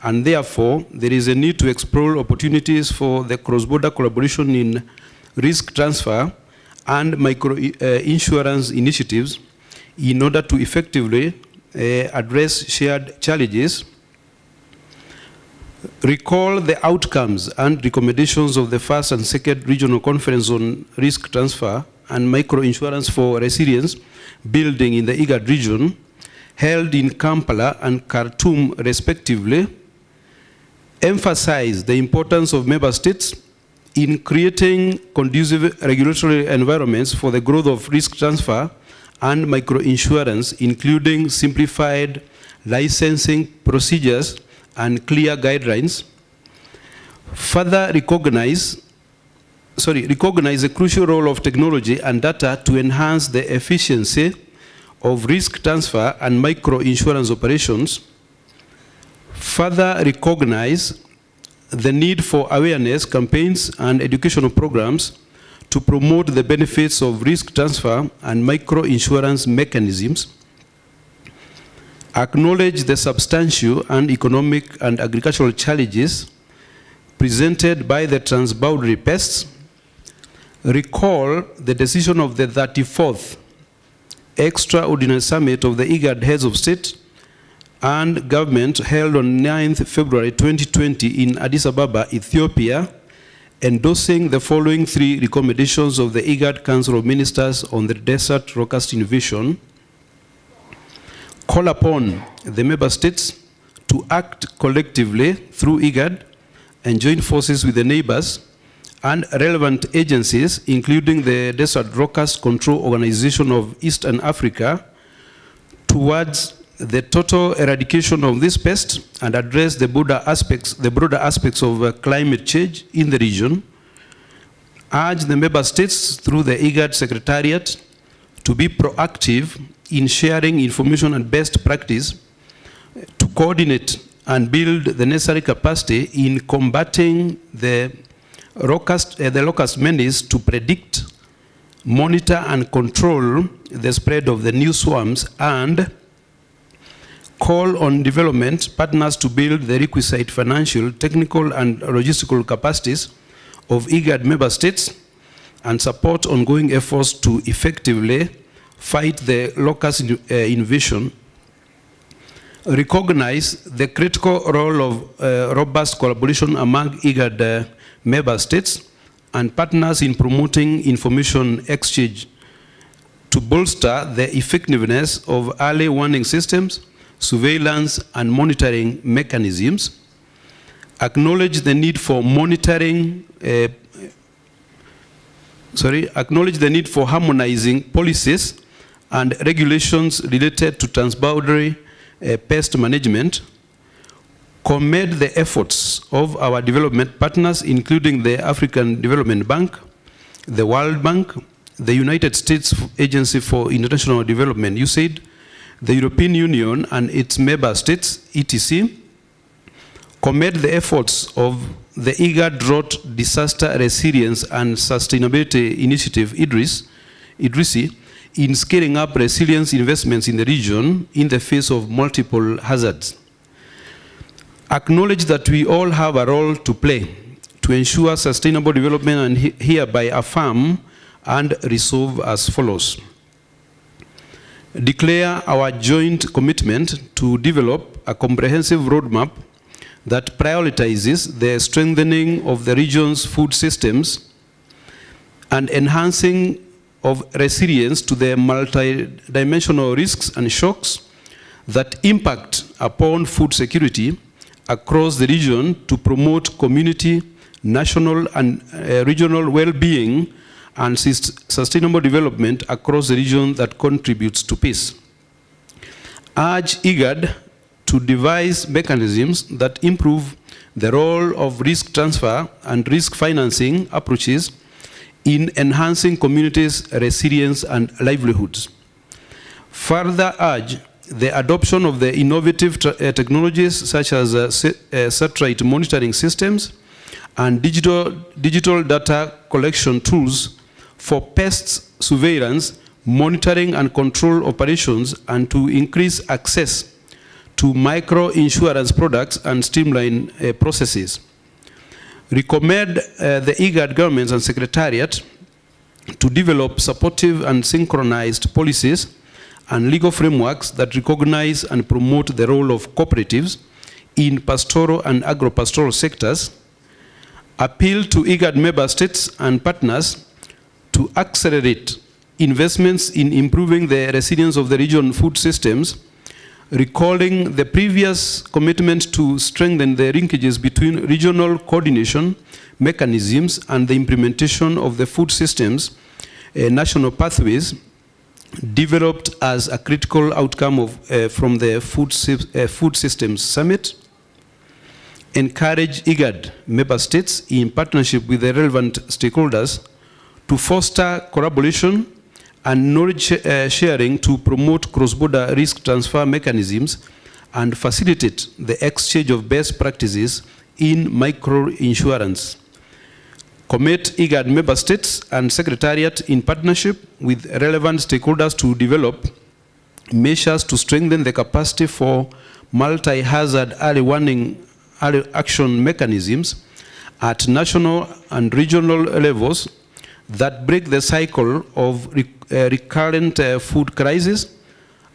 and therefore there is a need to explore opportunities for the cross-border collaboration in risk transfer and micro-insurance initiatives in order to effectively address shared challenges. Recall the outcomes and recommendations of the first and second regional conference on risk transfer and micro-insurance for resilience building in the IGAD region, held in Kampala and Khartoum respectively. Emphasize the importance of member states in creating conducive regulatory environments for the growth of risk transfer and micro-insurance, including simplified licensing procedures and clear guidelines. Further recognize the crucial role of technology and data to enhance the efficiency of risk transfer and micro-insurance operations. Further recognize the need for awareness campaigns and educational programs to promote the benefits of risk transfer and micro-insurance mechanisms. Acknowledge the substantial and economic and agricultural challenges presented by the transboundary pests. Recall the decision of the 34th Extraordinary Summit of the IGAD Heads of State and Government held on 9th February 2020 in Addis Ababa, Ethiopia, endorsing the following 3 recommendations of the IGAD Council of Ministers on the Desert Locust Invasion. Call upon the member states to act collectively through IGAD and join forces with the neighbors and relevant agencies, including the Desert Locust Control Organization of Eastern Africa, towards the total eradication of this pest and address the broader aspects of climate change in the region. Urge the member states through the IGAD Secretariat to be proactive in sharing information and best practice, to coordinate and build the necessary capacity in combating the locust menace, to predict, monitor and control the spread of the new swarms, and call on development partners to build the requisite financial, technical and logistical capacities of IGAD member states and support ongoing efforts to effectively fight the locust invasion. Recognize the critical role of robust collaboration among IGAD member states and partners in promoting information exchange to bolster the effectiveness of early warning systems, surveillance and monitoring mechanisms. Acknowledge the need for harmonizing policies and regulations related to transboundary pest management. Commend the efforts of our development partners, including the African Development Bank, the World Bank, the United States Agency for International Development, USAID, the European Union and its member states, etc. Commend the efforts of the IGAD Drought Disaster Resilience and Sustainability Initiative, IDRISI, in scaling up resilience investments in the region in the face of multiple hazards. Acknowledge that we all have a role to play to ensure sustainable development, and hereby affirm and resolve as follows. Declare our joint commitment to develop a comprehensive roadmap that prioritizes the strengthening of the region's food systems and enhancing of resilience to the multidimensional risks and shocks that impact upon food security across the region, to promote community, national and regional well-being and sustainable development across the region that contributes to peace. Urge IGAD to devise mechanisms that improve the role of risk transfer and risk financing approaches in enhancing communities' resilience and livelihoods. Further urge the adoption of the innovative technologies such as satellite monitoring systems and digital data collection tools for pests surveillance, monitoring and control operations, and to increase access to micro-insurance products and streamline processes. Recommend the IGAD governments and secretariat to develop supportive and synchronized policies and legal frameworks that recognize and promote the role of cooperatives in pastoral and agro-pastoral sectors. Appeal to IGAD member states and partners to accelerate investments in improving the resilience of the region food systems, recalling the previous commitment to strengthen the linkages between regional coordination mechanisms and the implementation of the food systems national pathways developed as a critical outcome of, from the Food Systems Summit. Encourage IGAD member states in partnership with the relevant stakeholders to foster collaboration and knowledge sharing to promote cross-border risk transfer mechanisms and facilitate the exchange of best practices in micro-insurance. Commit IGAD member states and secretariat in partnership with relevant stakeholders to develop measures to strengthen the capacity for multi-hazard early warning, early action mechanisms at national and regional levels that break the cycle of recurrent food crisis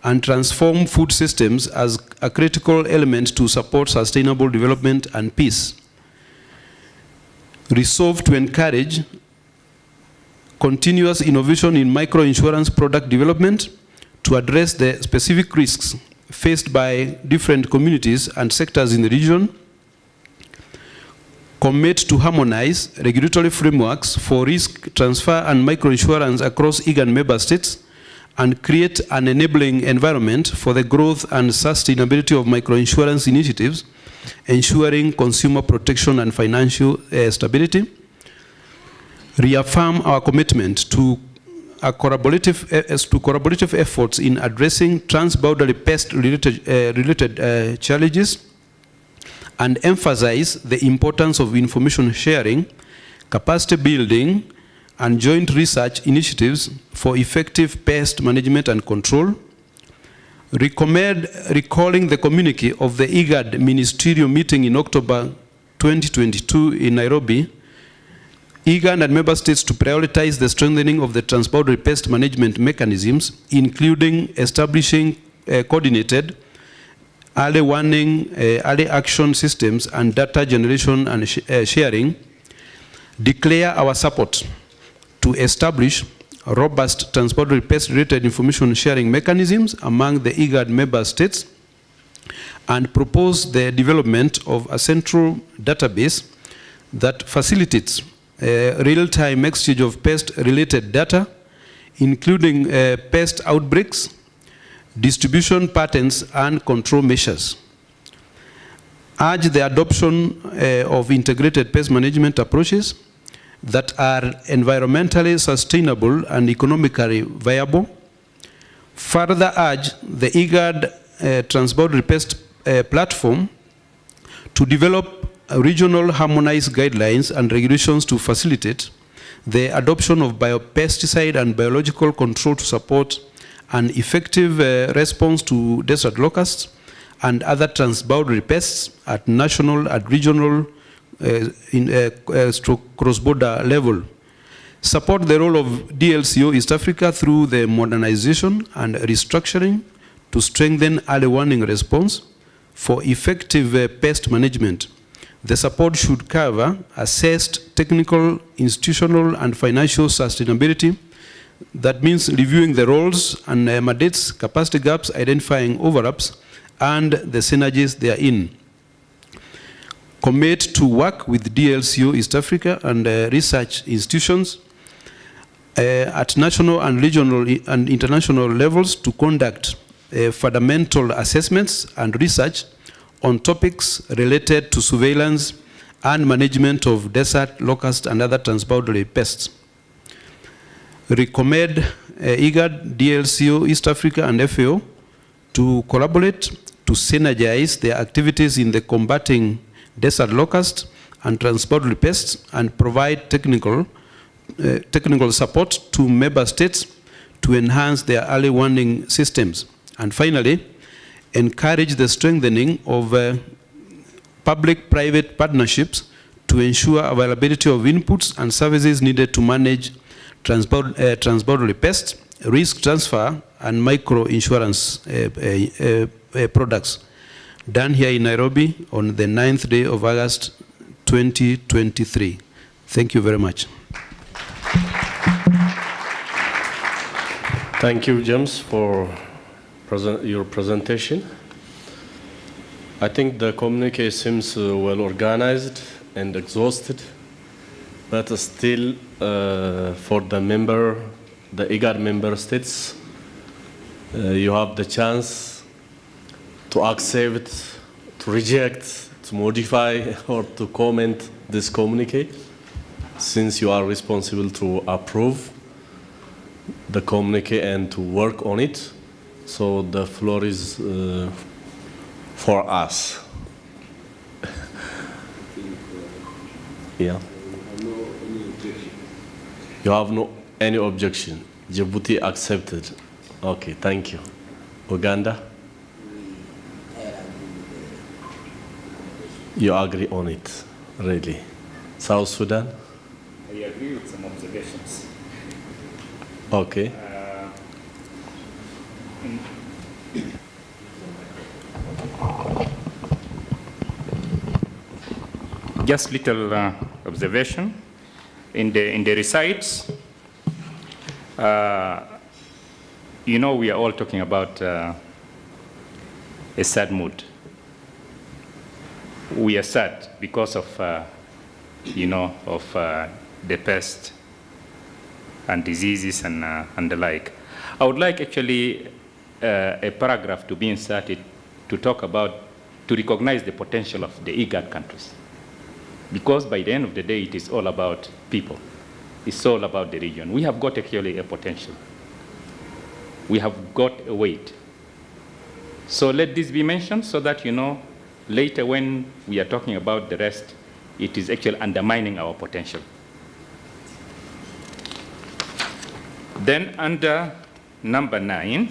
and transform food systems as a critical element to support sustainable development and peace. Resolve to encourage continuous innovation in micro-insurance product development to address the specific risks faced by different communities and sectors in the region. Commit to harmonize regulatory frameworks for risk transfer and microinsurance across IGAD member states and create an enabling environment for the growth and sustainability of microinsurance initiatives, ensuring consumer protection and financial stability. Reaffirm our commitment to collaborative efforts in addressing transboundary pest related challenges, and emphasize the importance of information sharing, capacity building, and joint research initiatives for effective pest management and control. Recommend recalling the communique of the IGAD Ministerial meeting in October 2022 in Nairobi, IGAD and member states to prioritize the strengthening of the transboundary pest management mechanisms, including establishing coordinated early warning, early action systems, and data generation and sharing. Declare our support to establish robust transboundary pest-related information sharing mechanisms among the IGAD member states and propose the development of a central database that facilitates real-time exchange of pest-related data, including pest outbreaks, distribution patterns, and control measures. Urge the adoption of integrated pest management approaches that are environmentally sustainable and economically viable. Further urge the IGAD Transboundary Pest platform to develop regional harmonized guidelines and regulations to facilitate the adoption of biopesticide and biological control to support an effective response to desert locusts and other transboundary pests at national and regional cross-border level. Support the role of DLCO East Africa through the modernization and restructuring to strengthen early warning response for effective pest management. The support should cover assessed technical, institutional, and financial sustainability. That means reviewing the roles and mandates, capacity gaps, identifying overlaps, and the synergies they are in. Commit to work with DLCO East Africa and research institutions at national and regional and international levels to conduct fundamental assessments and research on topics related to surveillance and management of desert locust and other transboundary pests. recommend IGAD, DLCO, East Africa, and FAO to collaborate to synergize their activities in the combating desert locust and transboundary pests and provide technical support to member states to enhance their early warning systems. And finally, encourage the strengthening of public-private partnerships to ensure availability of inputs and services needed to manage transboundary pests, risk transfer, and micro-insurance products. Done here in Nairobi on the 9th day of August 2023. Thank you very much. Thank you, James, for your presentation. I think the communique seems well organized and exhausted, but still for the IGAD member states, you have the chance to accept, to reject, to modify, or to comment this communique, since you are responsible to approve the communique and to work on it. So the floor is for us. Yeah. You have no any objection. Djibouti accepted. Okay, thank you. Uganda? You agree on it, really? South Sudan? I agree with some observations. Okay. Just little observation. In the recites, you know, we are all talking about a sad mood. We are sad because of, you know, of the pest and diseases and the like. I would like actually a paragraph to be inserted to talk about, to recognize the potential of the IGAD countries. Because by the end of the day, it is all about people. It's all about the region. We have got actually a potential. We have got a weight. So let this be mentioned so that, you know, later when we are talking about the rest, it is actually undermining our potential. Then under number 9,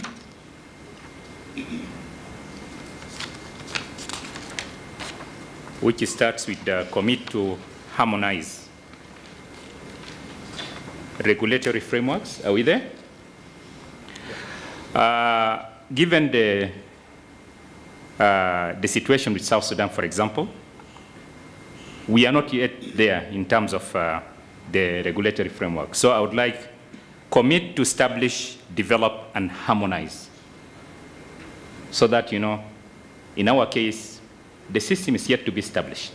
which starts with the commit to harmonize regulatory frameworks. Are we there? Given the situation with South Sudan, for example, we are not yet there in terms of the regulatory framework. So I would like commit to establish, develop, and harmonize, so that, you know, in our case, the system is yet to be established.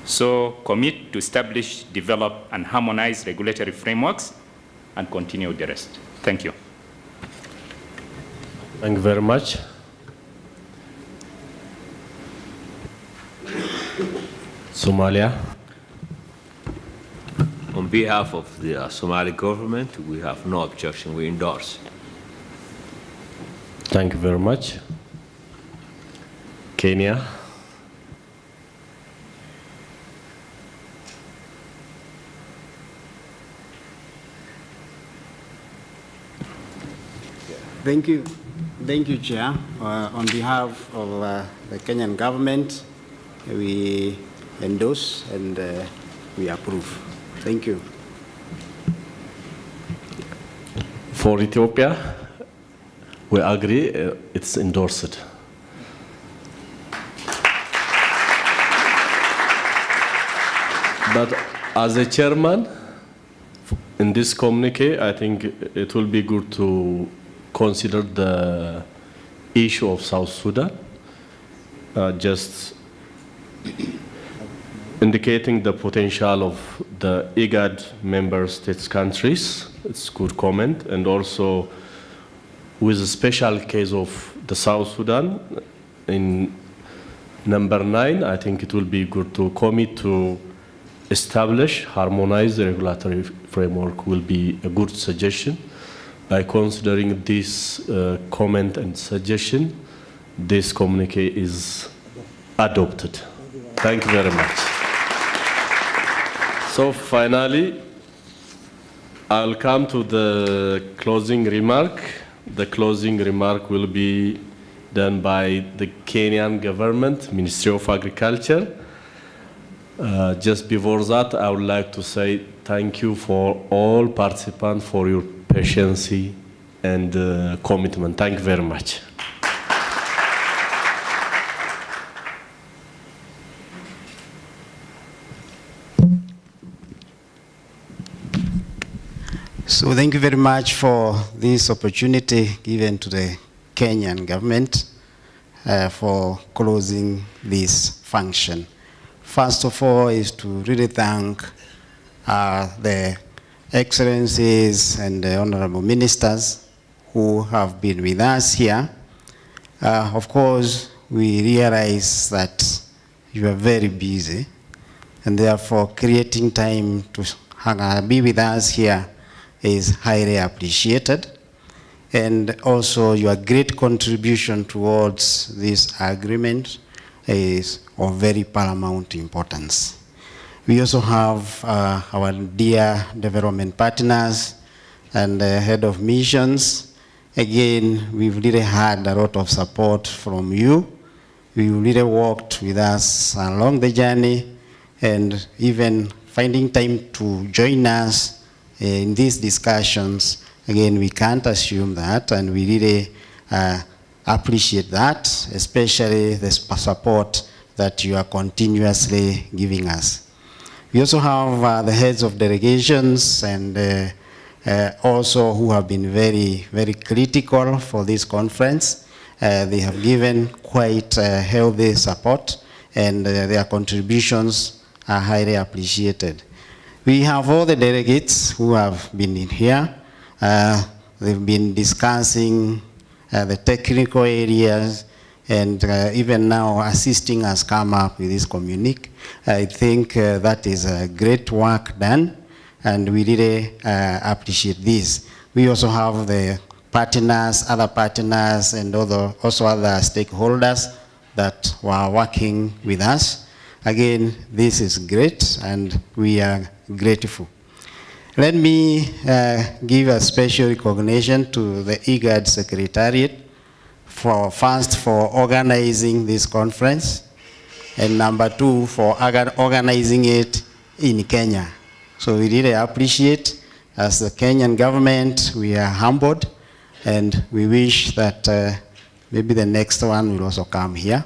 So commit to establish, develop, and harmonize regulatory frameworks and continue the rest. Thank you. Thank you very much. Somalia. On behalf of the Somali government, we have no objection. We endorse. Thank you very much. Kenya. Thank you, Chair. On behalf of the Kenyan government, we endorse and we approve. Thank you. For Ethiopia, we agree, it's endorsed. But as a chairman, in this communique, I think it will be good to consider the issue of South Sudan, just indicating the potential of the IGAD member states countries. It's good comment. And also with a special case of the South Sudan, in number 9, I think it will be good to commit to establish, harmonize the regulatory framework will be a good suggestion. By considering this comment and suggestion, this communique is adopted. Thank you very much. So finally, I'll come to the closing remark. The closing remark will be done by the Kenyan government, Ministry of Agriculture. Just before that, I would like to say thank you for all participants for your patience and commitment. Thank you very much. So thank you very much for this opportunity given to the Kenyan government for closing this function. First of all is to really thank the excellencies and the honorable ministers who have been with us here. Of course, we realize that you are very busy, and therefore creating time to be with us here is highly appreciated. And also your great contribution towards this agreement is of very paramount importance. We also have our dear development partners and the head of missions. Again, we've really had a lot of support from you. You really worked with us along the journey, and even finding time to join us in these discussions. Again, we can't assume that, and we really appreciate that, especially the support that you are continuously giving us. We also have the heads of delegations and also who have been very, very critical for this conference. They have given quite healthy support, and their contributions are highly appreciated. We have all the delegates who have been in here. They've been discussing the technical areas, and even now assisting us come up with this communique. I think that is a great work done, and we really appreciate this. We also have the partners, other partners, and also other stakeholders that were working with us. Again, this is great, and we are grateful. Let me give a special recognition to the IGAD Secretariat for organizing this conference, and number two, for organizing it in Kenya. So we really appreciate, as the Kenyan government, we are humbled, and we wish that maybe the next one will also come here.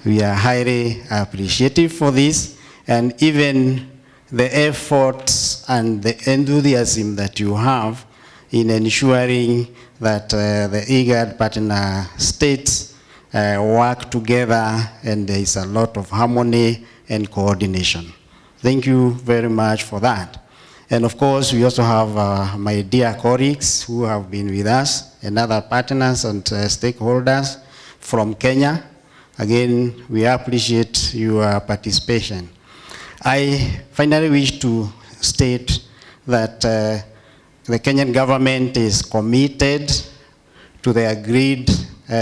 We are highly appreciative for this, and even the efforts and the enthusiasm that you have in ensuring that the IGAD partner states work together, and there is a lot of harmony and coordination. Thank you very much for that. And of course, we also have my dear colleagues who have been with us, and other partners and stakeholders from Kenya. Again, we appreciate your participation. I finally wish to state that the Kenyan government is committed to the agreed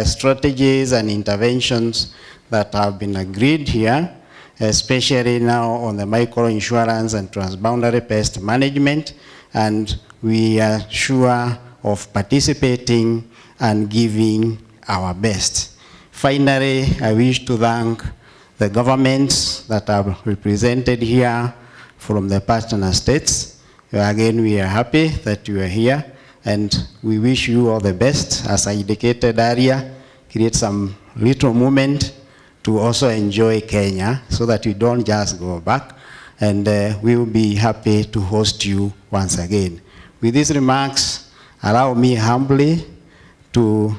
strategies and interventions that have been agreed here, especially now on the microinsurance and transboundary pest management, and we are sure of participating and giving our best. Finally, I wish to thank the governments that are represented here from the partner states. Again, we are happy that you are here, and we wish you all the best. As I indicated earlier, create some little moment to also enjoy Kenya, so that you don't just go back, and we will be happy to host you once again. With these remarks, allow me humbly to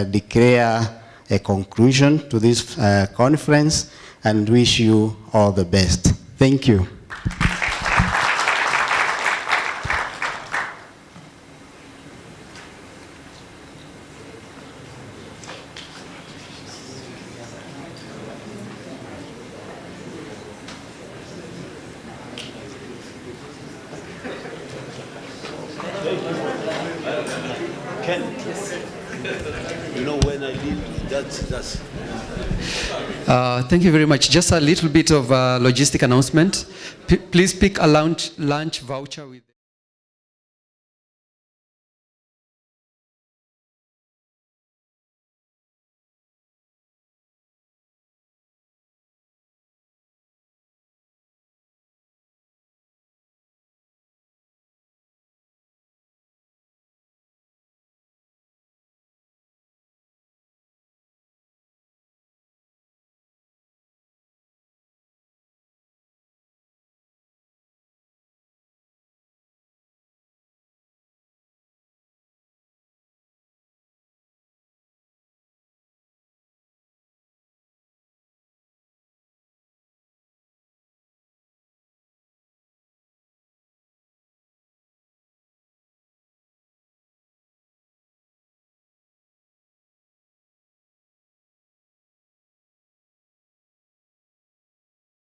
declare a conclusion to this conference, and wish you all the best. Thank you. Ken, you know when I leave, that's. Thank you very much. Just a little bit of a logistic announcement. Please pick a lunch voucher with